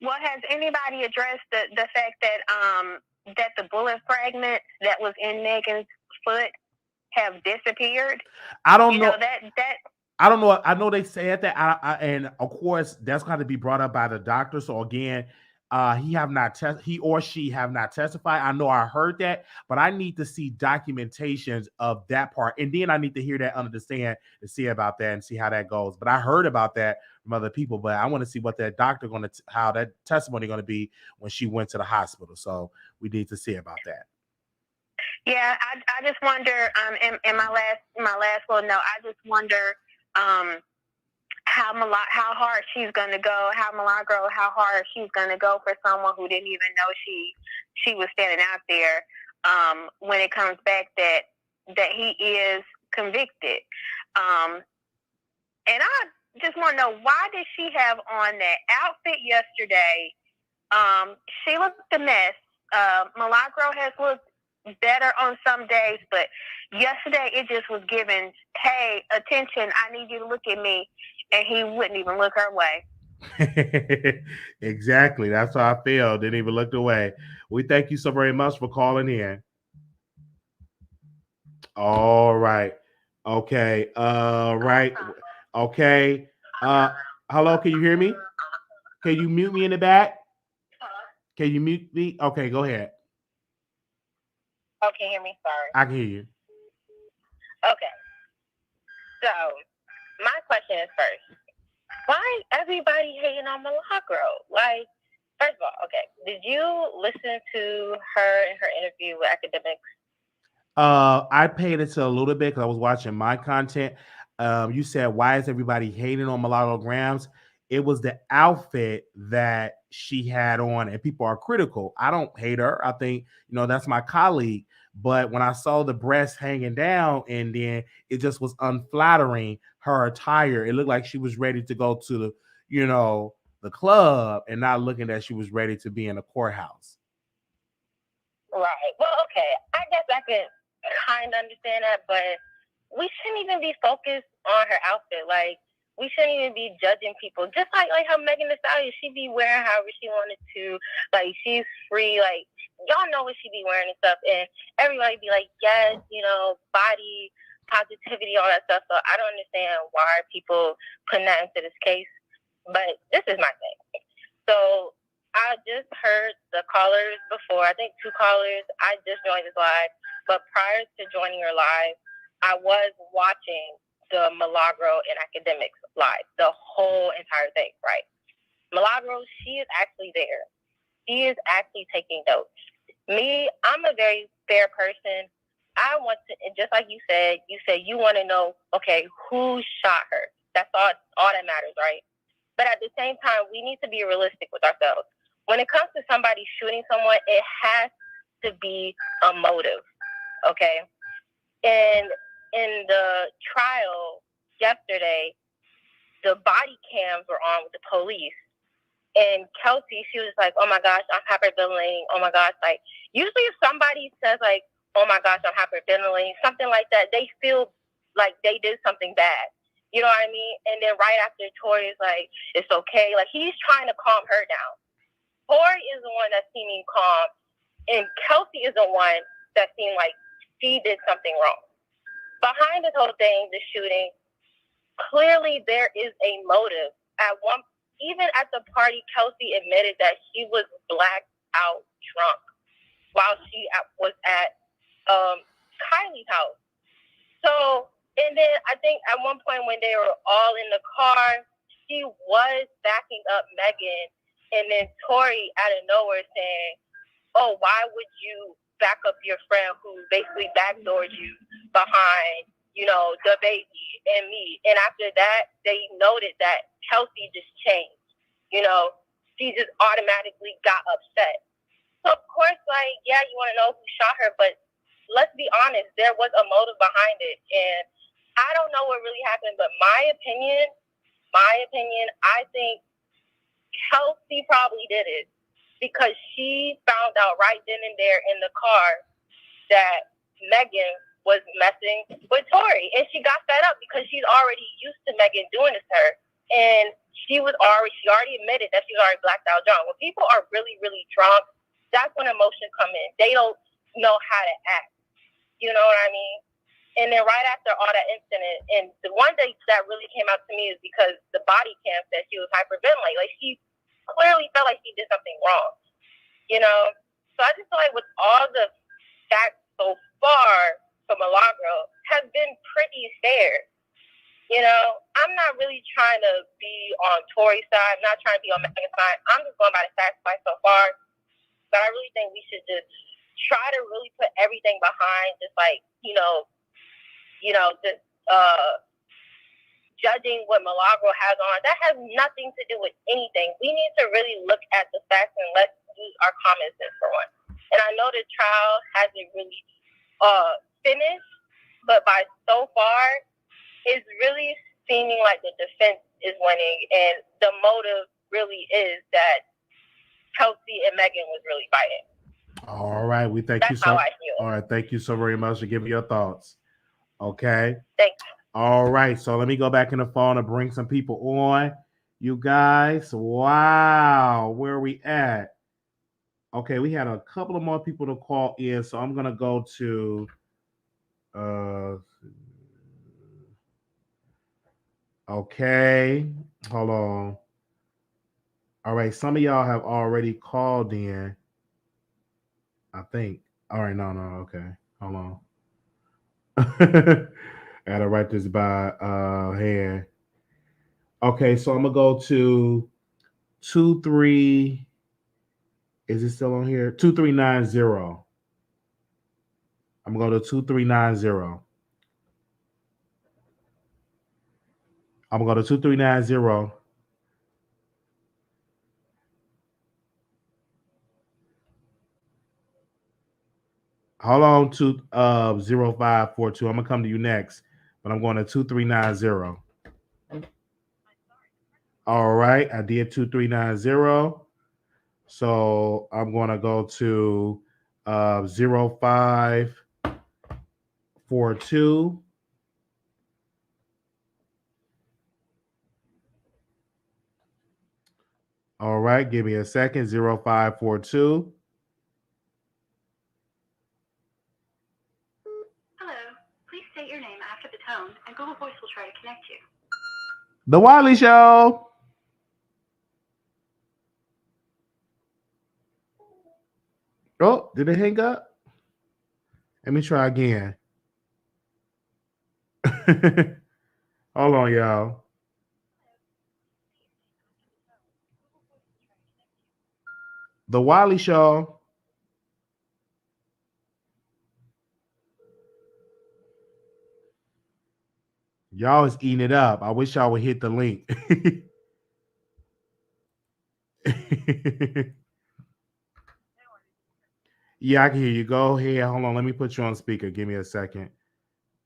Well, has anybody addressed the fact that the bullet fragments that was in Megan's foot have disappeared? I don't know. That I don't know. I know they said that, and of course that's got to be brought up by the doctor. So again, he or she have not testified. I know I heard that, but I need to see documentations of that part, and then I need to hear that under the stand to see about that and see how that goes. But I heard about that from other people, but I want to see what that doctor how that testimony going to be when she went to the hospital. So we need to see about that. Yeah, I just wonder. In my last little note, I just wonder how hard she's gonna go, how hard she's gonna go for someone who didn't even know she was standing out there. When it comes back that he is convicted, and I just want to know, why did she have on that outfit yesterday? She looked a mess. Milagro has looked better on some days, but yesterday it just was given, hey, attention, I need you to look at me, and he wouldn't even look her way. Exactly, that's how I feel. Didn't even look away. We thank you so very much for calling in. All right. Okay. Right. Okay. Hello, can you hear me? Can you mute me in the back? Can you mute me? Okay, go ahead. Oh, can you hear me? Sorry. I can hear you. Okay. So, my question is first. why is everybody hating on Milagro? Like, first of all, okay, did you listen to her in her interview with Academics? I paid attention a little bit because I was watching my content. You said, why is everybody hating on Milagro Grams? It was the outfit that she had on, and people are critical. I don't hate her. I think, that's my colleague. But when I saw the breast hanging down, and then it just was unflattering, her attire, it looked like she was ready to go to the club, and not looking that she was ready to be in a courthouse. Right. Well, okay. I guess I could kind of understand that, but we shouldn't even be focused on her outfit. Like, we shouldn't even be judging people. Just like how Megan Thee Stallion, she be wearing however she wanted to. Like, she's free. Like, y'all know what she be wearing and stuff. And everybody be like, yes, body positivity, all that stuff. So I don't understand why people putting that into this case. But this is my thing. So I just heard the callers before. I think 2 callers. I just joined this live. But prior to joining your live, I was watching the Milagro and Academics live, the whole entire thing, right? Milagro, she is actually there. She is actually taking notes. Me, I'm a very fair person. I want to, just like you said you want to know, okay, who shot her? That's all that matters, right? But at the same time, we need to be realistic with ourselves. When it comes to somebody shooting someone, it has to be a motive, okay? And in the trial yesterday, the body cams were on with the police. And Kelsey, she was like, oh my gosh, I'm hyperventilating. Oh my gosh. Like, usually if somebody says like, oh my gosh, I'm hyperventilating, something like that, they feel like they did something bad. You know what I mean? And then right after, Tory is like, it's okay. Like, he's trying to calm her down. Tory is the one that's seeming calm. And Kelsey is the one that seemed like she did something wrong. Behind this whole thing, the shooting, clearly there is a motive. Even at the party, Kelsey admitted that she was blacked out drunk while she was at Kylie's house. So, and then I think at one point when they were all in the car, she was backing up Megan, and then Tory out of nowhere saying, oh, why would you back up your friend who basically backdoored you behind, the baby and me? And after that, they noted that Kelsey just changed. She just automatically got upset. So, of course, you want to know who shot her, but let's be honest, there was a motive behind it. And I don't know what really happened, but my opinion, I think Kelsey probably did it because she found out right then and there in the car that Megan was messing with Tory. And she got fed up because she's already used to Megan doing this to her. And she already admitted that she was already blacked out drunk. When people are really, really drunk, that's when emotions come in. They don't know how to act. You know what I mean? And then right after all that incident, and the one thing that really came out to me is because the body cam said she was hyperventilating. Like, she clearly felt like she did something wrong. So I just feel like with all the facts so far from Milagro has been pretty fair. I'm not really trying to be on Tory's side. I'm not trying to be on Megan's side. I'm just going by the facts so far. But I really think we should just try to really put everything behind just judging what Milagro has on. That has nothing to do with anything. We need to really look at the facts and let's use our common sense for one. And I know the trial hasn't really finished, but by so far, it's really seeming like the defense is winning, and the motive really is that Kelsey and Megan was really fighting. All right, we thank you so. How I feel. All right, thank you so very much for giving your thoughts. Okay. Thank you. All right, so let me go back in the phone and bring some people on. You guys, wow, where are we at? Okay, we had a couple of more people to call in, so I'm gonna go to. Okay, hold on. All right, some of y'all have already called in, I think. All right, no, okay, hold on. I gotta write this by hand. Okay, so I'm gonna go to 23. Is it still on here? 2390. I'm gonna go to 2390. I'm gonna go to 2390. Hold on to 0542. I'm gonna come to you next, but I'm going to 2390. All right, I did 2390. So I'm gonna go to 0542. All right, give me a second. 0542. Hello. Please state your name after the tone, and Google Voice will try to connect you. The Wiley Show. Oh, did it hang up? Let me try again. Hold on, y'all. The Wiley Show. Y'all is eating it up. I wish y'all would hit the link. Yeah, I can hear you. Go ahead. Hold on. Let me put you on speaker. Give me a second.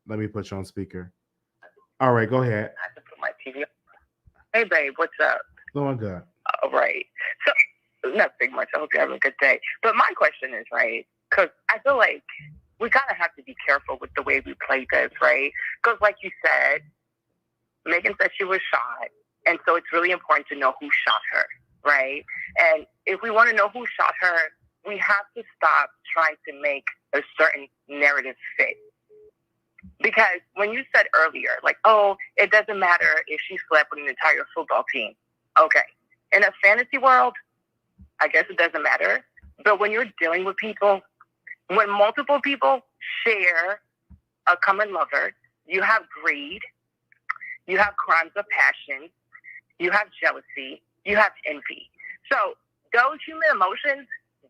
Let me put you on speaker. All right, go ahead. I have to put my TV on. Hey, babe, what's up? Going good. All right. So, nothing much. I hope you're having a good day. But my question is, right, because I feel like we kind of have to be careful with the way we play this, right? Because like you said, Megan said she was shot. And so it's really important to know who shot her, right? And if we want to know who shot her, we have to stop trying to make a certain narrative fit. Because when you said earlier, like, oh, it doesn't matter if she slept with an entire football team. Okay. In a fantasy world, I guess it doesn't matter. But when you're dealing with people, when multiple people share a common lover, you have greed, you have crimes of passion, you have jealousy, you have envy. So those human emotions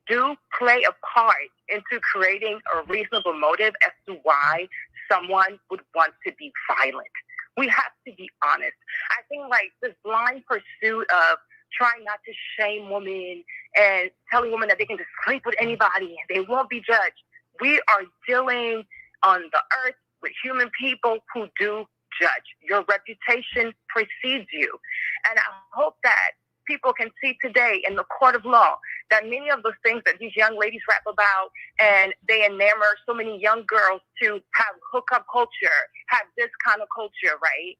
do play a part into creating a reasonable motive as to why someone would want to be violent. We have to be honest. I think like this blind pursuit of trying not to shame women and telling women that they can just sleep with anybody and they won't be judged. We are dealing on the earth with human people who do judge. Your reputation precedes you. And I hope that people can see today in the court of law that many of those things that these young ladies rap about and they enamor so many young girls to have hookup culture, have this kind of culture, right?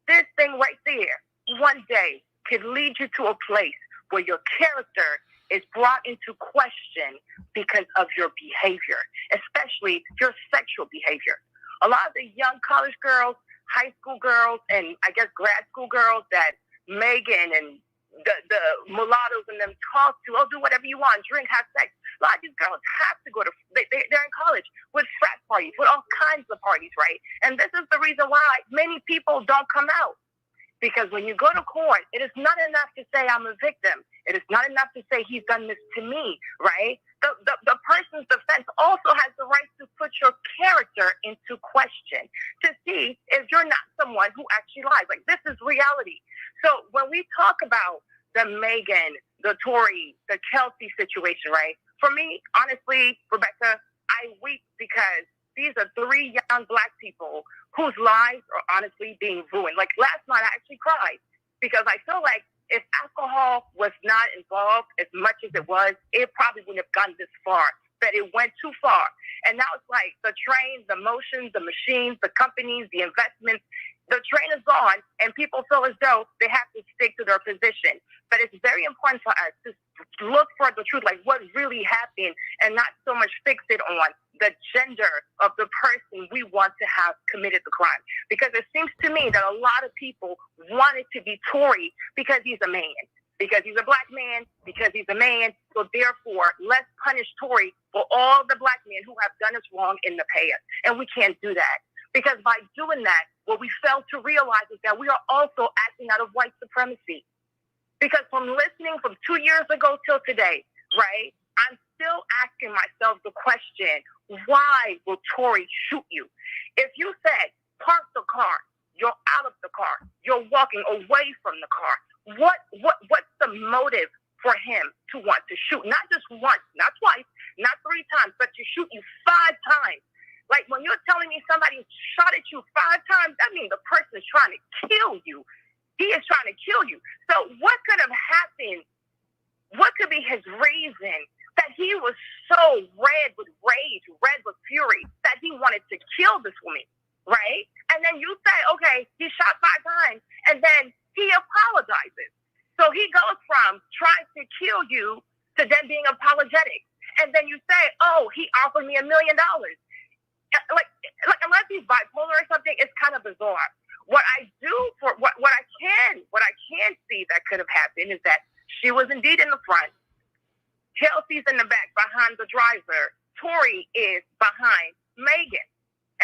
This thing right there, one day could lead you to a place where your character is brought into question because of your behavior, especially your sexual behavior. A lot of the young college girls, high school girls, and I guess grad school girls that Megan and the mulattoes and them talk to, oh, do whatever you want, drink, have sex. A lot of these girls have to go to, they're in college with frat parties, with all kinds of parties, right? And this is the reason why many people don't come out. Because when you go to court, it is not enough to say I'm a victim. It is not enough to say he's done this to me, right? The person's defense also has the right to put your character into question to see if you're not someone who actually lies. Like, this is reality. So when we talk about the Megan, the Tory, the Kelsey situation, right? For me, honestly, Rebecca, I weep because these are three young Black people whose lives are honestly being ruined. Like last night, I actually cried because I feel like if alcohol was not involved as much as it was, it probably wouldn't have gone this far. But it went too far. And now it's like the train, the motions, the machines, the companies, the investments, the train is gone and people feel as though they have to stick to their position. But it's very important for us to look for the truth, like what really happened, and not so much fixate on the gender of the person we want to have committed the crime. Because it seems to me that a lot of people want it to be Tory because he's a man, because he's a Black man, because he's a man. So therefore, let's punish Tory for all the Black men who have done us wrong in the past. And we can't do that. Because by doing that, what we fail to realize is that we are also acting out of white supremacy. Because from listening from 2 years ago till today, right, I'm still asking myself the question, why will Tory shoot you? If you said, park the car, you're out of the car, you're walking away from the car, what's the motive for him to want to shoot? Not just once, not twice, not 3 times, but to shoot you 5 times. Like, when you're telling me somebody shot at you 5 times, that means the person is trying to kill you. He is trying to kill you. So what could have happened? What could be his reason that he was so red with rage, red with fury, that he wanted to kill this woman, right? And then you say, okay, he shot 5 times, and then he apologizes. So he goes from trying to kill you to then being apologetic. And then you say, oh, he offered me $1 million. Like unless he's bipolar or something, it's kind of bizarre. What I can see that could have happened is that she was indeed in the front, Chelsea's in the back behind the driver, Tory is behind Megan.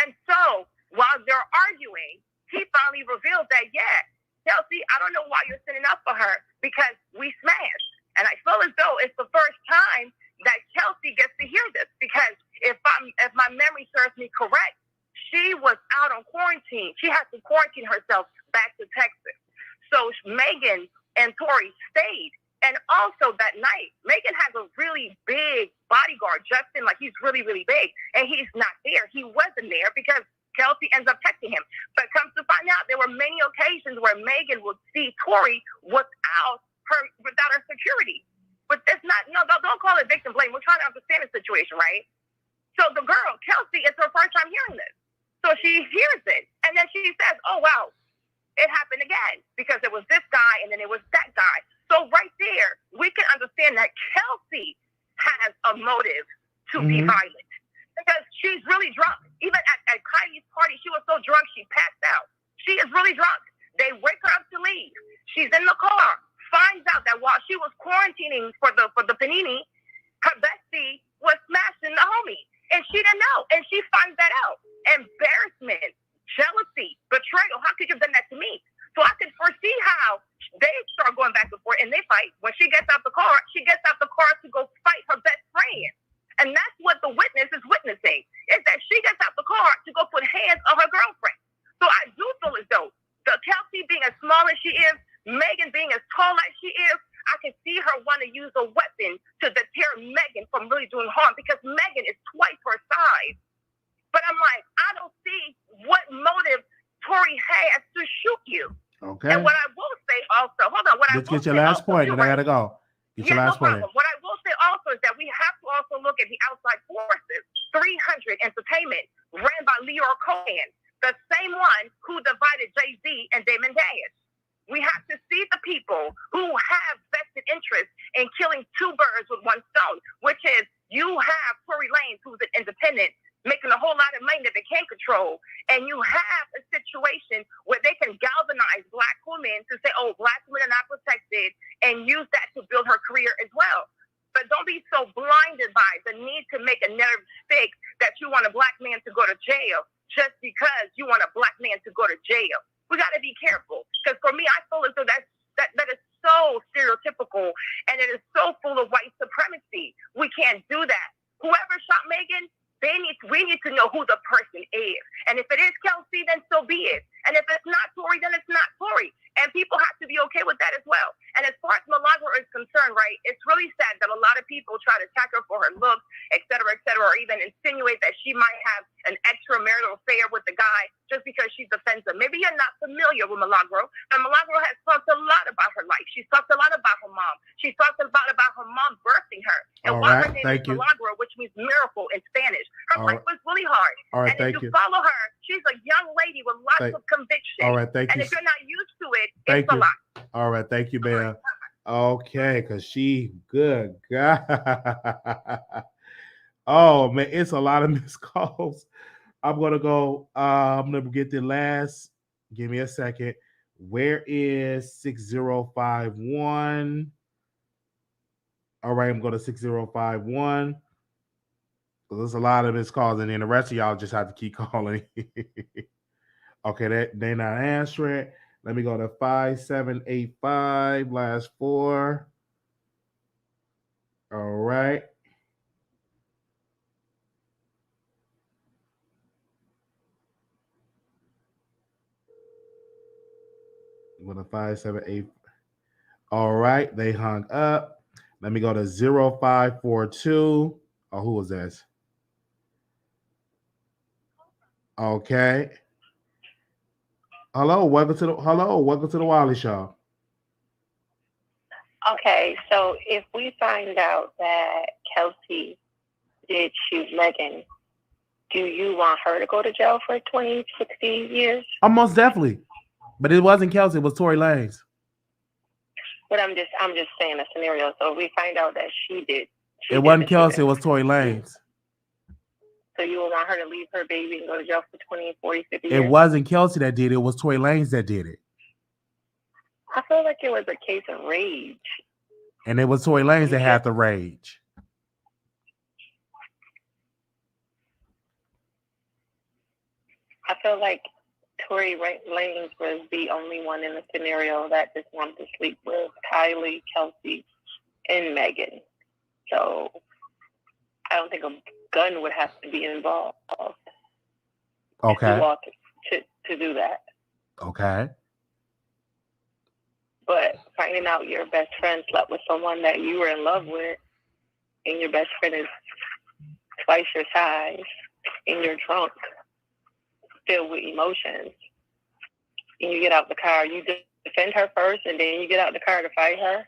And so while they're arguing, he finally revealed that, yeah, Chelsea, I don't know why you're sitting up for her, because we smashed. And I feel as though it's the first time that Chelsea gets to hear this, because if my memory serves me correct, she was out on quarantine. She had to quarantine herself back to Texas. So Megan and Tory stayed. And also that night, Megan has a really big bodyguard, Justin, like he's really, really big. And he's not there. He wasn't there because Kelsey ends up texting him. But comes to find out, there were many occasions where Megan would see Tory without her security. But that's don't call it victim blame. We're trying to understand the situation, right? So the girl, Kelsey, it's her first time hearing this. So she hears it. And then she says, oh, wow, it happened again because it was this guy and then it was that guy. So right there, we can understand that Kelsey has a motive to be violent because she's really drunk. Even at Kylie's party, she was so drunk she passed out. She is really drunk. They wake her up to leave. She's in the car, finds out that while she was quarantining for the panini, her bestie was smashing the homie. And she didn't know. And she finds that out. Embarrassment, jealousy, betrayal. How could you have done that to me? So I could foresee how they start going back and forth and they fight. When she gets out the car to go fight her best friend. And that's what the witness is witnessing, is that she gets out the car to go put hands on her girlfriend. So I do feel as though the Kelsey being as small as she is, Megan being as tall as she is, I can see her want to use a weapon to deter Megan from really doing harm because Megan is twice her size. But I'm like, I don't see what motive Tory has to shoot you. Okay. And what I will say also, hold on. Let's get your last point, and I gotta go. Get your last point. What I will say also is that we have to also look at the outside forces. 300 Entertainment, ran by Leor Cohen, the same one who divided Jay-Z and Damon Dash. We have to see the people who have vested interest in killing 2 birds with 1 stone, which is you have Tory Lanez, who's an independent, making a whole lot of money that they can't control, and you have a situation where they can galvanize Black women to say, oh, Black women are not protected, and use that to build her career as well. But don't be so blinded by the need to make a narrative stick that you want a Black man to go to jail just because you want a Black man to go to jail. We got to be careful, because for me, I feel as though that is so stereotypical, and it is so full of white supremacy. We can't do that. Whoever shot Megan, we need to know who the person is. And if it is Kelsey, then so be it. And if it's not Tory, then it's not Tory. And people have to be okay with that as well. And as far as Milagro is concerned, right, it's really sad that a lot of people try to attack her for her looks, et cetera, or even insinuate that she might have an extramarital affair with the guy just because she's offensive. Maybe you're not familiar with Milagro, and Milagro has talked a lot about her life. She's talked a lot about her mom. She's talked about her mom birthing her. And why her name is Milagro, which means miracle in Spanish. Her life was really hard. All right, and if you follow her, she's a young lady with lots of conviction. All right, thank you. And if you're not used to it, it's a lot. All right, thank you, man. Okay, because she good God. Oh man, it's a lot of missed calls. I'm gonna go. I'm gonna get the last. Give me a second. Where is 6051? All right, I'm going to 6051. There's a lot of missed calls, and then the rest of y'all just have to keep calling. Okay, they're not answering. Let me go to 5785, last four. All right. With a 578. All right, they hung up. Let me go to 0542. Oh, who was this? Okay. Hello, welcome to the Wiley Show. Okay, so if we find out that Kelsey did shoot Megan, do you want her to go to jail for 20, 60 years? Most definitely. But it wasn't Kelsey, it was Tory Lanez. But I'm just saying a scenario. So if we find out that she did. It wasn't Kelsey, it was Tory Lanez. So you would want her to leave her baby and go to jail for 20, 40, 50 years? It wasn't Kelsey that did it, it was Tory Lanez that did it. I feel like it was a case of rage. And it was Tory Lanez that had the rage. I feel like Tory Lanez was the only one in the scenario that just wanted to sleep with Kylie, Kelsey, and Megan. So I don't think a gun would have to be involved. Okay. To do that. Okay. But finding out your best friend slept with someone that you were in love with, and your best friend is twice your size, and you're drunk, filled with emotions, and you get out the car, you defend her first, and then you get out the car to fight her?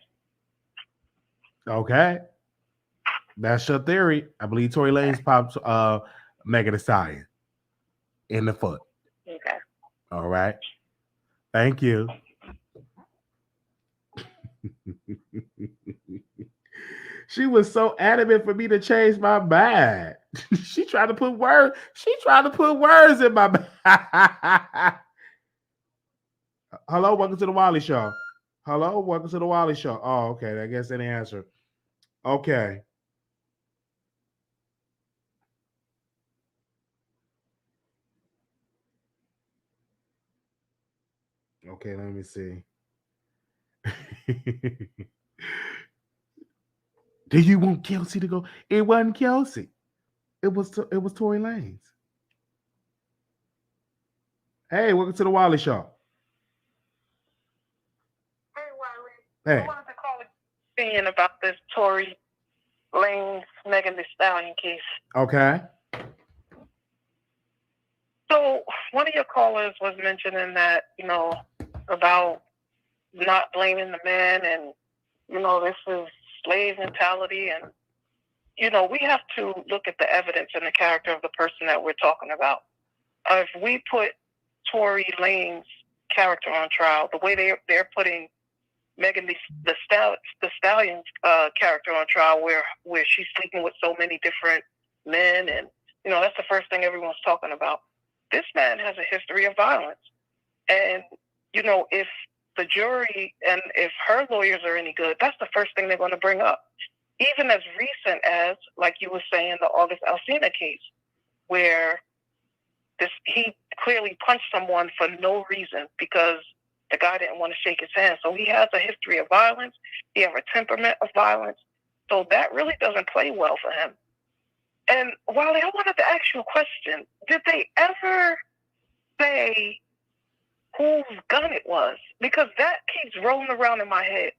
Okay. That's your theory. I believe Tory Lanez popped Megan Thee Stallion in the foot. Okay. All right. Thank you. She was so adamant for me to change my mind. She tried to put words in my mind. Hello, welcome to the Wiley Show. Hello, welcome to the Wiley Show. Oh, okay. I guess that answer. Okay. Okay, let me see. Do you want Kelsey to go? It wasn't Kelsey. It was Tory Lanez. Hey, welcome to the Wiley Show. Hey, Wiley. Hey. I wanted to call opinion about this Tory Lanez Megan Thee Stallion case. Okay. So one of your callers was mentioning that, about not blaming the man and, this is slave mentality. And, we have to look at the evidence and the character of the person that we're talking about. If we put Tory Lanez character on trial, the way they're putting Megan the Stallion's character on trial, where she's sleeping with so many different men, and that's the first thing everyone's talking about. This man has a history of violence, and if the jury and if her lawyers are any good, that's the first thing they're going to bring up. Even as recent as, like you were saying, the August Alsina case, where he clearly punched someone for no reason because the guy didn't want to shake his hand. So he has a history of violence. He has a temperament of violence. So that really doesn't play well for him. And Wiley, I wanted to ask you a question. Did they ever say whose gun it was? Because that keeps rolling around in my head.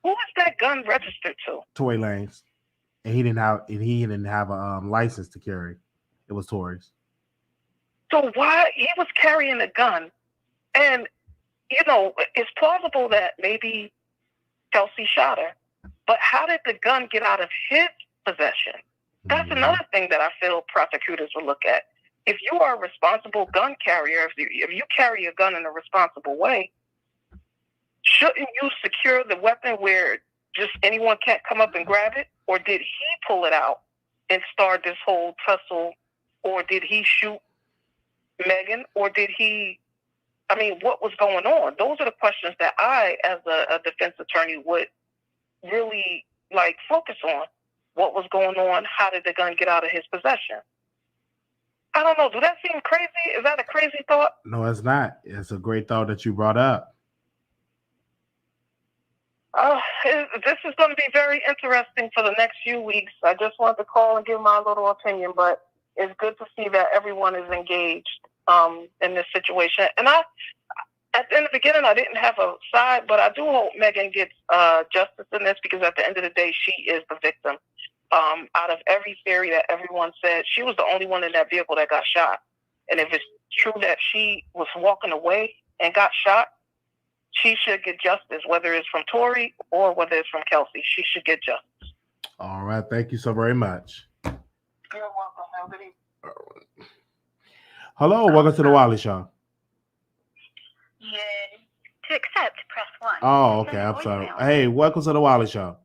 Who is that gun registered to? Tory Lanez. And he didn't have a license to carry. It was Tory's. So why he was carrying a gun? And it's plausible that maybe Kelsey shot her, but how did the gun get out of his possession? That's another thing that I feel prosecutors will look at. If you are a responsible gun carrier, if you carry a gun in a responsible way, shouldn't you secure the weapon where just anyone can't come up and grab it? Or did he pull it out and start this whole tussle? Or did he shoot Megan? Or did he... what was going on? Those are the questions that I, as a defense attorney, would really focus on. what was going on. How did the gun get out of his possession? I don't know. Do that seem crazy? Is that a crazy thought? No, it's not. It's a great thought that you brought up. This is going to be very interesting for the next few weeks. I just wanted to call and give my little opinion, but it's good to see that everyone is engaged in this situation. And in the beginning, I didn't have a side, but I do hope Megan gets justice in this, because at the end of the day, she is the victim. Out of every theory that everyone said, she was the only one in that vehicle that got shot. And if it's true that she was walking away and got shot, she should get justice, whether it's from Tory or whether it's from Kelsey. She should get justice. All right. Thank you so very much. You're welcome. Have a good evening. Hello. Welcome to the Wiley Show. Yeah. To accept, press 1. Oh, okay. I'm sorry. Hey, welcome to the Wiley Show.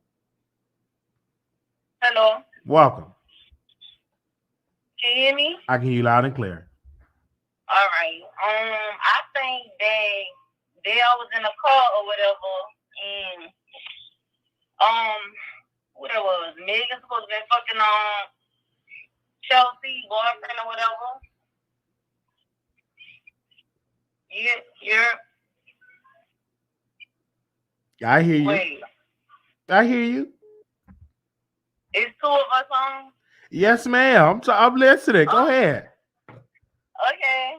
Hello. Welcome. Can you hear me? I can hear you loud and clear. All right. I think they was in a car or whatever, and whatever was Megan supposed to be fucking on Chelsea boyfriend or whatever. I hear you. Wait. I hear you. It's two of us on? Yes, ma'am. I'm listening. Go ahead. Okay.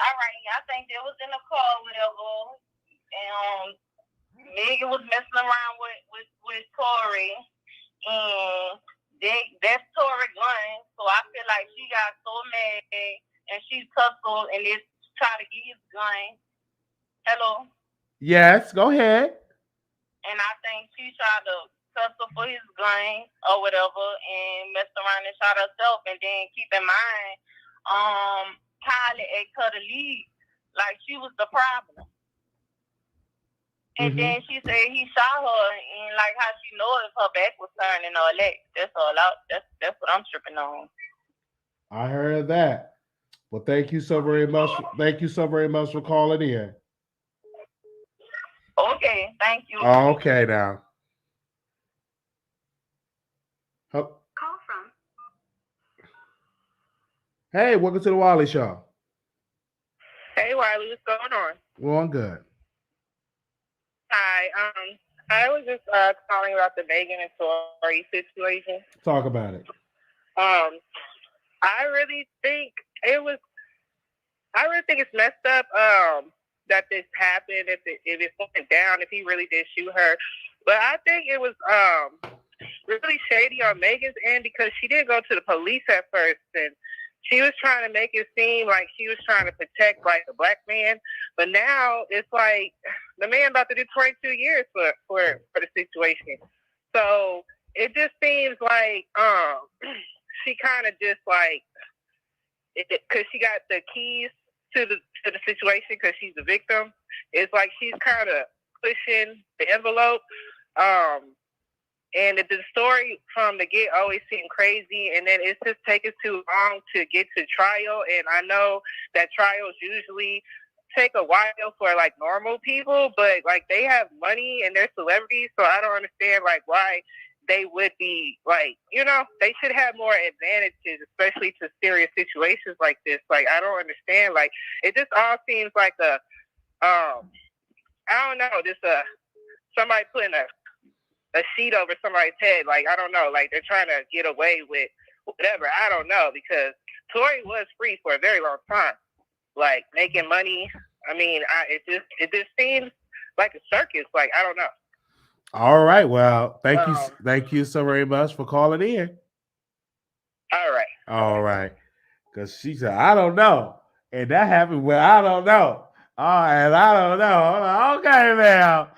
All right. I think they was in a car or whatever, and Megan was messing around with Tory, and that's Tory gun. So I feel like she got so mad and she tussled and just tried to get his gun. Hello? Yes, go ahead. And I think she tried to tussle for his gun or whatever and messed around and shot herself. And then keep in mind, Kylie asked her to leave like she was the problem. And then she said he shot her, and like how she knows if her back was turned and all that. That's all out. That's what I'm tripping on. I heard that. Well, thank you so very much. Thank you so very much for calling in. Okay, thank you. Okay, now. Call from. Hey, welcome to the Wiley Show. Hey, Wiley, what's going on? Well, I'm good. Hi, I was just calling about the Megan and Tory situation. Talk about it. I really think it's messed up that this happened, if it went down, if he really did shoot her. But I think it was really shady on Megan's end, because she didn't go to the police at first, and she was trying to make it seem like she was trying to protect like a black man. But now it's like the man about to do 22 years for the situation. So it just seems like she kind of just like, because she got the keys to the situation because she's the victim. It's like she's kind of pushing the envelope. And the story from the get always seemed crazy, and then it's just taking too long to get to trial. And I know that trials usually take a while for like normal people, but like they have money and they're celebrities, so I don't understand like why they would be like, they should have more advantages, especially to serious situations like this. Like I don't understand. Like it just all seems like I don't know, just somebody putting a sheet over somebody's head. Like, I don't know, like they're trying to get away with whatever. I don't know, because Tory was free for a very long time, like making money. I mean, it just seems like a circus. Like, I don't know. All right. Well, thank you so very much for calling in. All right. Because she said, I don't know. And that happened when I don't know. And I don't know. Okay, now.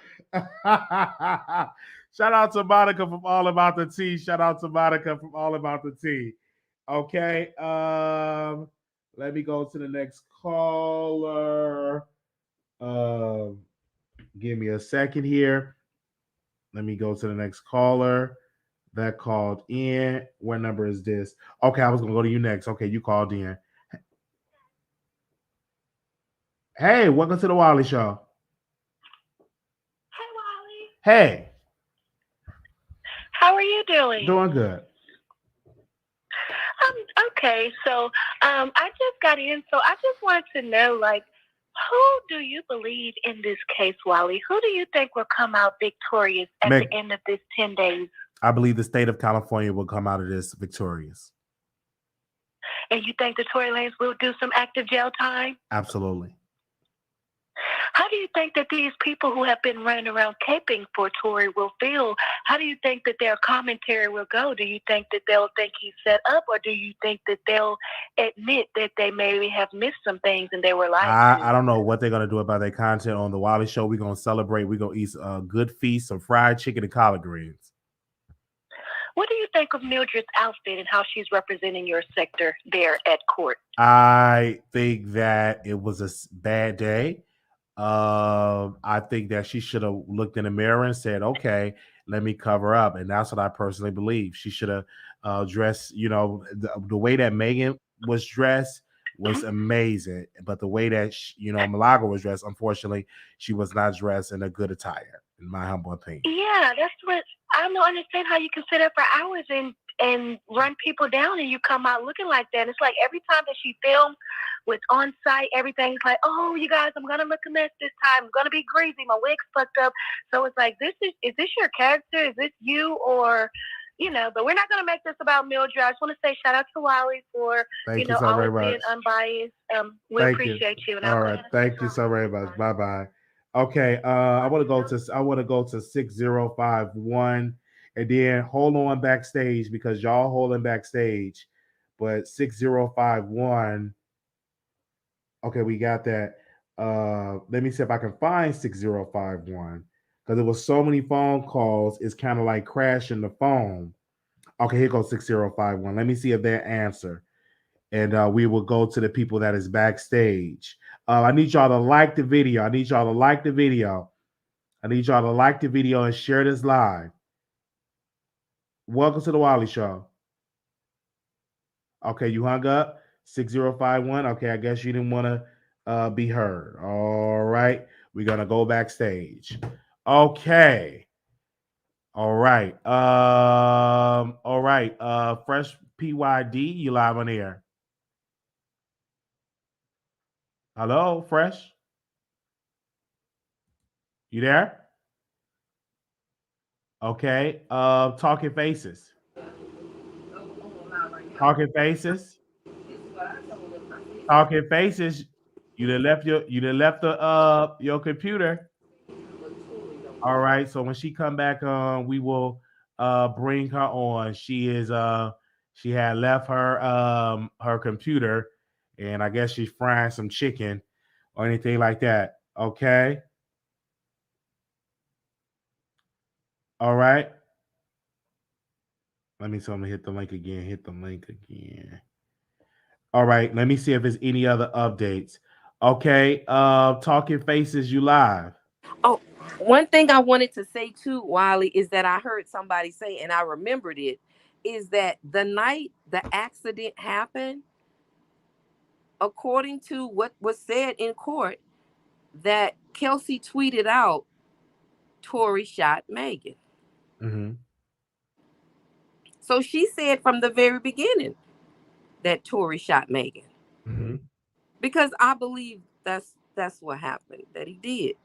Shout out to Monica from All About the Tea. Okay. Let me go to the next caller. Give me a second here. Let me go to the next caller that called in. What number is this? Okay, I was going to go to you next. Okay, you called in. Hey, welcome to the Wiley Show. Hey, Wiley. Hey. How are you doing? Doing good. Okay, so I just got in, so I just wanted to know, like, who do you believe in this case, Wiley? Who do you think will come out victorious at the end of this 10 days? I believe the state of California will come out of this victorious. And you think the Tory Lanez will do some active jail time? Absolutely. How do you think that these people who have been running around caping for Tory will feel? How do you think that their commentary will go? Do you think that they'll think he's set up, or do you think that they'll admit that they maybe have missed some things and they were lied to? I don't know what they're going to do about their content on the Wiley Show. We're going to celebrate. We're going to eat a good feast, some fried chicken and collard greens. What do you think of Mildred's outfit and how she's representing your sector there at court? I think that it was a bad day. I think that she should have looked in the mirror and said, okay, let me cover up. And that's what I personally believe. She should have dressed, the way that Megan was dressed was amazing. But the way that, Milagro was dressed, unfortunately, she was not dressed in a good attire, in my humble opinion. Yeah, that's what I don't understand, how you can sit there for hours and run people down and you come out looking like that. It's like every time that she filmed with on site, everything's like, oh, you guys, I'm gonna look a mess this time. I'm gonna be greasy. My wig's fucked up. So it's like, is this your character? Is this you? Or, but we're not gonna make this about Mildred. I just want to say shout out to Wiley for always being unbiased. We appreciate you. And all right, thank you so very much. Bye bye. Okay, I want to go to 6051, and then hold on backstage because y'all holding backstage. But 6051. Okay, we got that. Let me see if I can find 6051 because there was so many phone calls. It's kind of like crashing the phone. Okay, here goes 6051. Let me see if they answer, and we will go to the people that is backstage. I need y'all to like the video. I need y'all to like the video and share this live. Welcome to the Wiley Show. Okay, you hung up. 6051. Okay, I guess you didn't want to be heard. All right, we're gonna go backstage. Okay. All right. All right. Fresh PYD, you live on air. Hello, Fresh. You there? Okay. Talking Faces. Talking Faces. Talking Faces. You done left your computer. All right. So when she come back on, we will bring her on. She had left her computer, and I guess she's frying some chicken or anything like that. Okay. All right. Let me hit the link again. All right. Let me see if there's any other updates. Okay. Talking Faces, you live. Oh, one thing I wanted to say too, Wiley, is that I heard somebody say, and I remembered it, is that the night the accident happened, according to what was said in court, that Kelsey tweeted out, Tory shot Megan. Mm-hmm. So she said from the very beginning that Tory shot Megan. Mm-hmm. Because I believe that's what happened, that he did.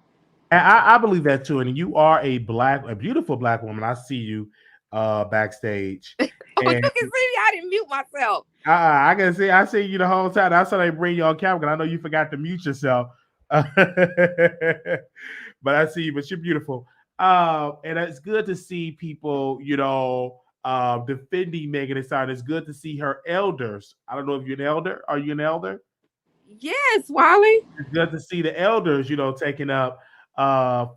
And I believe that too. And you are a beautiful black woman. I see you backstage. Oh, you can see me. I didn't mute myself. I can see. I see you the whole time. That's why they bring you on camera because I know you forgot to mute yourself. But I see you. But you're beautiful. And it's good to see people, defending Megan Thee Stallion. It's good to see her elders. I don't know if you're an elder. Are you an elder? Yes, Wiley. It's good to see the elders, taking up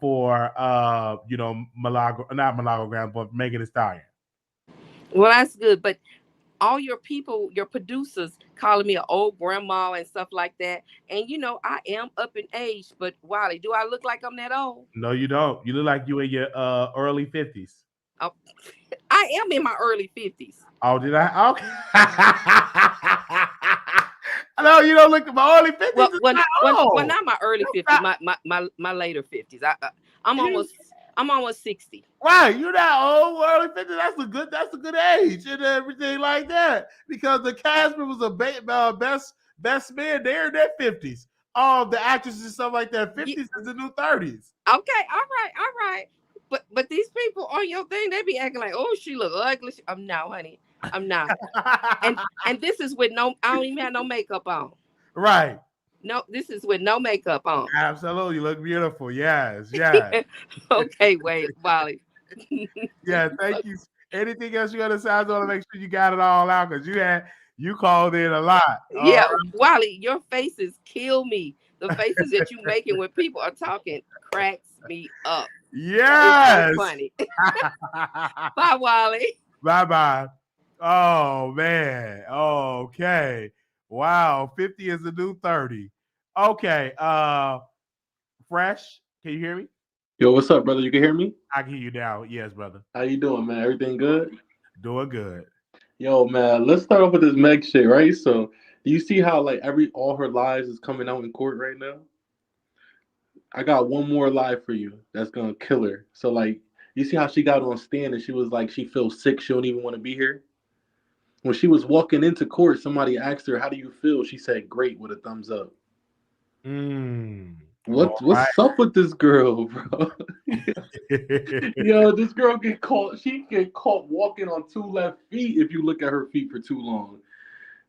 for Milagro, not Milagro, but Megan Thee Stallion. Well, that's good. But all your people, your producers, calling me an old grandma and stuff like that. And I am up in age, but Wiley, do I look like I'm that old? No, you don't. You look like you in your early 50s. Oh, I am in my early 50s. Oh, did I? Okay. No, you don't look at my early 50s. Well, not my early 50s, my later 50s. I'm I'm almost 60. Right, you're not old. Early 50. That's a good age and everything like that. Because the cast members of best man, they're in their 50s. The actresses and stuff like that, 50s is the new 30s. Okay, all right. But these people on your thing, they be acting like, oh, she look ugly. I'm not, honey. I'm not. and this is with no, I don't even have no makeup on. Right. No, this is with no makeup on. Absolutely. You look beautiful. Yes. Okay, wait, Wiley. Yeah, thank you. Anything else you got to say? I want to make sure you got it all out because you called in a lot. Yeah, Wiley, your faces kill me. The faces that you making when people are talking cracks me up. Yes. It's so funny. Bye, Wiley. Bye. Oh, man. Okay. Wow. 50 is the new 30. Okay. Fresh, can you hear me? Yo, what's up, brother? You can hear me? I can hear you now. Yes, brother. How you doing, man? Everything good? Doing good. Yo, man, let's start off with this Meg shit, right? So, do you see how like all her lies is coming out in court right now? I got one more lie for you that's gonna kill her. So, like, you see how she got on stand and she was like, she feels sick, she don't even want to be here. When she was walking into court, somebody asked her, "How do you feel?" She said, "Great," with a thumbs up. What's up with this girl, bro? Yo, this girl she get caught walking on 2 left feet if you look at her feet for too long.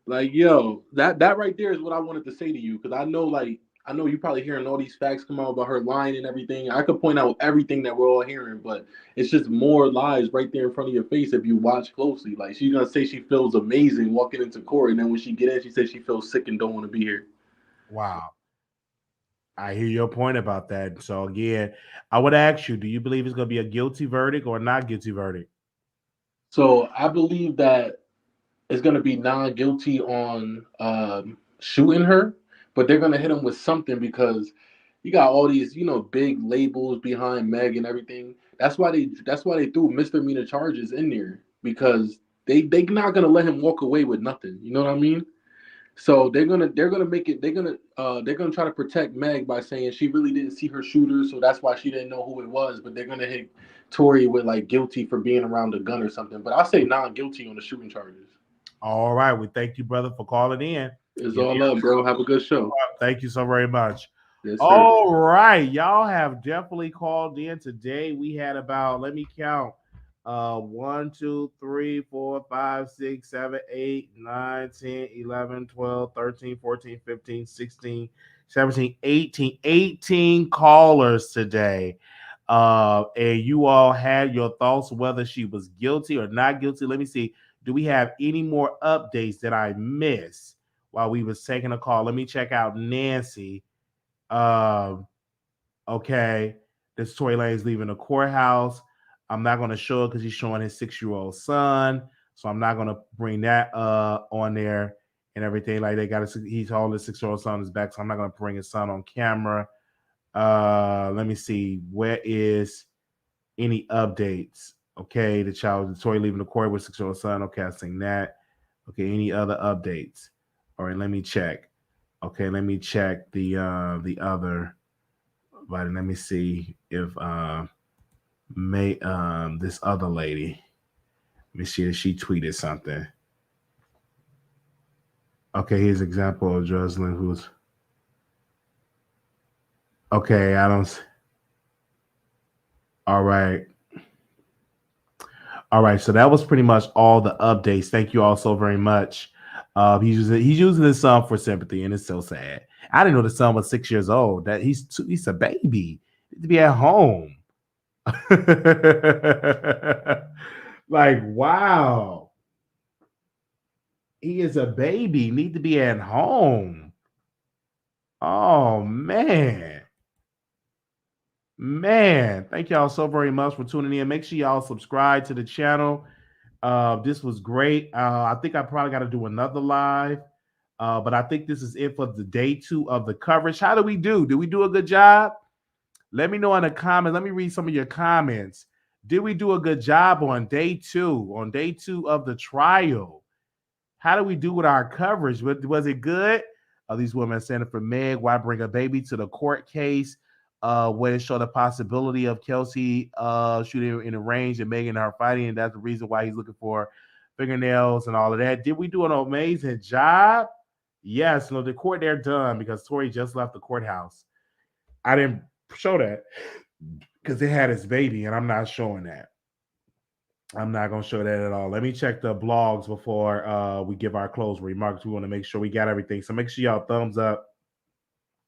Like, yo, that right there is what I wanted to say to you, because I know you probably hearing all these facts come out about her lying and everything. I could point out everything that we're all hearing, but it's just more lies right there in front of your face if you watch closely. Like, she's gonna say she feels amazing walking into court, and then when she get in, she says she feels sick and don't want to be here. Wow. I hear your point about that. So again, I would ask you, do you believe it's going to be a guilty verdict or not guilty verdict? So I believe that it's going to be non-guilty on shooting her, but they're going to hit him with something because you got all these, big labels behind Meg and everything. That's why they threw misdemeanor charges in there, because they're not going to let him walk away with nothing. You know what I mean? So they're gonna try to protect Meg by saying she really didn't see her shooter, so that's why she didn't know who it was. But they're gonna hit Tory with like guilty for being around a gun or something. But I'll say non-guilty on the shooting charges. All right, we thank you, brother, for calling in. It's all up, bro. Have a good show. Thank you so very much. Yes, sir. All right, y'all have definitely called in today. We had about, let me count. 1, 2, 3, 4, 5, 6, 7, 8, 9, 10, 11, 12, 13, 14, 15, 16, 17, 18 callers today. And you all had your thoughts whether she was guilty or not guilty. Let me see. Do we have any more updates that I missed while we was taking a call? Let me check out Nancy. Okay. This Tory Lanez leaving the courthouse. I'm not going to show it because he's showing his 6-year-old son. So I'm not going to bring that on there and everything. Like he's holding his 6-year-old son on his back. So I'm not going to bring his son on camera. Let me see. Where is any updates? Okay. The Tory leaving the court with 6-year-old son. Okay. I've seen that. Okay. Any other updates? All right. Let me check. Okay. Let me check the other. But let me see if, this other lady, let me see if she tweeted something. Okay, here's an example of Jocelyn who's okay. I don't. All right. So that was pretty much all the updates. Thank you all so very much. He's using his son for sympathy, and it's so sad. I didn't know the son was 6 years old. That he's a baby. He needs to be at home. Like, wow. He is a baby. Need to be at home. Oh, man. Thank y'all so very much for tuning in. Make sure y'all subscribe to the channel. This was great. I think I probably got to do another live. But I think this is it for the day 2 of the coverage. How do we do? Did we do a good job? Let me know in the comments. Let me read some of your comments. Did we do a good job on day 2? On day 2 of the trial? How do we do with our coverage? Was it good? These women standing for Meg. Why bring a baby to the court case? where it showed the possibility of Kelsey shooting in the range and Megan and her fighting, and that's the reason why he's looking for fingernails and all of that. Did we do an amazing job? Yes. No, the court they're done because Tory just left the courthouse. I didn't show that because they had his baby, and I'm not showing that. I'm not going to show that at all. Let me check the blogs before we give our closing remarks. We want to make sure we got everything. So make sure y'all thumbs up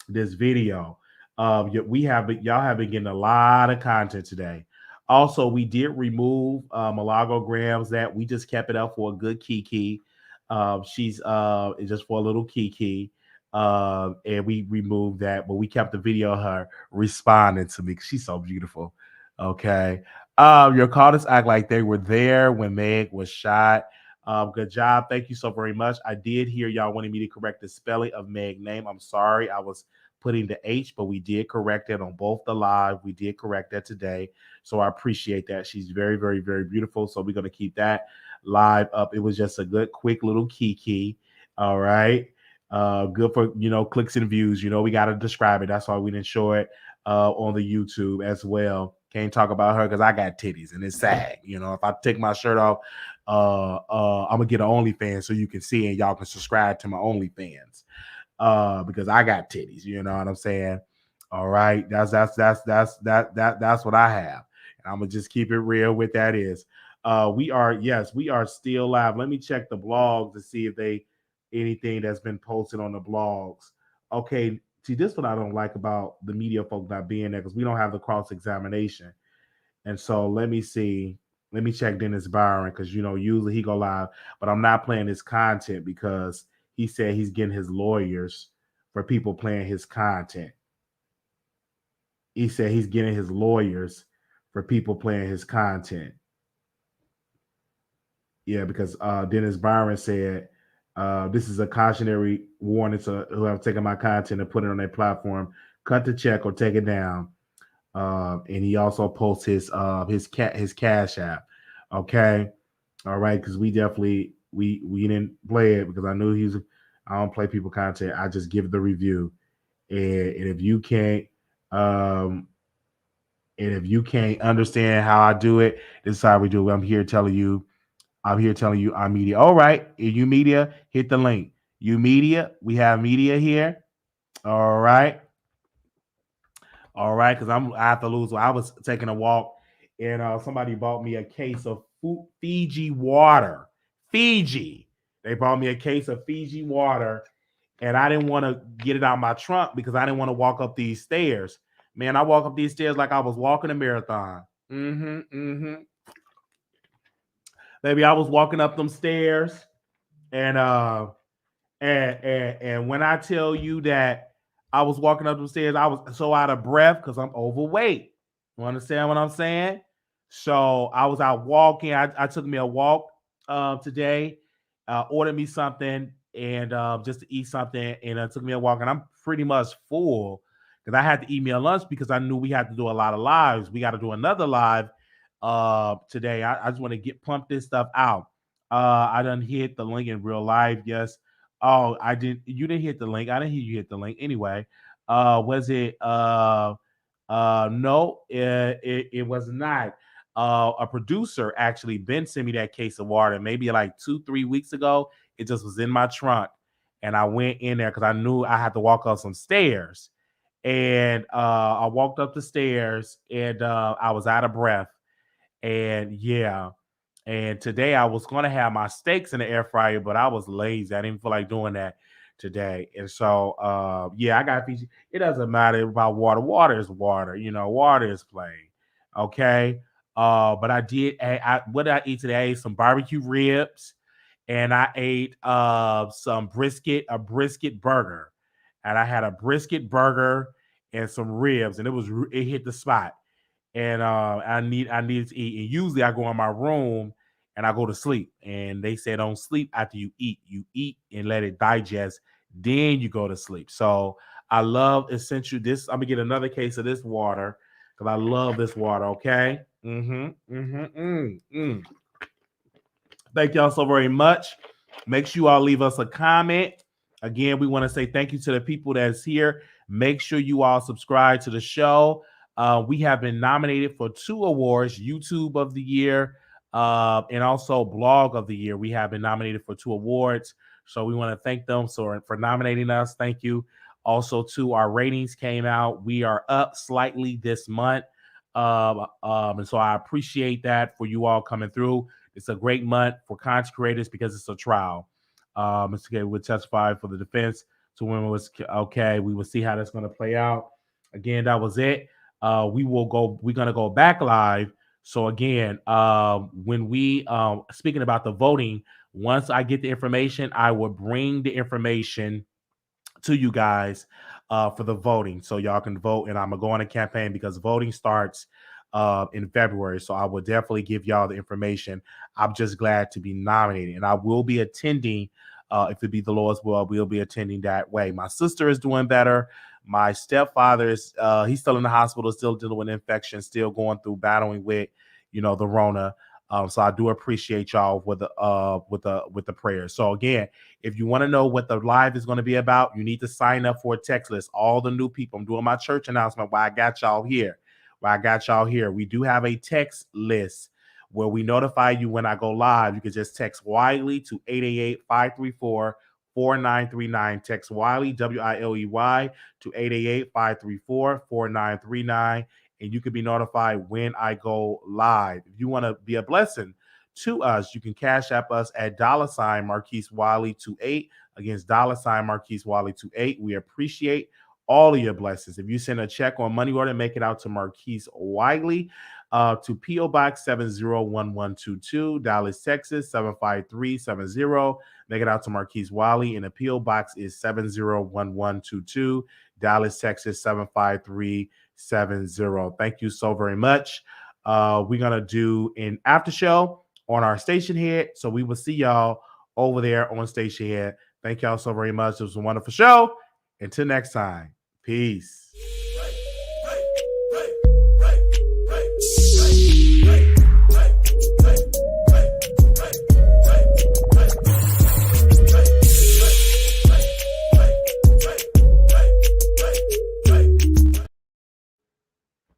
this video. Y'all have been getting a lot of content today. Also, we did remove Milagro that we just kept it up for a good Kiki. She's just for a little Kiki. And we removed that, but we kept the video of her responding to me. She's so beautiful. Okay. Your callers act like they were there when Meg was shot. Good job. Thank you so very much. I did hear y'all wanting me to correct the spelling of Meg's name. I'm sorry. I was putting the H, but we did correct it on both the live. We did correct that today. So I appreciate that. She's very, very, very beautiful. So we're going to keep that live up. It was just a good, quick little Kiki. All right. Good for, clicks and views. We got to describe it. That's why we didn't show it on the YouTube as well. Can't talk about her because I got titties and it's sad. If I take my shirt off, I'm gonna get an OnlyFans so you can see and y'all can subscribe to my OnlyFans because I got titties. You know what I'm saying? All right, that's what I have, and I'm gonna just keep it real with that is. We are still live. Let me check the blogs to see if anything that's been posted on the blogs. Okay. See, this is what I don't like about the media folk not being there because we don't have the cross-examination. And so let me see. Let me check Dennis Byron because, usually he go live. But I'm not playing his content because he said he's getting his lawyers for people playing his content. He said he's getting his lawyers for people playing his content. Yeah, because Dennis Byron said, this is a cautionary warning to who have taken my content and put it on their platform. Cut the check or take it down. And he also posts his Cash App. Okay, all right, because we definitely we didn't play it because I knew I don't play people content. I just give the review, and if you can't understand how I do it, this is how we do it. I'm here telling you I'm media. All right. You media, hit the link. You media, we have media here. All right. All right. Because I have to lose. I was taking a walk and somebody bought me a case of Fiji water. Fiji. They bought me a case of Fiji water and I didn't want to get it out of my trunk because I didn't want to walk up these stairs. Man, I walk up these stairs like I was walking a marathon. Maybe I was walking up them stairs, and when I tell you that I was walking up the stairs, I was so out of breath because I'm overweight. You understand what I'm saying? So I was out walking. I took me a walk today, ordered me something and just to eat something, and it took me a walk, and I'm pretty much full because I had to eat me a lunch because I knew we had to do a lot of lives. We got to do another live today. I just want to pump this stuff out. I done hit the link in real life. Yes. Oh, I didn't. You didn't hit the link. I didn't hear you hit the link. Anyway, was it? No, it was not. A producer actually been sent me that case of water maybe like 2-3 weeks ago. It just was in my trunk, and I went in there because I knew I had to walk up some stairs, and I walked up the stairs, and I was out of breath. And yeah, and today I was going to have my steaks in the air fryer, but I was lazy. I didn't feel like doing that today. And so, I got Fiji. It doesn't matter about water. Water is water. Water is plain. Okay. But I did. What did I eat today? I ate some barbecue ribs, and I ate some brisket, a brisket burger, and I had a brisket burger and some ribs, and it hit the spot. And I needed to eat. And usually I go in my room and I go to sleep. And they say don't sleep after you eat. You eat and let it digest. Then you go to sleep. So I love essential. I'm gonna get another case of this water because I love this water. Okay. Thank y'all so very much. Make sure you all leave us a comment. Again, we want to say thank you to the people that's here. Make sure you all subscribe to the show. We have been nominated for 2 awards, YouTube of the Year, and also Blog of the Year. We have been nominated for 2 awards. So we want to thank them for nominating us. Thank you. Also, too, our ratings came out. We are up slightly this month. And so I appreciate that for you all coming through. It's a great month for content creators because it's a trial. Mr. K would testify for the defense to women was okay. We will see how that's going to play out. Again, that was it. We're going to go back live. So again, when we speaking about the voting, once I get the information, I will bring the information to you guys for the voting, so y'all can vote. And I'm gonna go on a campaign because voting starts in February. So I will definitely give y'all the information. I'm just glad to be nominated, and I will be attending. If it be the Lord's will, I will be attending that way. My sister is doing better. My stepfather is he's still in the hospital, still dealing with infection, still going through battling with the Rona. So I do appreciate y'all with the prayers. So again, if you want to know what the live is going to be about, you need to sign up for a text list. All the new people, I'm doing my church announcement why I got y'all here. We do have a text list where we notify you when I go live. You can just text Wiley to 888-534-4939. Text Wiley, Wiley, to 888-534-4939. And you can be notified when I go live. If you want to be a blessing to us, you can cash app us at $ Marquise Wiley 28 against $ Marquise Wiley 28. We appreciate all of your blessings. If you send a check on money order, make it out to Marquise Wiley to P.O. Box 701122, Dallas, Texas 75370. Make it out to Marquise Wiley, and the P.O. Box is 701122, Dallas, Texas 75370. Thank you so very much. We're gonna do an after show on our station here, so we will see y'all over there on station here. Thank y'all so very much. It was a wonderful show. Until next time, peace.